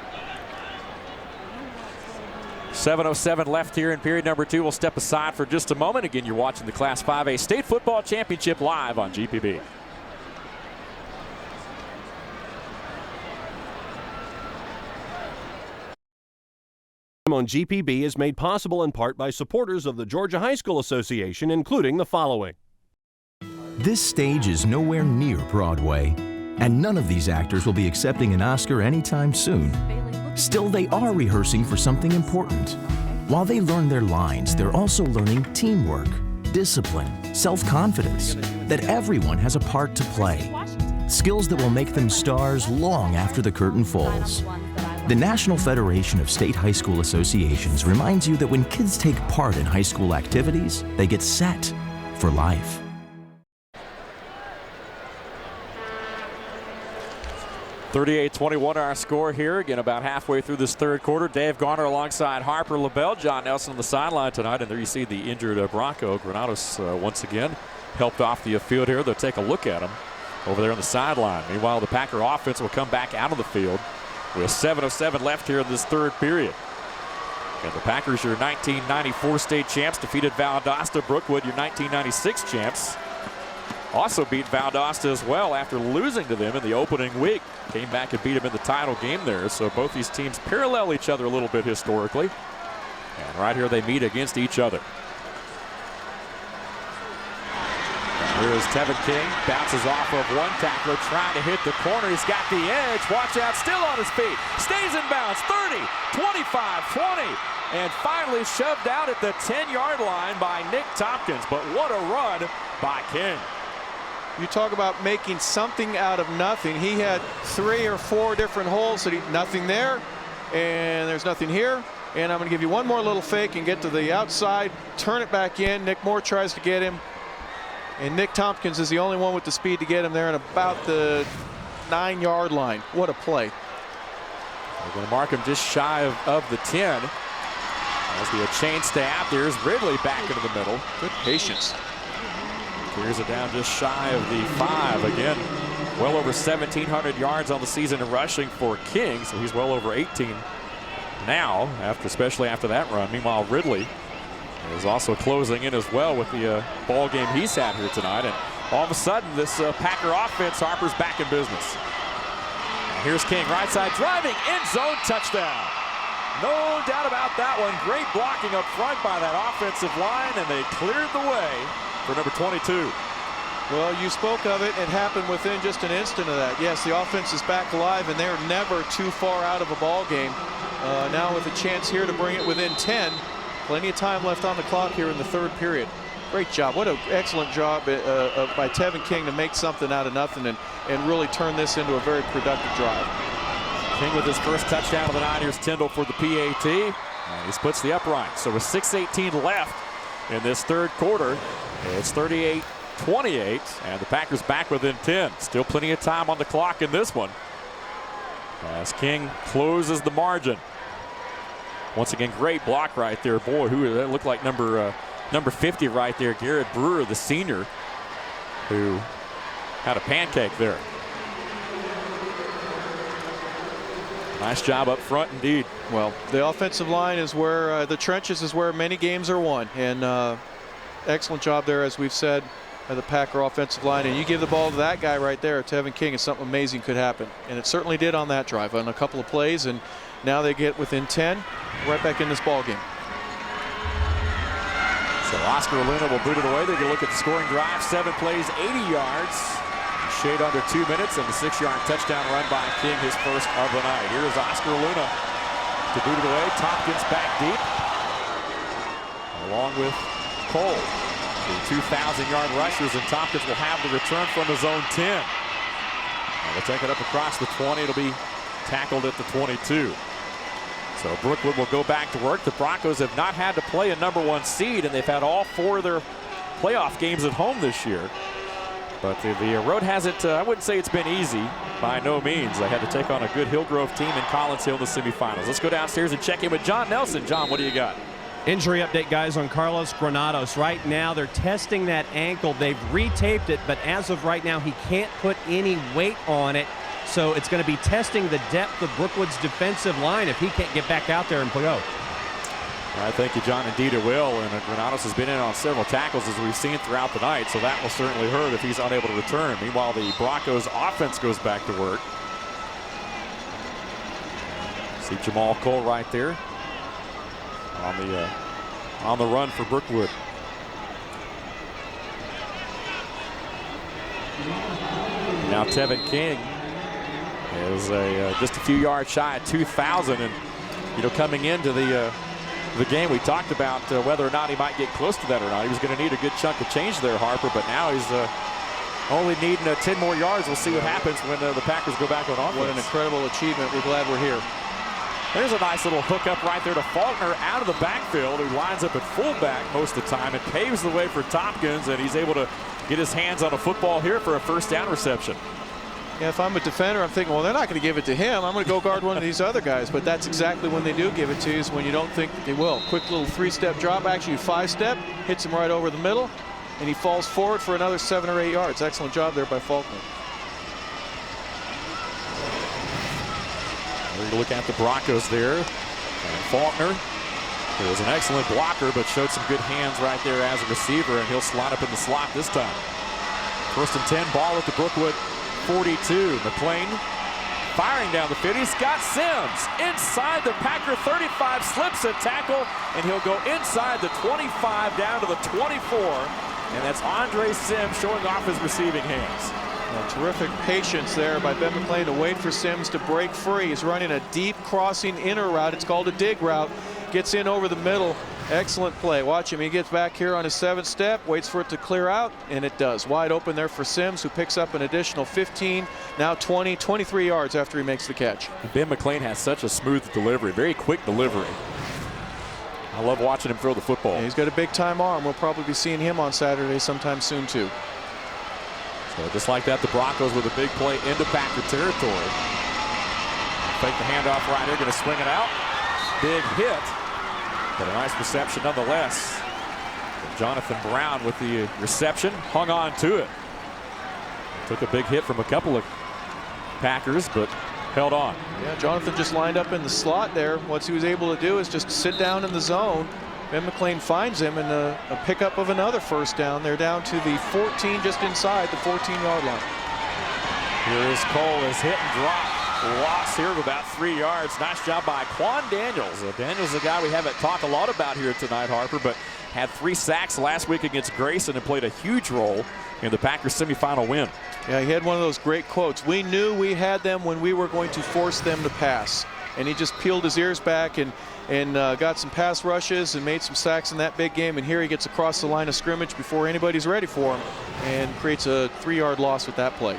7:07 left here in period number 2. We'll step aside for just a moment. Again, you're watching the Class 5A State Football Championship live on GPB. On GPB is made possible in part by supporters of the Georgia High School Association, including the following. This stage is nowhere near Broadway, and none of these actors will be accepting an Oscar anytime soon. Still, they are rehearsing for something important. While they learn their lines, they're also learning teamwork, discipline, self-confidence, that everyone has a part to play. Skills that will make them stars long after the curtain falls. The National Federation of State High School Associations reminds you that when kids take part in high school activities, they get set for life. (38-21) our score here. Again, about halfway through this third quarter. Dave Garner alongside Harper LaBelle. John Nelson on the sideline tonight. And there you see the injured Bronco. Granados once again helped off the field here. They'll take a look at him over there on the sideline. Meanwhile, the Packer offense will come back out of the field with 7:07 left here in this third period. And the Packers, your 1994 state champs, defeated Valdosta. Brookwood, your 1996 champs, also beat Valdosta as well after losing to them in the opening week. Came back and beat them in the title game there. So both these teams parallel each other a little bit historically. And right here they meet against each other. Here is Tevin King, bounces off of one tackler, trying to hit the corner. He's got the edge. Watch out, still on his feet. Stays in bounds, 30, 25, 20, and finally shoved out at the 10-yard line by Nick Tompkins. But what a run by King. You talk about making something out of nothing. He had 3 or 4 different holes. Nothing there, and there's nothing here. And I'm going to give you one more little fake and get to the outside, turn it back in. Nick Moore tries to get him. And Nick Tompkins is the only one with the speed to get him there at about the 9-yard line. What a play. They're going to mark him just shy of the 10. There's the chain stab. There's Ridley back into the middle. Good patience. Clears it down just shy of the 5. Again, well over 1,700 yards on the season in rushing for King. So he's well over 18 now, especially after that run. Meanwhile, Ridley is also closing in as well with the ball game he's had here tonight. And all of a sudden, this Packer offense, Harper's back in business. And here's King, right side driving, end zone, touchdown. No doubt about that one. Great blocking up front by that offensive line, and they cleared the way for number 22. Well, you spoke of it. It happened within just an instant of that. Yes, the offense is back alive, and they're never too far out of a ball game. Now with a chance here to bring it within 10. Plenty of time left on the clock here in the third period. Great job. What an excellent job by Tevin King to make something out of nothing and really turn this into a very productive drive. King with his first touchdown of the night. Here's Tyndall for the PAT. And he splits the upright. So with 6:18 left in this third quarter, it's 38-28. And the Packers back within 10. Still plenty of time on the clock in this one, as King closes the margin. Once again, great block right there. Boy, that looked like number 50 right there. Garrett Brewer, the senior, who had a pancake there. Nice job up front indeed. Well, the offensive line is where the trenches is where many games are won, and excellent job there, as we've said, by the Packer offensive line. And you give the ball to that guy right there, Tevin King, and something amazing could happen. And it certainly did on that drive, on a couple of plays, and now they get within 10, right back in this ball game. So Oscar Luna will boot it away. They're going to look at the scoring drive. 7 plays, 80 yards. Shade under 2 minutes, and the 6-yard touchdown run by King, his first of the night. Here is Oscar Luna to boot it away. Tompkins back deep, along with Cole. The 2,000-yard rushers, and Tompkins will have the return from his own 10. And they'll take it up across the 20. It'll be tackled at the 22. So Brookwood will go back to work. The Broncos have not had to play a #1 seed, and they've had all 4 of their playoff games at home this year. But the road hasn't, I wouldn't say it's been easy, by no means. They had to take on a good Hillgrove team in Collins Hill in the semifinals. Let's go downstairs and check in with John Nelson. John, what do you got? Injury update, guys, on Carlos Granados. Right now, they're testing that ankle. They've retaped it, but as of right now, he can't put any weight on it. So it's going to be testing the depth of Brookwood's defensive line if he can't get back out there and go. All right, thank you, John. Indeed it will. And Granados has been in on several tackles, as we've seen throughout the night, so that will certainly hurt if he's unable to return. Meanwhile, the Broncos offense goes back to work. See Jamal Cole right there on the run for Brookwood. Now Tevin King is just a few yards shy of 2,000, and coming into the game, we talked about whether or not he might get close to that or not. He was going to need a good chunk of change there, Harper, but now he's only needing 10 more yards. We'll see what happens when the Packers go back on offense. What an incredible achievement. We're glad we're here. There's a nice little hookup right there to Faulkner out of the backfield, who lines up at fullback most of the time and paves the way for Tompkins, and he's able to get his hands on a football here for a first down reception. Yeah, if I'm a defender, I'm thinking, well, they're not going to give it to him. I'm going to go guard one of these other guys. But that's exactly when they do give it to you, is when you don't think they will. Quick little 3-step drop, actually 5-step, hits him right over the middle, and he falls forward for another 7 or 8 yards. Excellent job there by Faulkner. We're going to look at the Broncos there. And Faulkner, who was an excellent blocker, but showed some good hands right there as a receiver, and he'll slide up in the slot this time. 1st and 10, ball at the Brookwood 42. McLean firing down the field. He's got Sims inside the Packer 35, slips a tackle, and he'll go inside the 25 down to the 24. And that's Andre Sims showing off his receiving hands. Terrific patience there by Ben McLean to wait for Sims to break free. He's running a deep crossing inner route. It's called a dig route. Gets in over the middle. Excellent play. Watch him. He gets back here on his 7th step, waits for it to clear out, and it does. Wide open there for Sims, who picks up an additional 15, now 20, 23 yards after he makes the catch. Ben McLean has such a smooth delivery, very quick delivery. I love watching him throw the football. Yeah, he's got a big-time arm. We'll probably be seeing him on Saturday sometime soon, too. So just like that, the Broncos with a big play into Packer territory. Fake the handoff right here, going to swing it out. Big hit, but a nice reception nonetheless. Jonathan Brown with the reception, hung on to it. Took a big hit from a couple of Packers, but held on. Yeah, Jonathan just lined up in the slot there. What he was able to do is just sit down in the zone. Ben McLean finds him, and a pickup of another first down. They're down to the 14, just inside the 14-yard line. Here is Cole, his hit and drop. Loss here of about 3 yards. Nice job by Quan Daniels. Daniels is a guy we haven't talked a lot about here tonight, Harper, but had 3 sacks last week against Grayson and played a huge role in the Packers semifinal win. Yeah, he had one of those great quotes. We knew we had them when we were going to force them to pass. And he just peeled his ears back and got some pass rushes and made some sacks in that big game. And here he gets across the line of scrimmage before anybody's ready for him and creates a 3-yard loss with that play.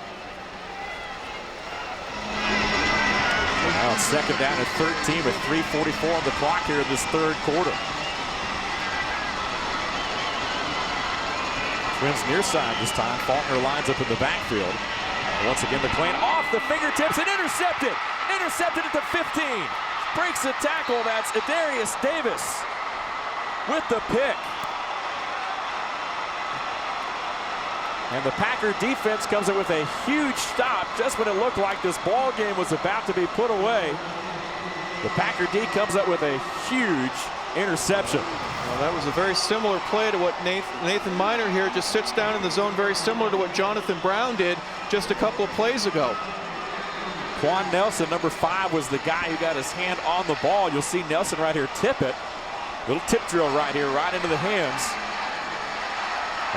Now it's 2nd down at 13 with 3:44 on the clock here in this 3rd quarter. Twins near side this time. Faulkner lines up in the backfield. Once again, McLean off the fingertips and intercepted. Intercepted at the 15. Breaks the tackle. That's Adarius Davis with the pick. And the Packer defense comes in with a huge stop just when it looked like this ball game was about to be put away. The Packer D comes up with a huge interception. Well, that was a very similar play to what Nathan Miner here just sits down in the zone, very similar to what Jonathan Brown did just a couple of plays ago. Quan Nelson, number 5, was the guy who got his hand on the ball. You'll see Nelson right here tip it. Little tip drill right here, right into the hands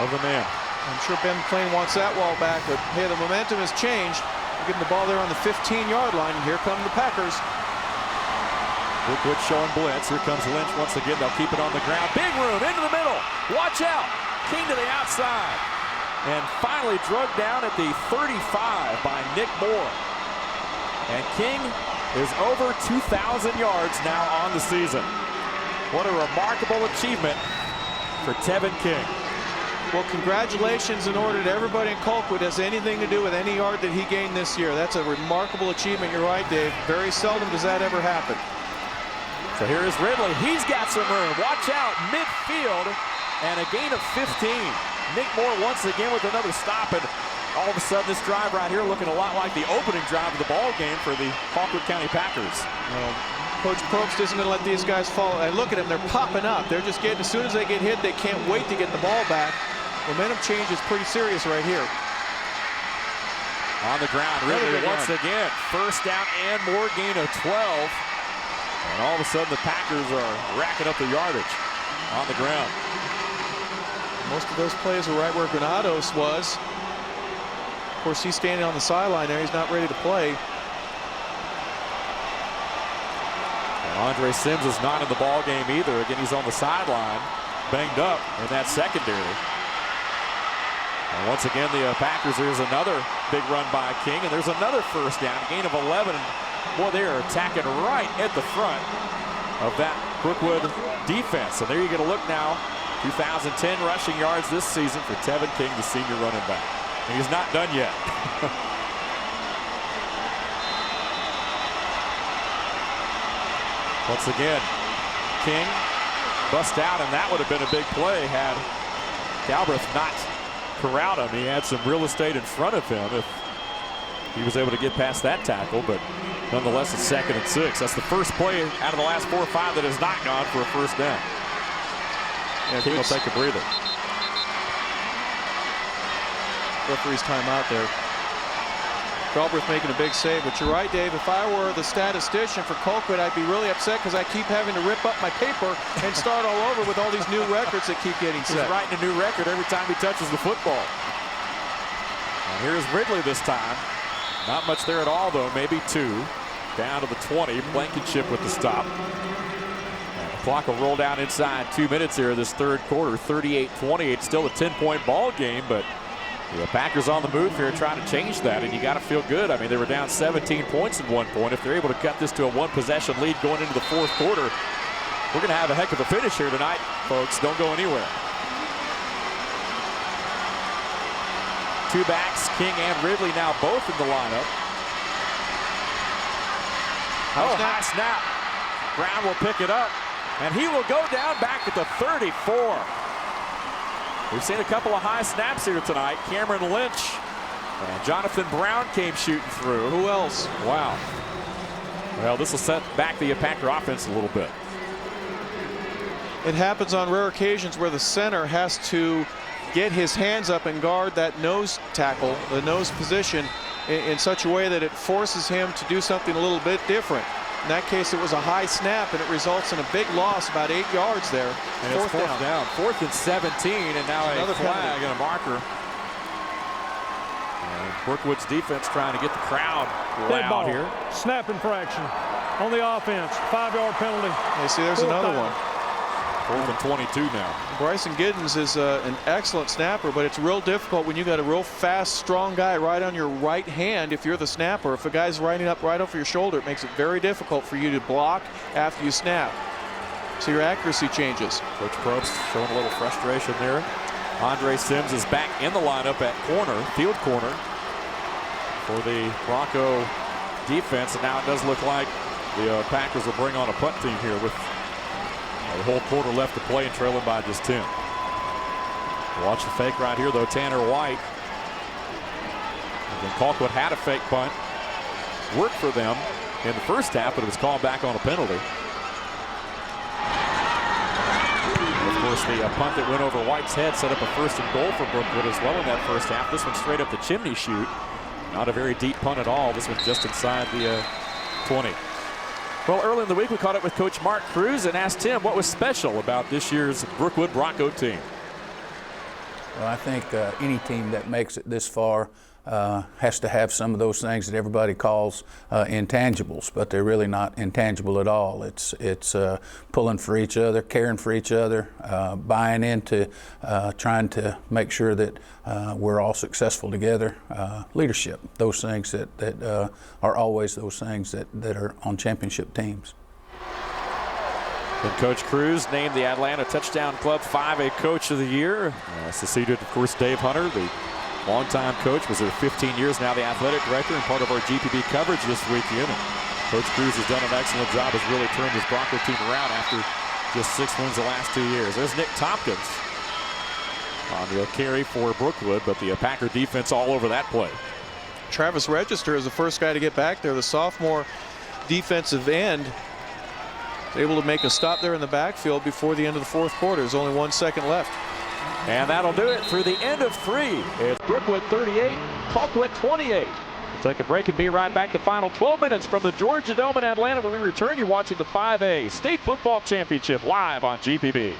of the man. I'm sure Ben McLean wants that ball back, but hey, the momentum has changed. We're getting the ball there on the 15-yard line, and here come the Packers. Brookwood showing blitz. Here comes Lynch once again. They'll keep it on the ground. Big room into the middle. Watch out. King to the outside. And finally drugged down at the 35 by Nick Moore. And King is over 2,000 yards now on the season. What a remarkable achievement for Tevin King. Well, congratulations in order to everybody in Colquitt has anything to do with any yard that he gained this year. That's a remarkable achievement. You're right, Dave. Very seldom does that ever happen. So here is Ridley. He's got some room. Watch out, midfield, and a gain of 15. Nick Moore once again with another stop, and all of a sudden this drive right here looking a lot like the opening drive of the ball game for the Colquitt County Packers. Coach Probst isn't going to let these guys fall. And look at them, they're popping up. They're just getting, as soon as they get hit, they can't wait to get the ball back. Momentum change is pretty serious right here. On the ground, Ridley once again. First down and more, gain of 12. And all of a sudden the Packers are racking up the yardage on the ground. Most of those plays are right where Granados was. Of course, he's standing on the sideline there. He's not ready to play. And Andre Sims is not in the ball game either. Again, he's on the sideline, banged up in that secondary. And once again, the Packers, there's another big run by King, and there's another first down, gain of 11. Boy, they are attacking right at the front of that Brookwood defense. And there you get a look now. 2010 rushing yards this season for Tevin King, the senior running back. And he's not done yet. Once again, King bust out, and that would have been a big play had Galbraith not corralled him. He had some real estate in front of him if he was able to get past that tackle, but nonetheless, it's 2nd and 6. That's the first play out of the last 4 or 5 that has not gone for a first down. Yeah, King will take a breather. Referee's timeout there. Galbraith making a big save, but you're right, Dave. If I were the statistician for Colquitt, I'd be really upset because I keep having to rip up my paper and start all over with all these new records that keep getting set. He's writing a new record every time he touches the football. And here's Ridley this time. Not much there at all, though. Maybe 2. Down to the 20. Blankenship with the stop. And the clock will roll down inside 2 minutes here this third quarter. 38-28. Still a 10-point ball game, but the Packers on the move here trying to change that, and you got to feel good. I mean, they were down 17 points at one point. If they're able to cut this to a 1-possession lead going into the fourth quarter, we're going to have a heck of a finish here tonight, folks. Don't go anywhere. 2 backs, King and Ridley now both in the lineup. High snap. Brown will pick it up, and he will go down back at the 34. We've seen a couple of high snaps here tonight. Cameron Lynch and Jonathan Brown came shooting through. Who else? Wow. Well, this will set back the Packer offense a little bit. It happens on rare occasions where the center has to get his hands up and guard that nose tackle, the nose position, in such a way that it forces him to do something a little bit different. In that case, it was a high snap, and it results in a big loss, about 8 yards there. And it's fourth down. 4th and 17, and now another flag and a marker. And Brookwood's defense trying to get the crowd loud here. Snap infraction on the offense. 5-yard penalty. You see, there's another one. 4th and 22 now. Bryson Giddens is an excellent snapper, but it's real difficult when you got a real fast, strong guy right on your right hand. If you're the snapper, if a guy's riding up right over your shoulder, it makes it very difficult for you to block after you snap. So your accuracy changes. Coach Probst showing a little frustration there. Andre Sims is back in the lineup at corner, field corner, for the Bronco defense. And now it does look like the Packers will bring on a punt team here with the whole quarter left to play and trailing by just 10. Watch the fake right here, though. Tanner White And Colquitt had a fake punt. Worked for them in the first half, but it was called back on a penalty. Of course, the punt that went over White's head set up a 1st and goal for Brookwood as well in that first half. This one straight up the chimney chute. Not a very deep punt at all. This one's just inside the 20. Well, early in the week, we caught up with Coach Mark Cruz and asked him what was special about this year's Brookwood Bronco team. Well, I think any team that makes it this far has to have some of those things that everybody calls intangibles, but they're really not intangible at all. It's pulling for each other, caring for each other, buying into trying to make sure that we're all successful together. Leadership, those things that are always those things that are on championship teams. And Coach Cruz named the Atlanta Touchdown Club 5A Coach of the Year. Succeeded, of course, Dave Hunter, the longtime coach, was there 15 years now, the athletic director and part of our GPB coverage this weekend. And Coach Cruz has done an excellent job, has really turned his Bronco team around after just 6 wins the last 2 years. There's Nick Tompkins on the carry for Brookwood, but the Packer defense all over that play. Travis Register is the first guy to get back there, the sophomore defensive end. Able to make a stop there in the backfield before the end of the 4th quarter. There's only 1 second left. And that'll do it through the end of 3. It's Brookwood 38, Colquitt 28. We'll take a break and be right back. The final 12 minutes from the Georgia Dome in Atlanta. When we return, you're watching the 5A State Football Championship live on GPB.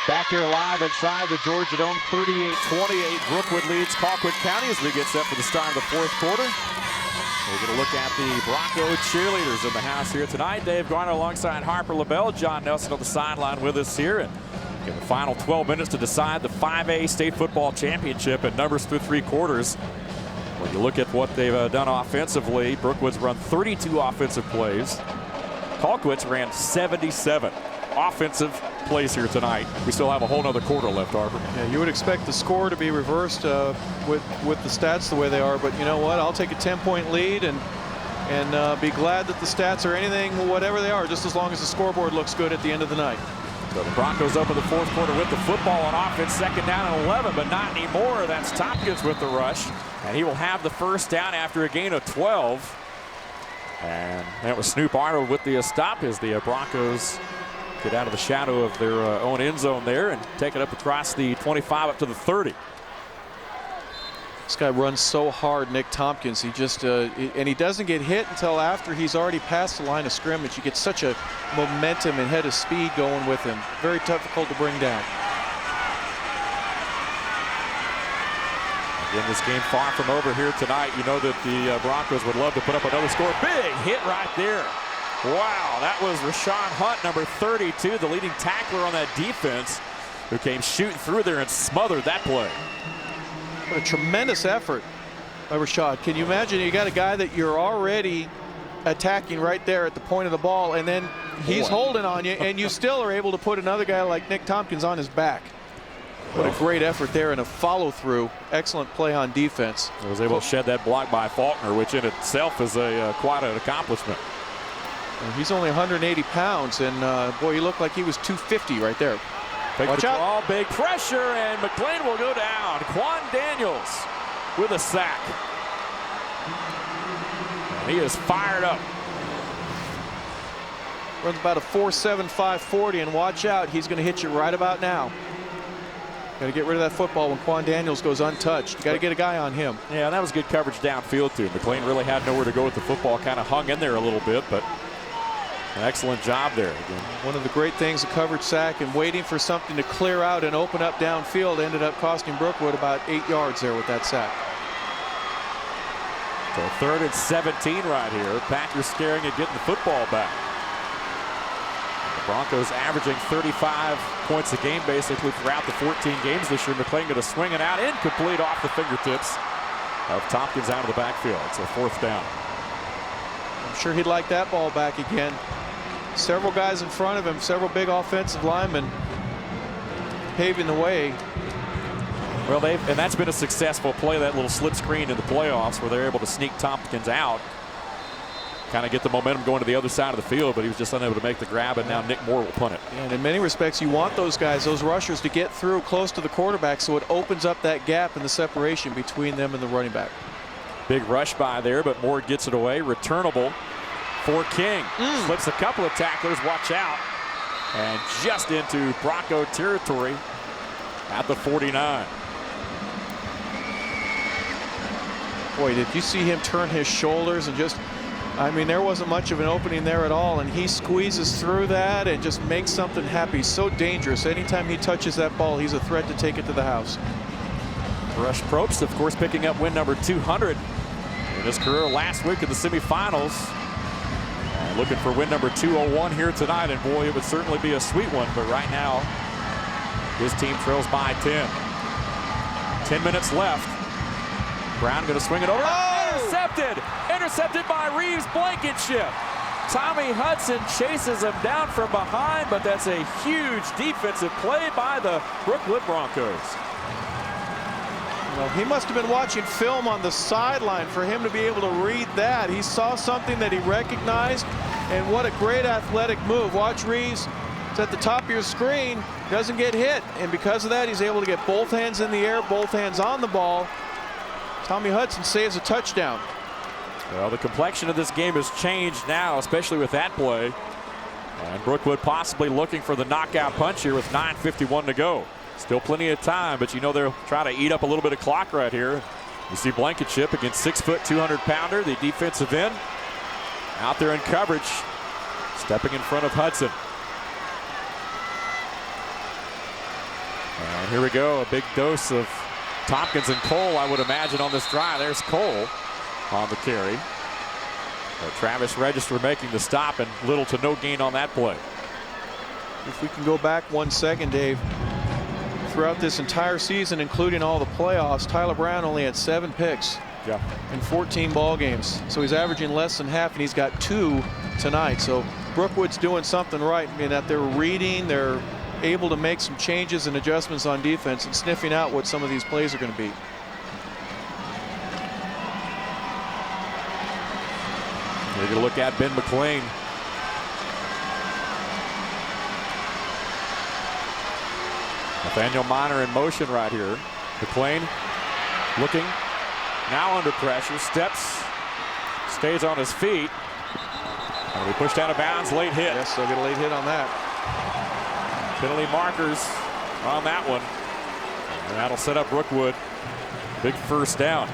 Back here live inside the Georgia Dome, 38-28. Brookwood leads Colquitt County as we get set for the start of the 4th quarter. We're going to look at the Bronco cheerleaders in the house here tonight. Dave Garner alongside Harper LaBelle. John Nelson on the sideline with us here. And in the final 12 minutes to decide the 5A State Football Championship and numbers through 3 quarters. When you look at what they've done offensively, Brookwood's run 32 offensive plays. Colquitt's ran 77 offensive plays here tonight. We still have a whole nother quarter left, Harper. Yeah, you would expect the score to be reversed with the stats the way they are, but you know what? I'll take a 10-point lead and be glad that the stats are anything, whatever they are, just as long as the scoreboard looks good at the end of the night. So the Broncos up in the 4th quarter with the football on offense, 2nd down and 11, but not anymore. That's Tompkins with the rush, and he will have the 1st down after a gain of 12. And that was Snoop Arnold with the stop as the Broncos get out of the shadow of their own end zone there and take it up across the 25 up to the 30. This guy runs so hard, Nick Tompkins. He just and he doesn't get hit until after he's already passed the line of scrimmage. You get such a momentum and head of speed going with him. Very difficult to bring down. Again, this game far from over here tonight. You know that the Broncos would love to put up another score. Big hit right there. Wow, that was Rashawn Hunt, number 32, the leading tackler on that defense, who came shooting through there and smothered that play. What a tremendous effort by Rashad. Can you imagine? You got a guy that you're already attacking right there at the point of the ball, and then he's holding on you, and you still are able to put another guy like Nick Tompkins on his back. What a great effort there and a follow-through. Excellent play on defense. He was able to shed that block by Faulkner, which in itself is quite an accomplishment. And he's only 180 pounds, and boy, he looked like he was 250 right there. Watch out. Big pressure, and McLean will go down. Quan Daniels with a sack. And he is fired up. Runs about a 4.7, 5.40, and watch out, he's going to hit you right about now. Got to get rid of that football when Quan Daniels goes untouched. Got to get a guy on him. Yeah, and that was good coverage downfield, too. McLean really had nowhere to go with the football, kind of hung in there a little bit, but an excellent job there. Again. One of the great things, a coverage sack and waiting for something to clear out and open up downfield ended up costing Brookwood about 8 yards there with that sack. So 3rd and 17 right here. Packers scaring and getting the football back. The Broncos averaging 35 points a game basically throughout the 14 games this year. McLean going to swing it out, incomplete off the fingertips of Tompkins out of the backfield. It's a 4th down. I'm sure he'd like that ball back again. Several guys in front of him, several big offensive linemen paving the way. Well, and that's been a successful play, that little slip screen in the playoffs where they're able to sneak Tompkins out, kind of get the momentum going to the other side of the field, but he was just unable to make the grab, and now Nick Moore will punt it. And in many respects, you want those guys, those rushers, to get through close to the quarterback so it opens up that gap in the separation between them and the running back. Big rush by there, but Moore gets it away. Returnable for King. Slips a couple of tacklers, watch out. And just into Bronco territory at the 49. Boy, did you see him turn his shoulders and just, I mean, there wasn't much of an opening there at all, and he squeezes through that and just makes something happen. He's so dangerous. Anytime he touches that ball, he's a threat to take it to the house. Rush Probst, of course, picking up win number 200 in his career last week in the semifinals. And looking for win number 201 here tonight, and boy, it would certainly be a sweet one, but right now, his team trails by 10. 10 minutes left. Brown going to swing it over. Intercepted by Reeves Blankenship. Tommy Hudson chases him down from behind, but that's a huge defensive play by the Brookwood Broncos. Well, he must have been watching film on the sideline for him to be able to read that. He saw something that he recognized, and what a great athletic move. Watch Reeves. It's at the top of your screen, doesn't get hit, and because of that, he's able to get both hands in the air, both hands on the ball. Tommy Hudson saves a touchdown. Well, the complexion of this game has changed now, especially with that play. And Brookwood possibly looking for the knockout punch here with 9:51 to go. Still plenty of time, but you know they'll try to eat up a little bit of clock right here. You see Blankenship against 6 foot, 200-pounder, the defensive end. Out there in coverage, stepping in front of Hudson. And here we go, a big dose of Tompkins and Cole, I would imagine, on this drive. There's Cole on the carry. But Travis Register making the stop, and little to no gain on that play. If we can go back 1 second, Dave. Throughout this entire season, including all the playoffs, Tyler Brown only had 7 picks in 14 ball games. So he's averaging less than half, and he's got 2 tonight. So Brookwood's doing something right in that they're reading, they're able to make some changes and adjustments on defense and sniffing out what some of these plays are going to be. We're going to look at Ben McLean. Nathaniel Minor in motion right here. McLean looking, now under pressure, steps, stays on his feet. And we pushed out of bounds, late hit. Yes, they'll get a late hit on that. Penalty markers on that one. And that'll set up Brookwood. Big first down.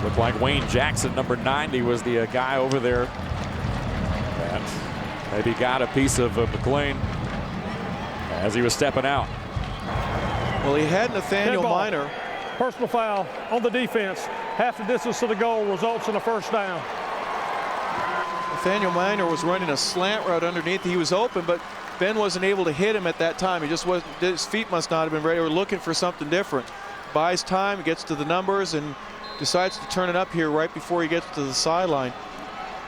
Looked like Wayne Jackson, number 90, was the guy over there. And maybe got a piece of McLean as he was stepping out. Well, he had Nathaniel Minor. Personal foul on the defense. Half the distance to the goal results in a first down. Nathaniel Minor was running a slant route underneath. He was open, but Ben wasn't able to hit him at that time. He just wasn't, his feet must not have been ready. We're looking for something different. Buys time, gets to the numbers, and decides to turn it up here right before he gets to the sideline.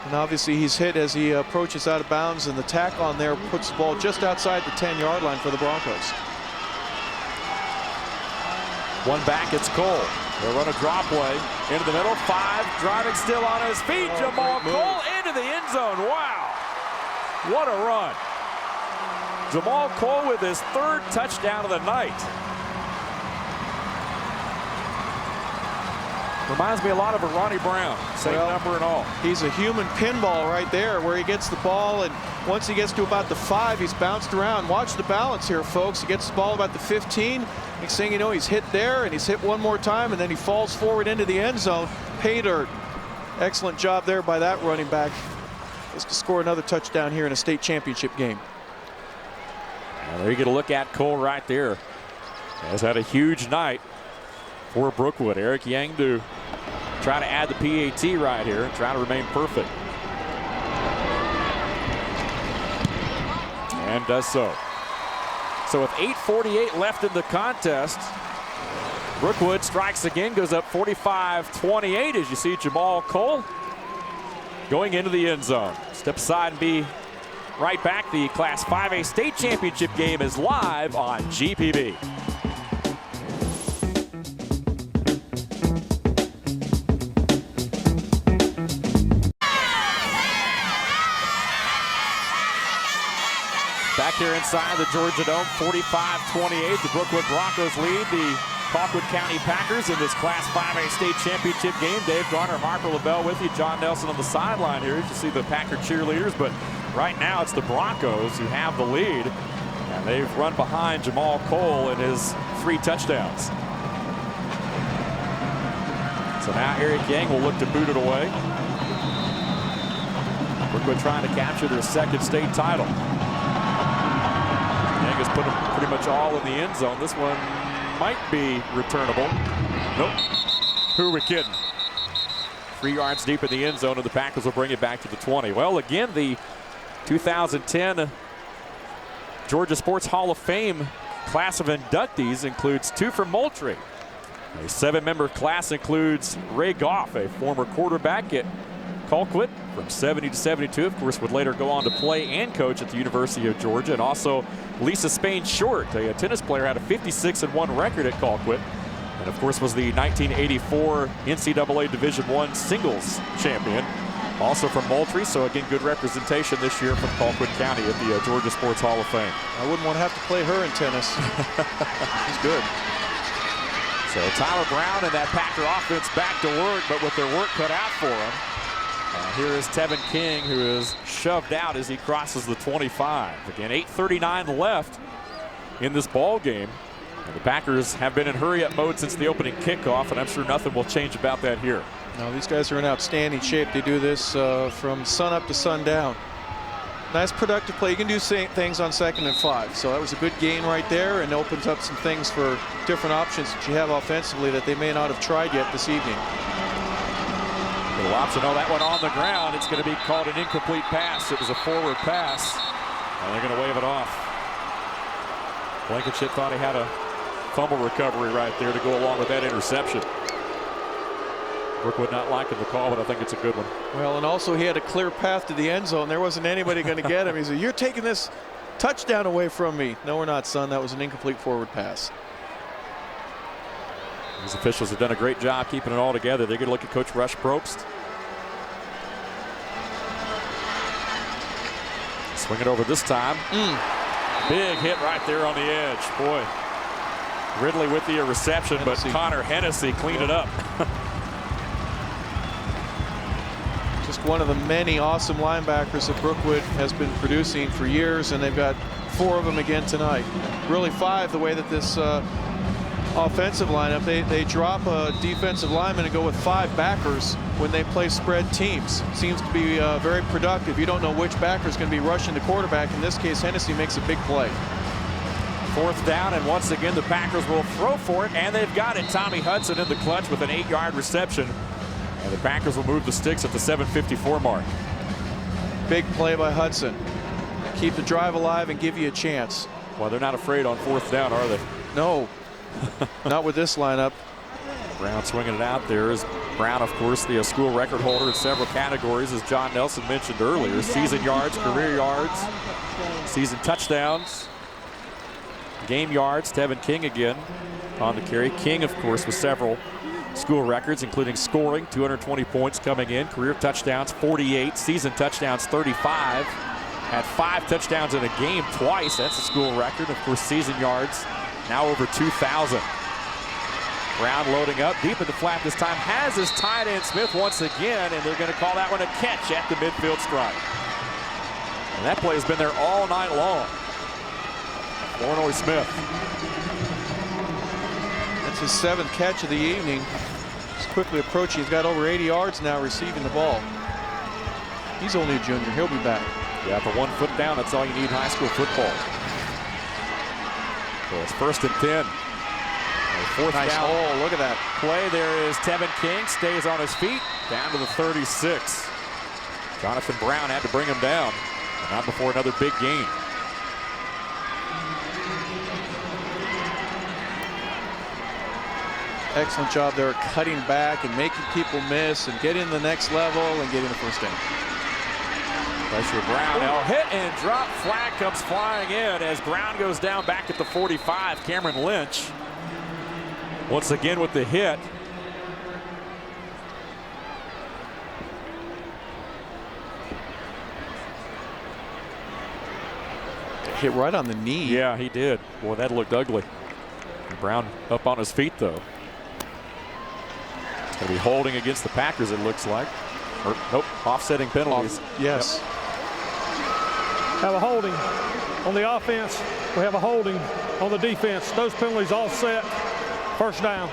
And obviously he's hit as he approaches out of bounds, and the tackle on there puts the ball just outside the 10-yard line for the Broncos. One back, it's Cole. They'll run a draw play into the middle. 5, driving still on his feet. Jamal Cole into the end zone. Wow. What a run. Jamal Cole with his 3rd touchdown of the night. Reminds me a lot of a Ronnie Brown, same number and all. He's a human pinball right there where he gets the ball, and once he gets to about the 5, he's bounced around. Watch the balance here, folks. He gets the ball about the 15. Next thing you know, he's hit there, and he's hit one more time, and then he falls forward into the end zone. Pay dirt. Excellent job there by that running back. Just to score another touchdown here in a state championship game. Well, there you get a look at Cole right there. Has had a huge night for Brookwood. Eric Yang to try to add the PAT right here and try to remain perfect. And does so. So with 8:48 left in the contest, Brookwood strikes again, goes up 45-28 as you see Jamal Cole going into the end zone. Step aside and be right back. The Class 5A state championship game is live on GPB. Back here inside the Georgia Dome, 45-28. The Brookwood Broncos lead the Colquitt County Packers in this Class 5A state championship game. Dave Garner, Harper LaBelle with you. John Nelson on the sideline here. You see the Packer cheerleaders, but right now it's the Broncos who have the lead, and they've run behind Jamal Cole in his 3 touchdowns. So now Eric Yang will look to boot it away. Brookwood trying to capture their 2nd state title. Yang has put them pretty much all in the end zone. This one might be returnable. Nope. Who are we kidding? 3 yards deep in the end zone, and the Packers will bring it back to the 20. Well, again, the 2010 Georgia Sports Hall of Fame class of inductees includes 2 from Moultrie. A 7-member class includes Ray Goff, a former quarterback at Colquitt from 70 to 72. Of course, would later go on to play and coach at the University of Georgia. And also Lisa Spain Short, a tennis player, had a 56-1 record at Colquitt. And of course was the 1984 NCAA Division I singles champion. Also from Moultrie, so again, good representation this year from Colquitt County at the Georgia Sports Hall of Fame. I wouldn't want to have to play her in tennis. She's good. So Tyler Brown and that Packer offense back to work, but with their work cut out for them. Here is Tevin King, who is shoved out as he crosses the 25. Again, 8:39 left in this ball game. And the Packers have been in hurry-up mode since the opening kickoff, and I'm sure nothing will change about that here. No, these guys are in outstanding shape. They do this from sun up to sundown. Nice productive play. You can do things on 2nd and 5. So that was a good gain right there, and opens up some things for different options that you have offensively that they may not have tried yet this evening. Little option, oh, that one on the ground. It's going to be called an incomplete pass. It was a forward pass, and they're going to wave it off. Blankenship thought he had a fumble recovery right there to go along with that interception. Brookwood not liking the call, but I think it's a good one. Well, and also he had a clear path to the end zone. There wasn't anybody going to get him. He said, "You're taking this touchdown away from me." No, we're not, son. That was an incomplete forward pass. These officials have done a great job keeping it all together. They're going to look at Coach Rush Probst. Swing it over this time. Big hit right there on the edge. Boy, Ridley with the reception, but Connor Hennessy cleaned it up. Just one of the many awesome linebackers that Brookwood has been producing for years, and they've got 4 of them again tonight. Really 5 the way that this offensive lineup, they drop a defensive lineman and go with 5 backers when they play spread teams. Seems to be very productive. You don't know which backer is going to be rushing the quarterback. In this case, Hennessy makes a big play. 4th down, and once again the Packers will throw for it, and they've got it. Tommy Hudson in the clutch with an 8-yard reception, and the Packers will move the sticks at the 7:54 mark. Big play by Hudson. Keep the drive alive and give you a chance. Well, they're not afraid on 4th down, are they? No. Not with this lineup. Brown swinging it out there. Is Brown, of course, the school record holder in several categories, as John Nelson mentioned earlier. Season yards, career yards, season touchdowns, game yards. Tevin King again on the carry. King, of course, with several school records, including scoring, 220 points coming in. Career touchdowns, 48. Season touchdowns, 35. Had 5 touchdowns in a game twice. That's a school record. Of course, season yards now over 2,000. Brown loading up deep in the flat this time. Has his tight end Smith once again, and they're going to call that one a catch at the midfield stripe. And that play has been there all night long. Flournoy Smith. That's his 7th catch of the evening. He's quickly approaching. He's got over 80 yards now receiving the ball. He's only a junior. He'll be back. Yeah, for 1 foot down, that's all you need in high school football. So it's 1st and 10. 4th nice down. Oh, look at that play. There is Tevin King, stays on his feet, down to the 36. Jonathan Brown had to bring him down, but not before another big gain. Excellent job there, cutting back and making people miss and getting the next level and getting the 1st down. Pressure Brown, hit and drop. Flag comes flying in as Brown goes down back at the 45. Cameron Lynch once again with the hit. Hit right on the knee. Yeah, he did. Boy, that looked ugly. Brown up on his feet, though. It's going to be holding against the Packers, it looks like. Or, nope, offsetting penalties. Yes. Yep. Have a holding on the offense. We have a holding on the defense. Those penalties all set. First down.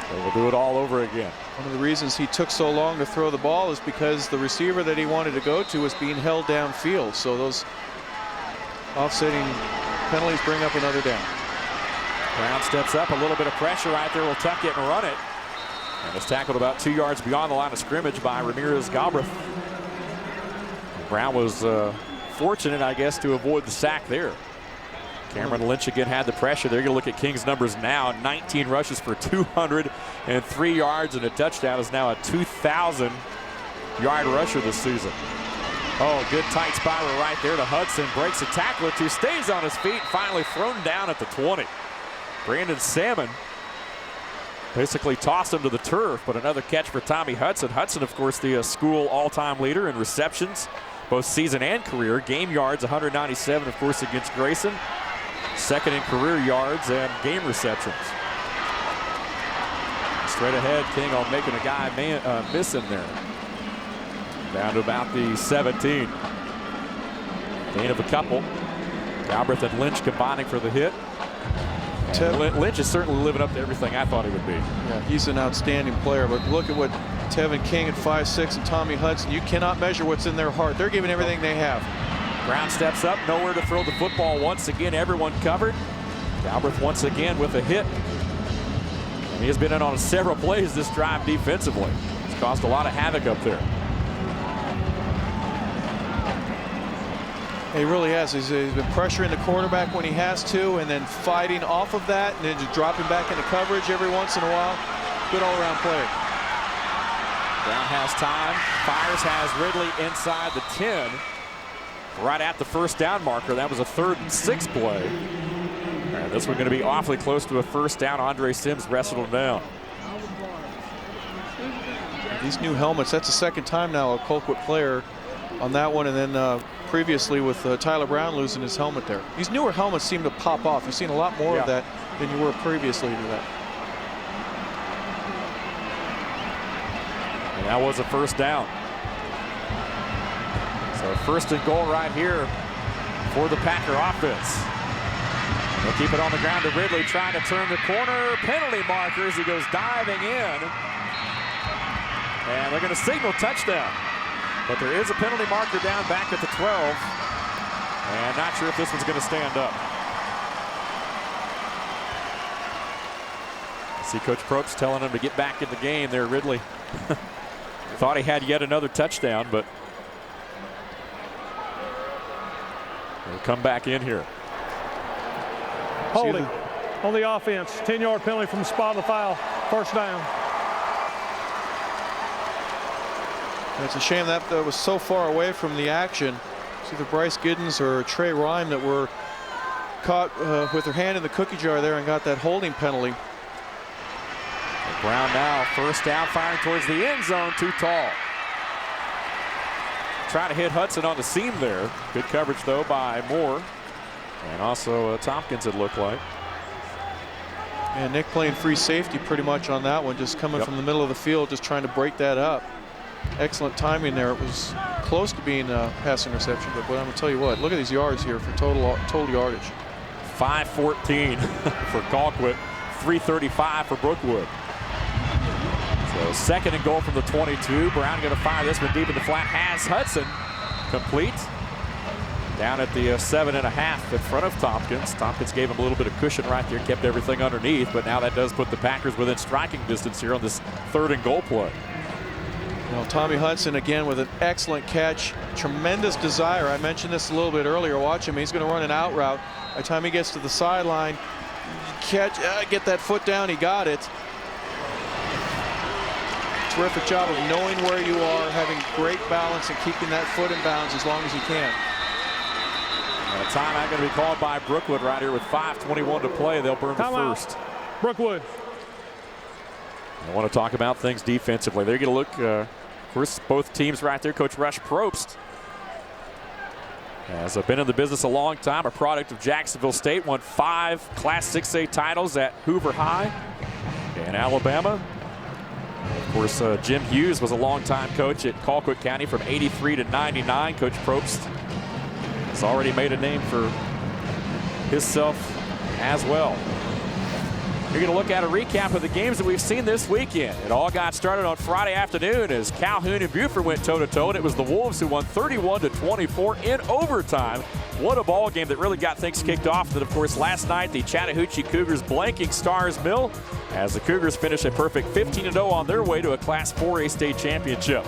So we'll do it all over again. One of the reasons he took so long to throw the ball is because the receiver that he wanted to go to was being held downfield. So those offsetting penalties bring up another down. Brown steps up, a little bit of pressure right there. Will tuck it and run it. And is tackled about 2 yards beyond the line of scrimmage by Ramirez Galbraith. Brown was fortunate, I guess, to avoid the sack there. Cameron Lynch again had the pressure. They're going to look at King's numbers now. 19 rushes for 203 yards and a touchdown. Is now a 2,000-yard rusher this season. Oh, good tight spiral right there to Hudson. Breaks a tackler, who stays on his feet. Finally thrown down at the 20. Brandon Salmon basically tossed him to the turf, but another catch for Tommy Hudson. Hudson, of course, the school all-time leader in receptions, both season and career. Game yards, 197, of course, against Grayson. Second in career yards and game receptions. Straight ahead, King on making a guy miss in there. Down to about the 17. Gain of a couple. Galbraith and Lynch combining for the hit. Lynch is certainly living up to everything I thought he would be. Yeah, he's an outstanding player, but look at what Tevin King at 5'6" and Tommy Hudson, you cannot measure what's in their heart. They're giving everything they have. Brown steps up, nowhere to throw the football once again. Everyone covered. Galbraith once again with a hit. And he has been in on several plays this drive defensively. It's caused a lot of havoc up there. He really has. He's been pressuring the quarterback when he has to, and then fighting off of that, and then just dropping back into coverage every once in a while. Good all-around player. Brown has time. Fires, has Ridley inside the 10. Right at the first down marker. That was a 3rd and 6 play. And this one's going to be awfully close to a first down. Andre Sims wrestled him down. These new helmets, that's the second time now a Colquitt player on that one, and then previously with Tyler Brown losing his helmet there. These newer helmets seem to pop off. You've seen a lot more of that than you were previously to that. And that was a first down. So first and goal right here for the Packer offense. They'll keep it on the ground to Ridley, trying to turn the corner. Penalty markers. He goes diving in. And they're going to signal touchdown. But there is a penalty marker down back at the 12. And not sure if this one's going to stand up. See Coach Probst telling him to get back in the game there. Ridley thought he had yet another touchdown, but he'll come back in here. Holding on the offense. 10-yard penalty from the spot of the foul. First down. It's a shame that was so far away from the action. It's either Bryce Giddens or Trey Rhyme that were caught with their hand in the cookie jar there and got that holding penalty. Brown now first down, firing towards the end zone, too tall. Trying to hit Hudson on the seam there. Good coverage though by Moore. And also Tompkins, it looked like. And Nick playing free safety pretty much on that one, just coming from the middle of the field, just trying to break that up. Excellent timing there. It was close to being a pass interception, but I'm going to tell you what, look at these yards here for total yardage. 5:14 for Colquitt, 3:35 for Brookwood. So second and goal from the 22. Brown going to fire this one deep in the flat. Has Hudson complete. Down at the 7.5 in front of Tompkins. Tompkins gave him a little bit of cushion right there, kept everything underneath, but now that does put the Packers within striking distance here on this 3rd and goal play. Now, Tommy Hudson again with an excellent catch. Tremendous desire. I mentioned this a little bit earlier. Watch him. He's going to run an out route. By the time he gets to the sideline, get that foot down. He got it. terrific job of knowing where you are, having great balance, and keeping that foot in bounds as long as you can. A timeout going to be called by Brookwood right here with 5:21 to play. They'll burn the first. Brookwood. I want to talk about things defensively. They're going to look, of course, both teams right there. Coach Rush Probst has been in the business a long time, a product of Jacksonville State, won 5 Class 6A titles at Hoover High in Alabama. Of course, Jim Hughes was a longtime coach at Colquitt County from 83 to 99. Coach Probst has already made a name for himself as well. You're going to look at a recap of the games that we've seen this weekend. It all got started on Friday afternoon as Calhoun and Buford went toe-to-toe, and it was the Wolves who won 31-24 in overtime. What a ball game that really got things kicked off. And then, of course, last night, the Chattahoochee Cougars blanking Stars Mill as the Cougars finish a perfect 15-0 on their way to a Class 4A state championship.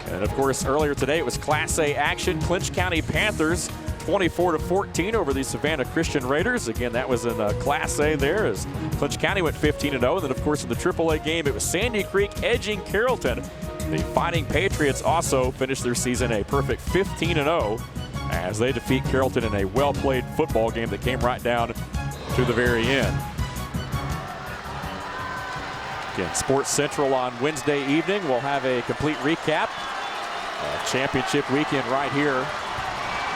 And, of course, earlier today, it was Class A action. Clinch County Panthers 24-14 over the Savannah Christian Raiders. Again, that was in Class A there as Clinch County went 15-0. And then, of course, in the AAA game, it was Sandy Creek edging Carrollton. The Fighting Patriots also finished their season a perfect 15-0 as they defeat Carrollton in a well-played football game that came right down to the very end. Again, Sports Central on Wednesday evening. We'll have a complete recap of championship weekend right here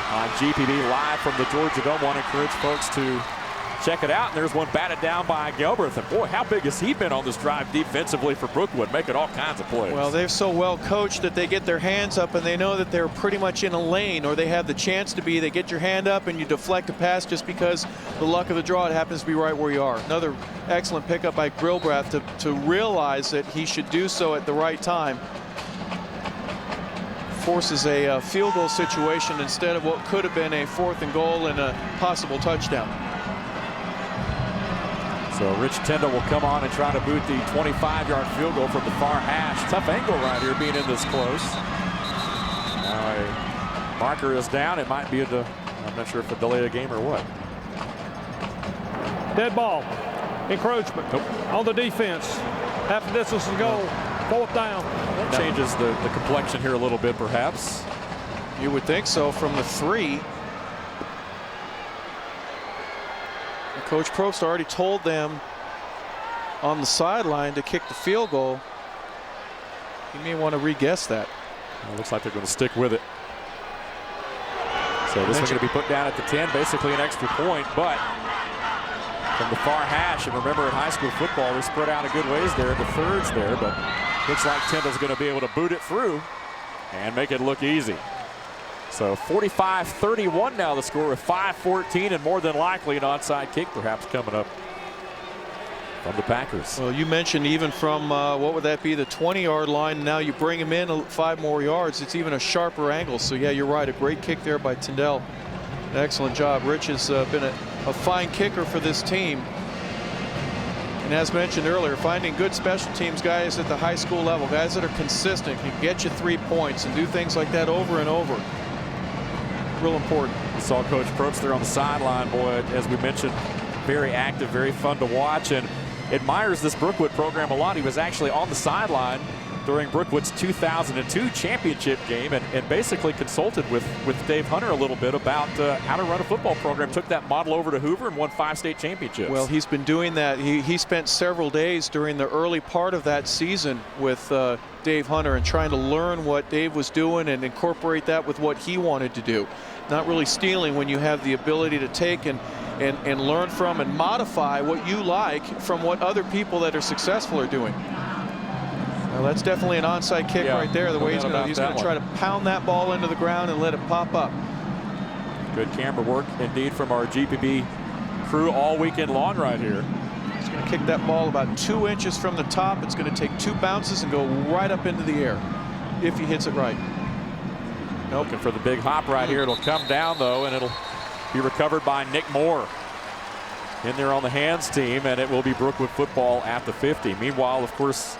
on GPB live from the Georgia Dome. I want to encourage folks to check it out. And there's one batted down by Gelberth. And boy, how big has he been on this drive defensively for Brookwood, making all kinds of plays. Well, they're so well coached that they get their hands up and they know that they're pretty much in a lane, or they have the chance to be. They get your hand up and you deflect a pass just because the luck of the draw, it happens to be right where you are. Another excellent pickup by Grillbrath to realize that he should do so at the right time. Forces a field goal situation instead of what could have been a 4th and goal and a possible touchdown. So Rich Tyndall will come on and try to boot the 25-yard field goal from the far hash. Tough angle right here being in this close. Now a marker is down. It might be I'm not sure if a delay of game or what. Dead ball. Encroachment on the defense. Half the distance to go. 4th down. That changes the complexion here a little bit, perhaps. You would think so from the 3. Coach Probst already told them on the sideline to kick the field goal. You may want to re-guess that. Well, it looks like they're going to stick with it. So this one's going to be put down at the 10, basically an extra point, but from the far hash, and remember in high school football, they're spread out a good ways there, the thirds there, but looks like Tyndall's going to be able to boot it through and make it look easy. So 45-31 now the score with 5:14 and more than likely an onside kick perhaps coming up from the Packers. Well, you mentioned even from, what would that be, the 20-yard line. Now you bring him in 5 more yards. It's even a sharper angle. So, yeah, you're right. A great kick there by Tyndall. An excellent job. Rich has been a fine kicker for this team. And as mentioned earlier, finding good special teams guys at the high school level, guys that are consistent, can get you 3 points and do things like that over and over. Real important. We saw Coach Probst there on the sideline, boy, as we mentioned, very active, very fun to watch, and admires this Brookwood program a lot. He was actually on the sideline during Brookwood's 2002 championship game and basically consulted with Dave Hunter a little bit about how to run a football program. Took that model over to Hoover and won 5 state championships. Well, he's been doing that. He spent several days during the early part of that season with Dave Hunter and trying to learn what Dave was doing and incorporate that with what he wanted to do. Not really stealing when you have the ability to take and learn from and modify what you like from what other people that are successful are doing. Well, that's definitely an onside kick right there. The way he's going to try to pound that ball into the ground and let it pop up. Good camera work indeed from our GPB crew all weekend long right here. He's going to kick that ball about 2 inches from the top. It's going to take 2 bounces and go right up into the air if he hits it right. Nope, and for the big hop right here, it'll come down though, and it'll be recovered by Nick Moore in there on the hands team, and it will be Brookwood football at the 50. Meanwhile, of course,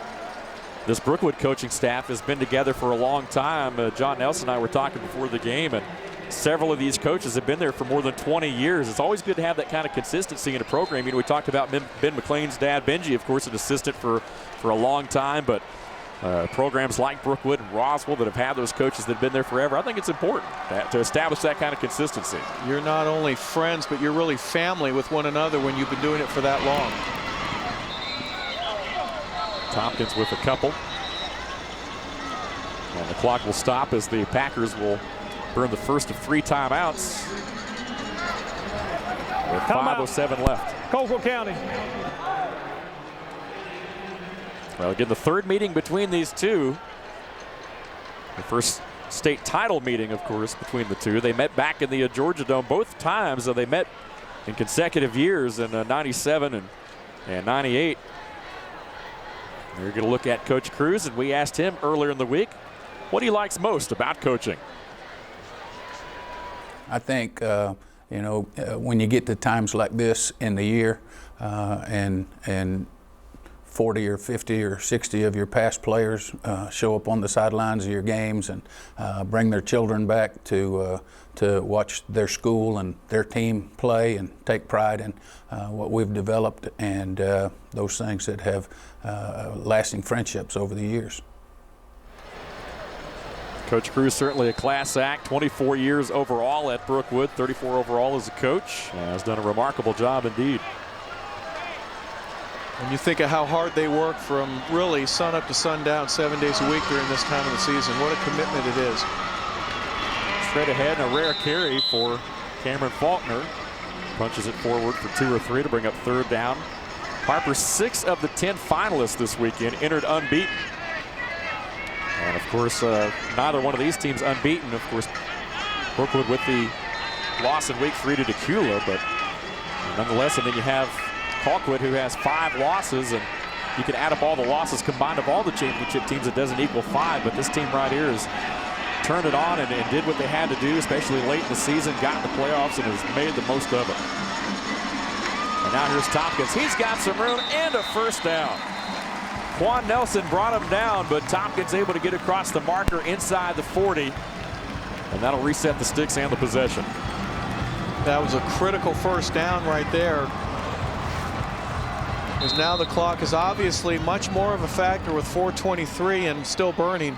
this Brookwood coaching staff has been together for a long time. John Nelson and I were talking before the game, and several of these coaches have been there for more than 20 years. It's always good to have that kind of consistency in a program. You know, we talked about Ben McLean's dad, Benji, of course, an assistant for a long time, but programs like Brookwood and Roswell that have had those coaches that have been there forever. I think it's important to establish that kind of consistency. You're not only friends, but you're really family with one another when you've been doing it for that long. Tompkins with a couple. And the clock will stop as the Packers will burn the first of 3 timeouts with 5:07 left. Colquitt County. Well, again, the third meeting between these two. The first state title meeting, of course, between the two. They met back in the Georgia Dome both times. They met in consecutive years in 97 and 98. We're going to look at Coach Cruz, and we asked him earlier in the week what he likes most about coaching. I think, when you get to times like this in the year and 40 or 50 or 60 of your past players show up on the sidelines of your games and bring their children back to watch their school and their team play and take pride in what we've developed and those things that have lasting friendships over the years. Coach Cruz certainly a class act, 24 years overall at Brookwood, 34 overall as a coach, and has done a remarkable job indeed. When you think of how hard they work from really sun up to sundown 7 days a week during this time of the season, what a commitment it is. Straight ahead and a rare carry for Cameron Faulkner. Punches it forward for 2 or 3 to bring up 3rd down. Harper, 6 of the 10 finalists this weekend entered unbeaten. And of course, neither one of these teams unbeaten. Of course, Brookwood with the loss in week 3 to Decula, but nonetheless, and then you have Colquitt, who has 5 losses, and you can add up all the losses combined of all the championship teams. It doesn't equal 5, but this team right here has turned it on and did what they had to do, especially late in the season, got in the playoffs, and has made the most of it. And now here's Tompkins. He's got some room and a 1st down. Quan Nelson brought him down, but Tompkins able to get across the marker inside the 40, and that'll reset the sticks and the possession. That was a critical 1st down right there. Because now the clock is obviously much more of a factor with 4:23 and still burning.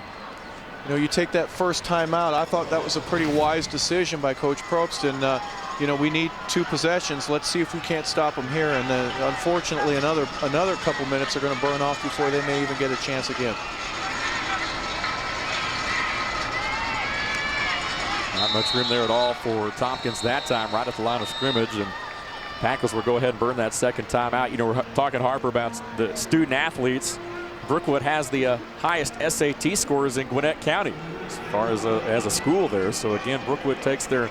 You take that first timeout. I thought that was a pretty wise decision by Coach Probst. And we need 2 possessions. Let's see if we can't stop them here. And then, unfortunately, another couple minutes are going to burn off before they may even get a chance again. Not much room there at all for Tompkins that time, right at the line of scrimmage. And Packers will go ahead and burn that 2nd timeout. We're talking, Harper, about the student athletes. Brookwood has the highest SAT scores in Gwinnett County as far as a school there. So again, Brookwood takes their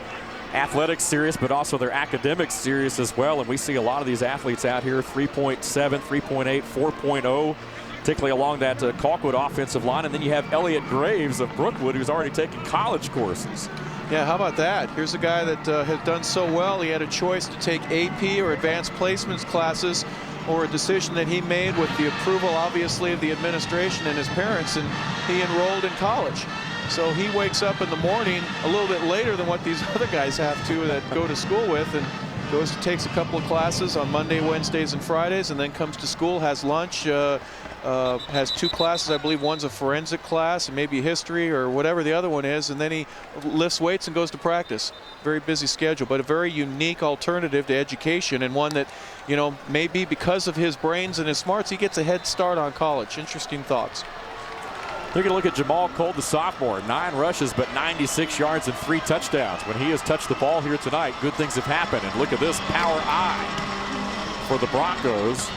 athletics serious, but also their academics serious as well. And we see a lot of these athletes out here, 3.7, 3.8, 4.0, particularly along that Colquitt offensive line. And then you have Elliott Graves of Brookwood, who's already taken college courses. Yeah, how about that? Here's a guy that has done so well. He had a choice to take AP or advanced placements classes, or a decision that he made with the approval, obviously, of the administration and his parents, and he enrolled in college. So he wakes up in the morning a little bit later than what these other guys have to that go to school with, and takes a couple of classes on Monday, Wednesdays, and Fridays, and then comes to school, has lunch, has 2 classes. I believe one's a forensic class and maybe history or whatever the other one is, and then he lifts weights and goes to practice. Very busy schedule, but a very unique alternative to education, and one that, maybe because of his brains and his smarts, he gets a head start on college. Interesting thoughts. Taking a look at Jamal Cole, the sophomore. 9 rushes, but 96 yards and 3 touchdowns. When he has touched the ball here tonight, good things have happened. And look at this power eye for the Broncos.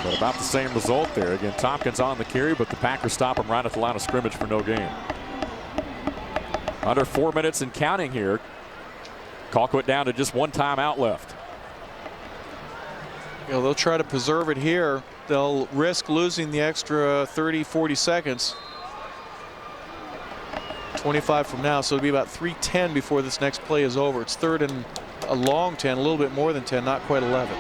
But about the same result there. Again, Tompkins on the carry, but the Packers stop him right at the line of scrimmage for no gain. Under 4 minutes and counting here. Colquitt down to just 1 timeout left. They'll try to preserve it here. They'll risk losing the extra 30, 40 seconds. 25 from now, so it'll be about 3:10 before this next play is over. It's 3rd and a long 10, a little bit more than 10, not quite 11.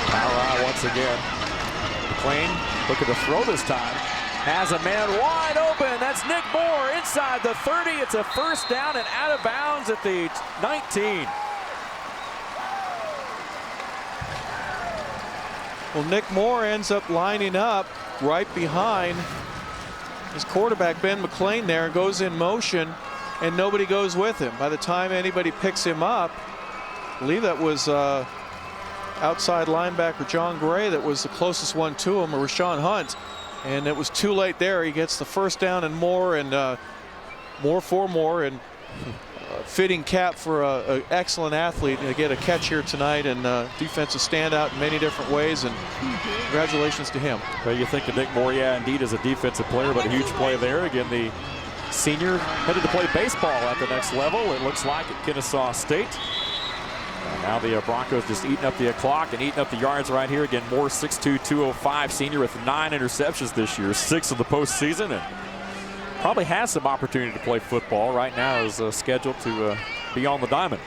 Power eye once again. McLean looking to throw this time. Has a man wide open. That's Nick Moore inside the 30. It's a 1st down and out of bounds at the 19. Well, Nick Moore ends up lining up right behind his quarterback, Ben McLean, there, goes in motion, and nobody goes with him. By the time anybody picks him up, I believe that was outside linebacker John Gray that was the closest one to him, or Rashawn Hunt. And it was too late there. He gets the first down and more, and more, and fitting cap for an excellent athlete to get a catch here tonight, and defensive standout in many different ways, and congratulations to him. Well, you think of Nick Moore, yeah, indeed, as a defensive player, but a huge play there. Again, the senior headed to play baseball at the next level, it looks like, at Kennesaw State. And now the Broncos just eating up the clock and eating up the yards right here. Again, Moore, 6'2", 205, senior with 9 interceptions this year, 6 of the postseason, and probably has some opportunity to play football. Right now is scheduled to be on the diamond.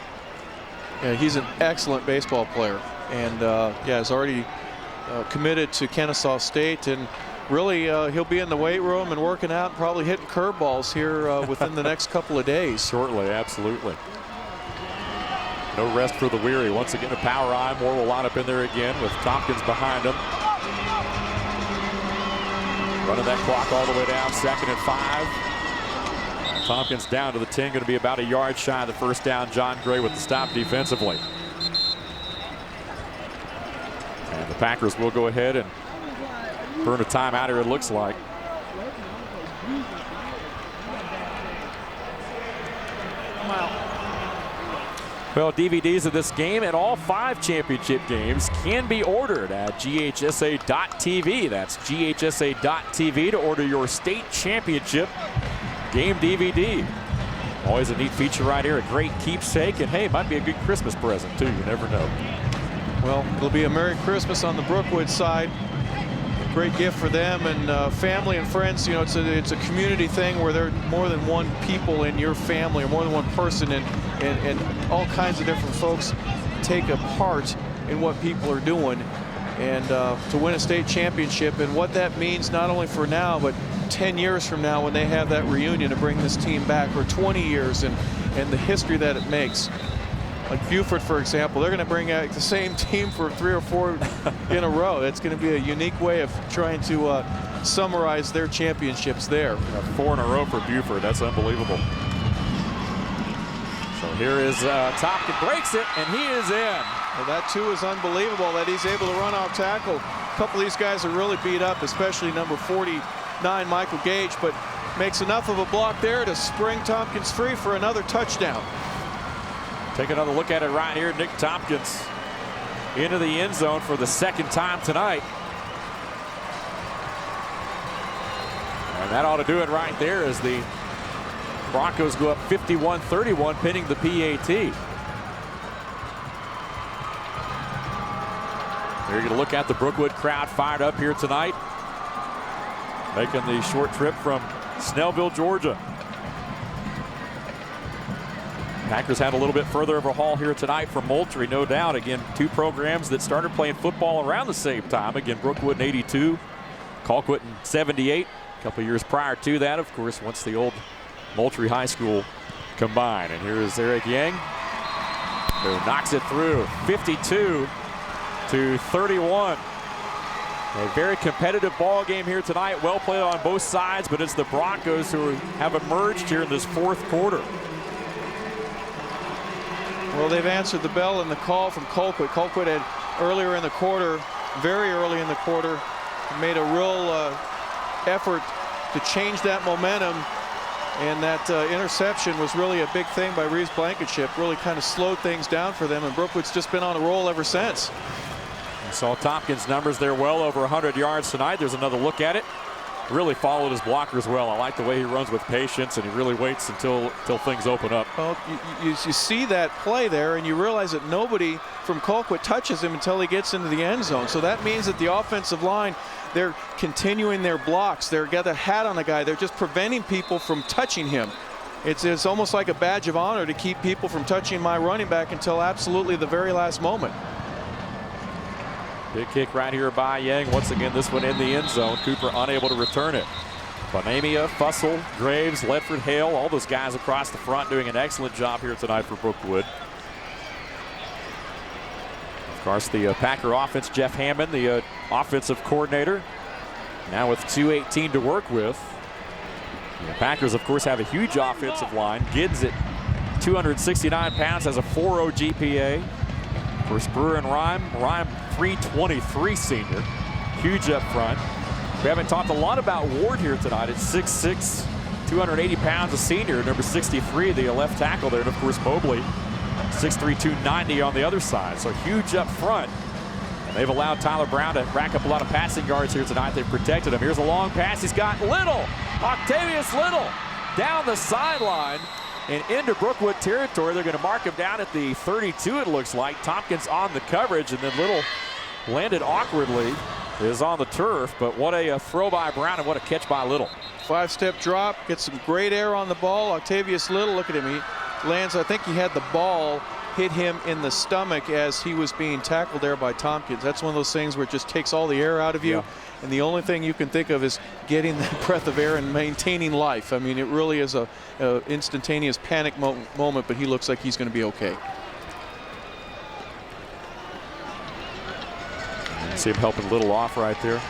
Yeah, he's an excellent baseball player, and yeah, is already committed to Kennesaw State, and really he'll be in the weight room and working out, and probably hitting curveballs here within the next couple of days. Shortly, absolutely. No rest for the weary. Once again, a power eye. Moore will line up in there again with Tompkins behind him. Running that clock all the way down, 2nd and 5. Tompkins down to the 10, going to be about a yard shy of the first down. John Gray with the stop defensively. And the Packers will go ahead and burn a timeout here, it looks like. Well, DVDs of this game and all 5 championship games can be ordered at GHSA.TV. That's GHSA.TV to order your state championship game DVD. Always a neat feature right here, a great keepsake, and hey, might be a good Christmas present too, you never know. Well, it'll be a Merry Christmas on the Brookwood side. Great gift for them and family and friends. You know, it's a community thing where there are more than one people in your family, or more than one person, and all kinds of different folks take a part in what people are doing, and to win a state championship, and what that means not only for now, but 10 years from now when they have that reunion to bring this team back, or 20 years, and the history that it makes. Like Buford, for example, they're going to bring out the same team for 3 or 4 in a row. It's going to be a unique way of trying to summarize their championships there. 4 in a row for Buford. That's unbelievable. So here is Tompkins, breaks it, and he is in. Well, that too is unbelievable that he's able to run off tackle. A couple of these guys are really beat up, especially number 49, Michael Gage, but makes enough of a block there to spring Tompkins free for another touchdown. Take another look at it right here. Nick Tompkins into the end zone for the 2nd time tonight. And that ought to do it right there as the Broncos go up 51-31, pinning the PAT. There you're going to look at the Brookwood crowd fired up here tonight, making the short trip from Snellville, Georgia. Packers had a little bit further of a haul here tonight from Moultrie, no doubt. Again, 2 programs that started playing football around the same time. Again, Brookwood in '82, Colquitt in '78. A couple years prior to that, of course, once the old Moultrie High School combined. And here is Eric Yang, who knocks it through, 52-31. A very competitive ball game here tonight. Well played on both sides, but it's the Broncos who have emerged here in this 4th quarter. Well, they've answered the bell and the call from Colquitt. Colquitt had earlier in the quarter, very early in the quarter, made a real effort to change that momentum, and that interception was really a big thing by Reeves Blankenship. Really kind of slowed things down for them, and Brookwood's just been on a roll ever since. You saw Tompkins' numbers there, well over 100 yards tonight. There's another look at it. Really followed his blockers well. I like the way he runs with patience, and he really waits until things open up. Well, you see that play there, and you realize that nobody from Colquitt touches him until he gets into the end zone. So that means that the offensive line, they're continuing their blocks. They've got their hat on the guy. They're just preventing people from touching him. It's almost like a badge of honor to keep people from touching my running back until absolutely the very last moment. Big kick right here by Yang. Once again, this one in the end zone. Cooper unable to return it. Bonamia, Fussell, Graves, Ledford, Hale, all those guys across the front doing an excellent job here tonight for Brookwood. Of course, the Packer offense, Jeff Hammond, the offensive coordinator, now with 218 to work with. The Packers, of course, have a huge offensive line. Gids at 269 pounds, has a 4.0 GPA. Of course, Brewer and Rhyme 323 senior, huge up front. We haven't talked a lot about Ward here tonight. It's 6'6", 280 pounds, a senior, number 63, the left tackle there. And of course, Mobley, 6'3", 290 on the other side. So huge up front. And they've allowed Tyler Brown to rack up a lot of passing yards here tonight. They've protected him. Here's a long pass. He's got Little, Octavius Little, down the sideline and into Brookwood territory. They're going to mark him down at the 32, it looks like. Tompkins on the coverage, and then Little landed awkwardly, is on the turf. But what a throw by Brown and what a catch by Little. 5-step drop, gets some great air on the ball. Octavius Little, look at him. He lands, I think he had the ball hit him in the stomach as he was being tackled there by Tompkins. That's one of those things where it just takes all the air out of you. Yeah. And the only thing you can think of is getting that breath of air and maintaining life. I mean, it really is a instantaneous panic moment, but he looks like he's going to be okay. See him helping Little off right there.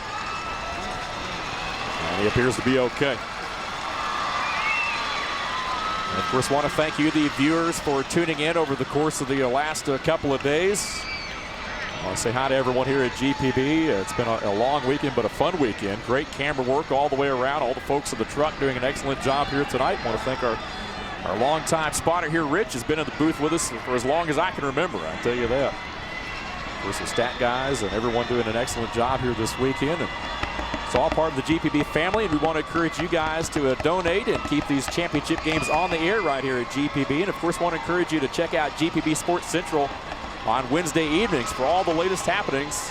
And he appears to be okay. And of course, want to thank you, the viewers, for tuning in over the course of the last couple of days. I want to say hi to everyone here at GPB. It's been a long weekend, but a fun weekend. Great camera work all the way around. All the folks in the truck doing an excellent job here tonight. I want to thank our longtime spotter here, Rich, has been in the booth with us for as long as I can remember, I'll tell you that. Of course, the stat guys and everyone doing an excellent job here this weekend. And it's all part of the GPB family, and we want to encourage you guys to donate and keep these championship games on the air right here at GPB. And of course, want to encourage you to check out GPB Sports Central on Wednesday evenings for all the latest happenings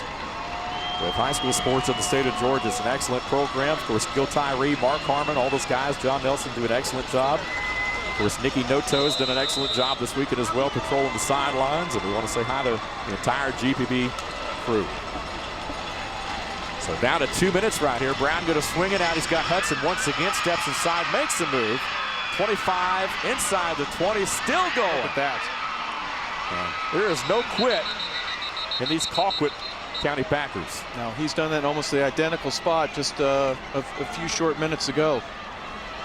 with high school sports in the state of Georgia. It's an excellent program. Of course, Gil Tyree, Mark Harmon, all those guys, John Nelson do an excellent job. Of course, Nikki Noto's done an excellent job this weekend as well, patrolling the sidelines. And we want to say hi to the entire GPB crew. So down to 2 minutes right here. Brown going to swing it out. He's got Hudson once again, steps inside, makes the move. 25 inside the 20, still going. Look at that. There is no quit in these Colquitt County Packers. Now, he's done that in almost the identical spot just a few short minutes ago.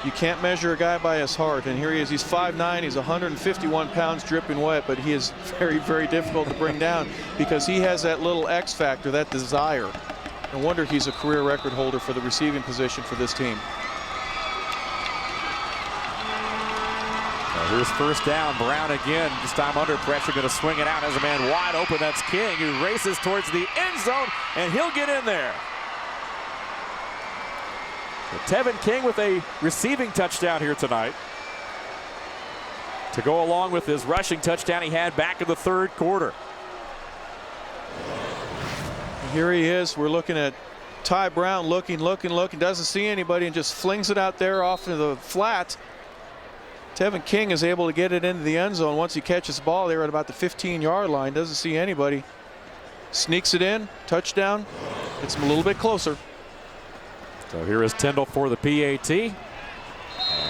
You can't measure a guy by his heart, and here he is. He's 5'9", he's 151 pounds dripping wet, but he is very, very difficult to bring down because he has that little X factor, that desire. No wonder he's a career record holder for the receiving position for this team. Here's first down. Brown again, this time under pressure, going to swing it out as a man wide open. That's King, who races towards the end zone, and he'll get in there. So Tevin King with a receiving touchdown here tonight to go along with his rushing touchdown he had back in the third quarter. Here he is. We're looking at Ty Brown looking, doesn't see anybody and just flings it out there off into the flat. Tevin King is able to get it into the end zone once he catches the ball there at about the 15-yard line. Doesn't see anybody. Sneaks it in, touchdown. Gets him a little bit closer. So here is Tyndall for the PAT. And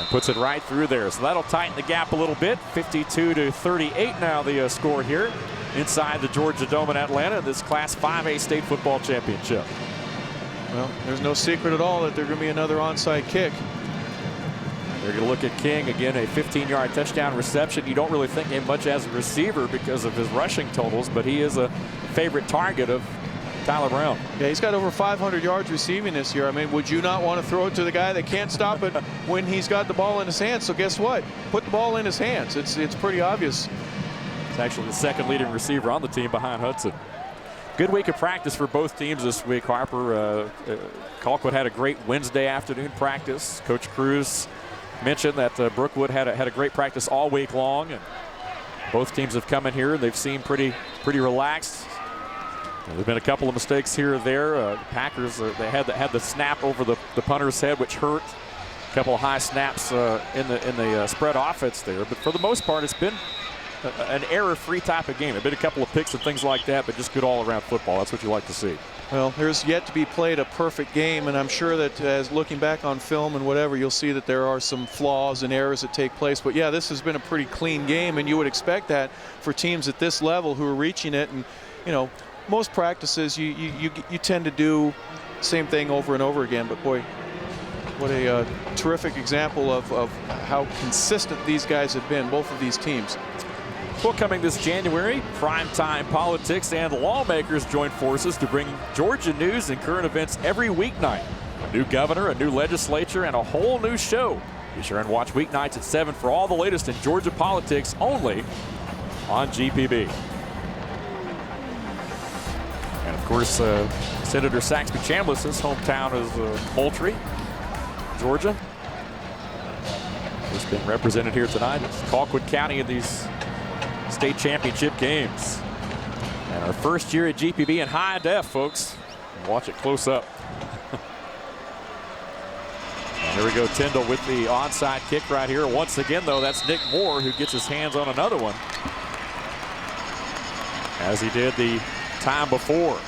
puts it right through there. So that'll tighten the gap a little bit. 52-38 now the score here inside the Georgia Dome in Atlanta, this Class 5A State Football Championship. Well, there's no secret at all that there's going to be another onside kick. They're going to look at King again, a 15-yard touchdown reception. You don't really think him much as a receiver because of his rushing totals, but he is a favorite target of Tyler Brown. Yeah, he's got over 500 yards receiving this year. I mean, would you not want to throw it to the guy that can't stop it when he's got the ball in his hands? So guess what? Put the ball in his hands. It's pretty obvious. It's actually the second leading receiver on the team behind Hudson. Good week of practice for both teams this week, Harper. Colquitt had a great Wednesday afternoon practice. Coach Cruz mentioned that Brookwood had a great practice all week long, and both teams have come in here and they've seemed pretty relaxed. There's been a couple of mistakes here or there. Packers, they had the snap over the punter's head, which hurt. A couple of high snaps in the spread offense there, but for the most part, it's been an error-free type of game. There've been a couple of picks and things like that, but just good all-around football. That's what you like to see. Well, there's yet to be played a perfect game, and I'm sure that as looking back on film and whatever, you'll see that there are some flaws and errors that take place. But yeah, this has been a pretty clean game, and you would expect that for teams at this level who are reaching it. And you know, most practices you tend to do the same thing over and over again. But boy, what a terrific example of how consistent these guys have been, both of these teams. Well, coming this January, primetime politics and lawmakers join forces to bring Georgia news and current events every weeknight. A new governor, a new legislature, and a whole new show. Be sure and watch weeknights at 7 for all the latest in Georgia politics, only on GPB. And of course, Senator Saxby Chambliss' hometown is Moultrie, Georgia. He's been represented here tonight. It's Colquitt County in these state championship games. And our first year at GPB in high def, folks. Watch it close up. Here we go, Tyndall with the onside kick right here. Once again, though, that's Nick Moore who gets his hands on another one, as he did the time before.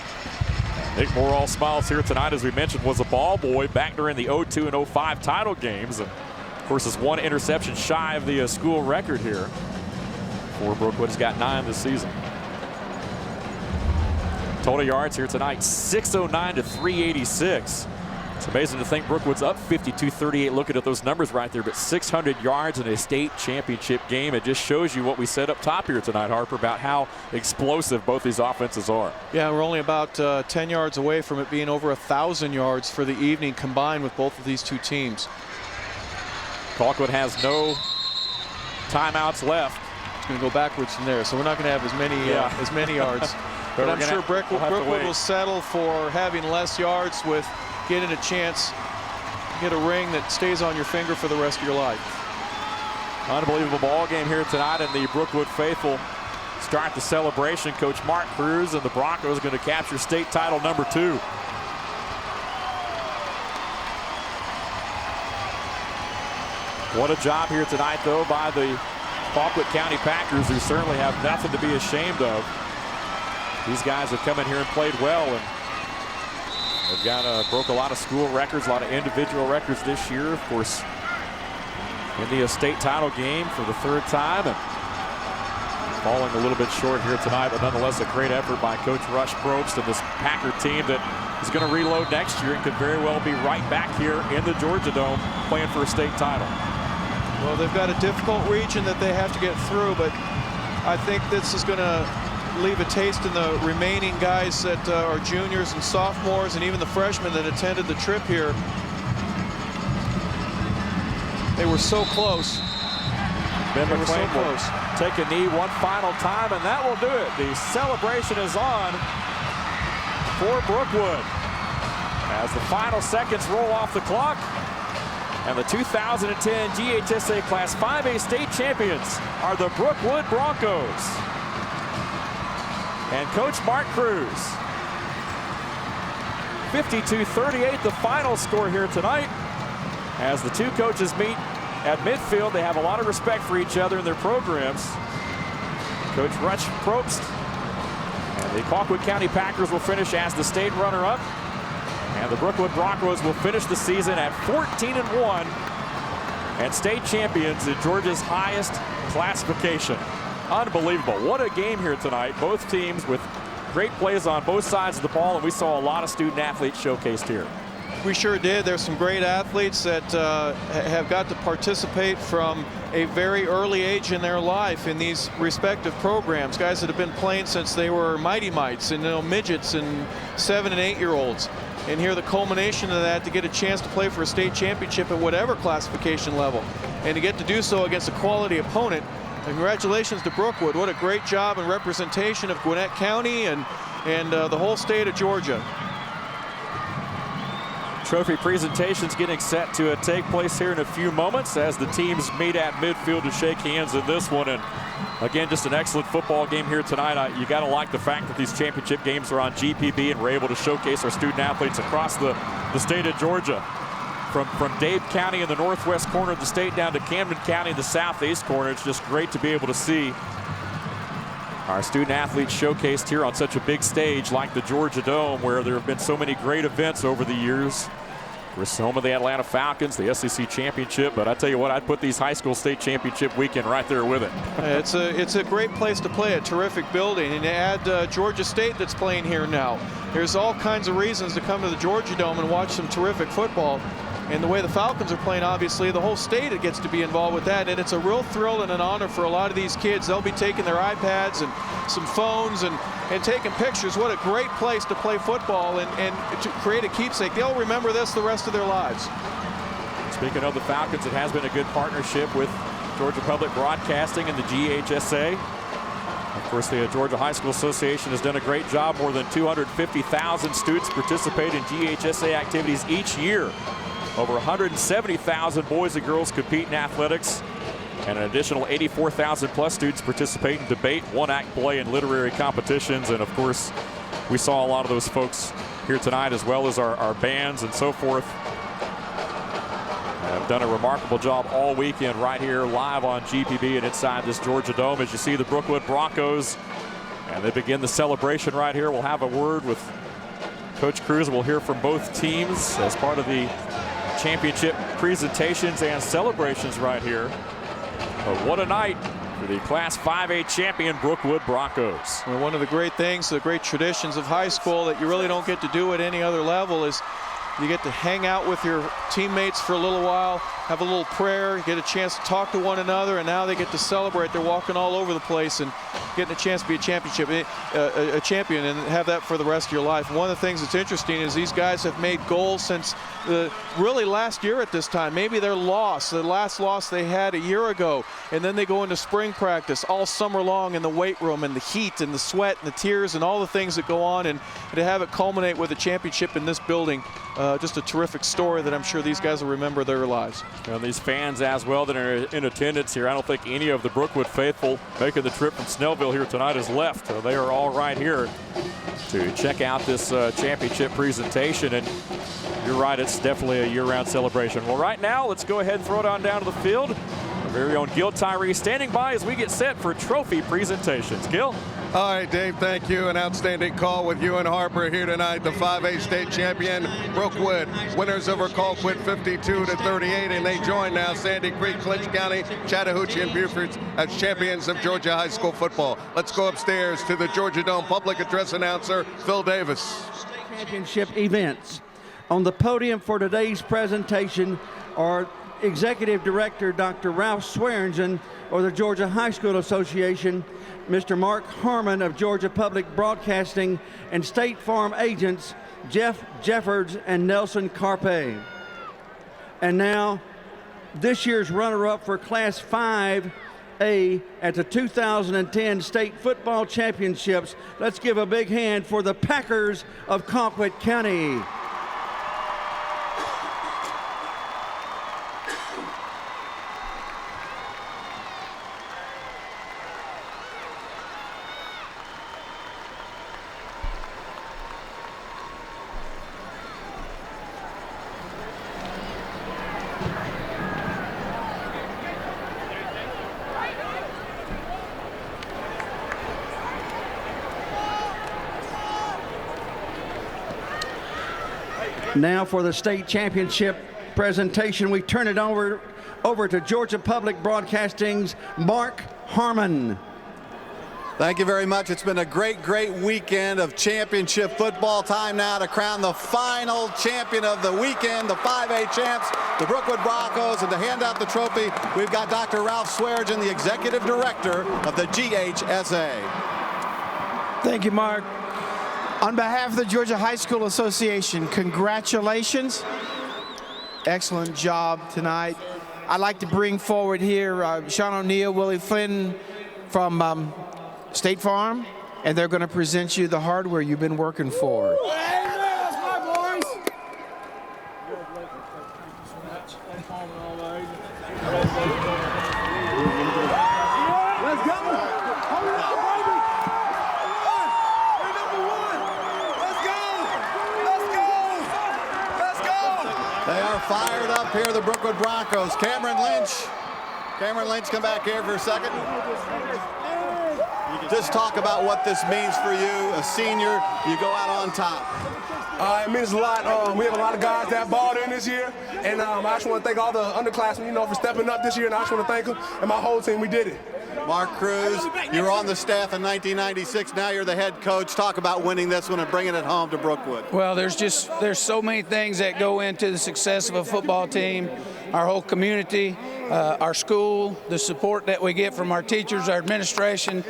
Nick Moore, all smiles here tonight, as we mentioned, was a ball boy back during the 02 and 05 title games. And of course, is one interception shy of the school record here. For Brookwood has got 9 this season. Total yards here tonight, 609 to 386. It's amazing to think Brookwood's up 52-38 looking at those numbers right there, but 600 yards in a state championship game. It just shows you what we said up top here tonight, Harper, about how explosive both these offenses are. Yeah, we're only about 10 yards away from it being over 1,000 yards for the evening combined with both of these two teams. Colquitt has no timeouts left. It's going to go backwards from there, so we're not going to have as many yards. But I'm sure Brookwood will settle for having less yards with getting a chance to get a ring that stays on your finger for the rest of your life. Unbelievable ball game here tonight, and the Brookwood faithful start the celebration. Coach Mark Cruz and the Broncos going to capture state title number 2. What a job here tonight, though, by the Colquitt County Packers, who certainly have nothing to be ashamed of. These guys have come in here and played well, and they've broke a lot of school records, a lot of individual records this year. Of course, in the state title game for the 3rd time, and falling a little bit short here tonight, but nonetheless a great effort by Coach Rush Probst and this Packer team that is going to reload next year and could very well be right back here in the Georgia Dome playing for a state title. Well, they've got a difficult region that they have to get through, but I think this is going to leave a taste in the remaining guys that are juniors and sophomores, and even the freshmen that attended the trip here. They were so close. Ben McClain will take a knee one final time, and that will do it. The celebration is on for Brookwood as the final seconds roll off the clock. And the 2010 GHSA Class 5A state champions are the Brookwood Broncos. And Coach Mark Cruz. 52-38, the final score here tonight. As the two coaches meet at midfield, they have a lot of respect for each other in their programs. Coach Rush Probst and the Colquitt County Packers will finish as the state runner-up. And the Brookwood Broncos will finish the season at 14-1 and state champions in Georgia's highest classification. Unbelievable. What a game here tonight. Both teams with great plays on both sides of the ball, and we saw a lot of student athletes showcased here. We sure did. There's some great athletes that have got to participate from a very early age in their life in these respective programs. Guys that have been playing since they were mighty mites and midgets and 7- and 8-year-olds. And here the culmination of that, to get a chance to play for a state championship at whatever classification level, and to get to do so against a quality opponent. Congratulations to Brookwood. What a great job and representation of Gwinnett County and the whole state of Georgia. Trophy presentations getting set to take place here in a few moments as the teams meet at midfield to shake hands in this one. And again, just an excellent football game here tonight. You got to like the fact that these championship games are on GPB, and we're able to showcase our student athletes across the state of Georgia. From Dade County in the northwest corner of the state down to Camden County in the southeast corner. It's just great to be able to see our student athletes showcased here on such a big stage like the Georgia Dome, where there have been so many great events over the years. Of We're home of the Atlanta Falcons, the SEC championship, but I tell you what, I'd put these high school state championship weekend right there with it. It's a great place to play, a terrific building, and add Georgia State that's playing here now. There's all kinds of reasons to come to the Georgia Dome and watch some terrific football. And the way the Falcons are playing, obviously, the whole state gets to be involved with that. And it's a real thrill and an honor for a lot of these kids. They'll be taking their iPads and some phones and taking pictures. What a great place to play football and to create a keepsake. They'll remember this the rest of their lives. Speaking of the Falcons, it has been a good partnership with Georgia Public Broadcasting and the GHSA. Of course, the Georgia High School Association has done a great job. More than 250,000 students participate in GHSA activities each year. Over 170,000 boys and girls compete in athletics, and an additional 84,000 plus students participate in debate, one-act play, and literary competitions. And of course, we saw a lot of those folks here tonight, as well as our bands and so forth. Have done a remarkable job all weekend right here live on GPB and inside this Georgia Dome. As you see the Brookwood Broncos, and they begin the celebration right here. We'll have a word with Coach Cruz. We'll hear from both teams as part of the championship presentations and celebrations right here. But what a night for the Class 5A champion Brookwood Broncos. Well, one of the great things, the great traditions of high school that you really don't get to do at any other level is you get to hang out with your teammates for a little while, have a little prayer, get a chance to talk to one another, and now they get to celebrate. They're walking all over the place and getting a chance to be a champion and have that for the rest of your life. One of the things that's interesting is these guys have made goals since really last year at this time. Maybe their loss, the last loss they had a year ago, and then they go into spring practice all summer long in the weight room and the heat and the sweat and the tears and all the things that go on, and to have it culminate with a championship in this building. Just a terrific story that I'm sure these guys will remember their lives. And these fans as well that are in attendance here, I don't think any of the Brookwood faithful making the trip from Snellville here tonight has left. They are all right here to check out this championship presentation. And you're right, it's definitely a year-round celebration. Well, right now, let's go ahead and throw it on down to the field. Our very own Gil Tyree standing by as we get set for trophy presentations. Gil? All right, Dave, thank you. An outstanding call with you and Harper here tonight. The 5A state champion, Brookwood, winners over Colquitt 52-38, and they join now Sandy Creek, Clinch County, Chattahoochee, and Beaufort as champions of Georgia high school football. Let's go upstairs to the Georgia Dome public address announcer, Phil Davis. Championship events. On the podium for today's presentation are Executive Director Dr. Ralph Swearingen of the Georgia High School Association, Mr. Mark Harmon of Georgia Public Broadcasting, and State Farm agents Jeff Jeffords and Nelson Carpe. And now, this year's runner-up for Class 5A at the 2010 State Football Championships. Let's give a big hand for the Packers of Colquitt County. Now for the state championship presentation, we turn it over to Georgia Public Broadcasting's Mark Harmon. Thank you very much. It's been a great weekend of championship football. Time now to crown the final champion of the weekend, the 5A champs, the Brookwood Broncos. And to hand out the trophy, we've got Dr. Ralph Swearingen, the Executive Director of the GHSA. Thank you, Mark. On behalf of the Georgia High School Association, congratulations. Excellent job tonight. I'd like to bring forward here Sean O'Neill, Willie Flynn from State Farm, and they're going to present you the hardware you've been working for. That's my boys. Let's go. Hold it up, baby. We're number one. Let's go. Let's go. Let's go. They are fired up here, the Brookwood Broncos. Cameron Lynch, come back here for a second. Just talk about what this means for you, a senior. You go out on top. It means a lot. We have a lot of guys that balled in this year, and I just want to thank all the underclassmen, for stepping up this year, and I just want to thank them and my whole team. We did it. Mark Cruz, you were on the staff in 1996. Now you're the head coach. Talk about winning this one and bringing it home to Brookwood. Well, there's so many things that go into the success of a football team. Our whole community, our school, the support that we get from our teachers, our administration.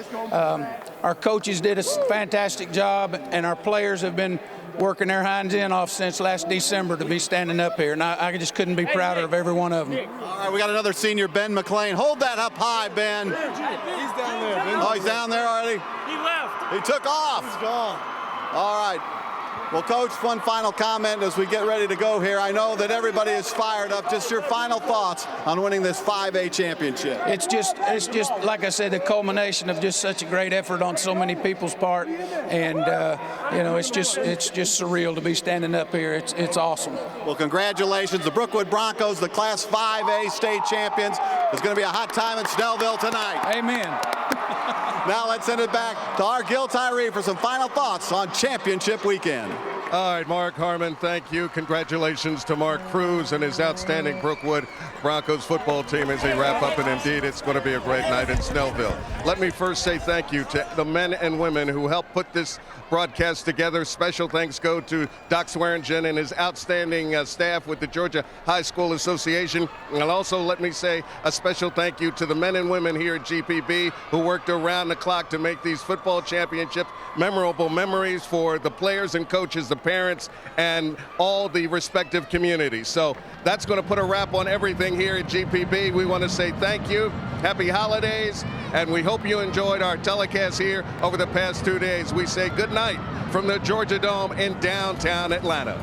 Our coaches did a fantastic job, and our players have been working their hinds end off since last December to be standing up here, and I just couldn't be prouder of every one of them. All right, we got another senior, Ben McLean. Hold that up high, Ben. He's down there. Oh, he's down there already? He left. He took off. He's gone. All right. Well, Coach, one final comment as we get ready to go here. I know that everybody is fired up. Just your final thoughts on winning this 5A championship. It's just like I said, the culmination of just such a great effort on so many people's part, and it's just surreal to be standing up here. It's awesome. Well, congratulations, the Brookwood Broncos, the Class 5A state champions. It's going to be a hot time in Snellville tonight. Amen. Now let's send it back to our Gil Tyree for some final thoughts on championship weekend. All right, Mark Harmon, thank you. Congratulations to Mark Cruz and his outstanding Brookwood Broncos football team as they wrap up, and indeed it's going to be a great night in Snellville. Let me first say thank you to the men and women who helped put this broadcast together. Special thanks go to Doc Swearingen and his outstanding staff with the Georgia High School Association. And also let me say a special thank you to the men and women here at GPB who worked around the clock to make these football championships memorable memories for the players and coaches, the parents, and all the respective communities. So that's going to put a wrap on everything here at GPB. We want to say thank you, happy holidays, and we hope you enjoyed our telecast here over the past 2 days. We say good night from the Georgia Dome in downtown Atlanta.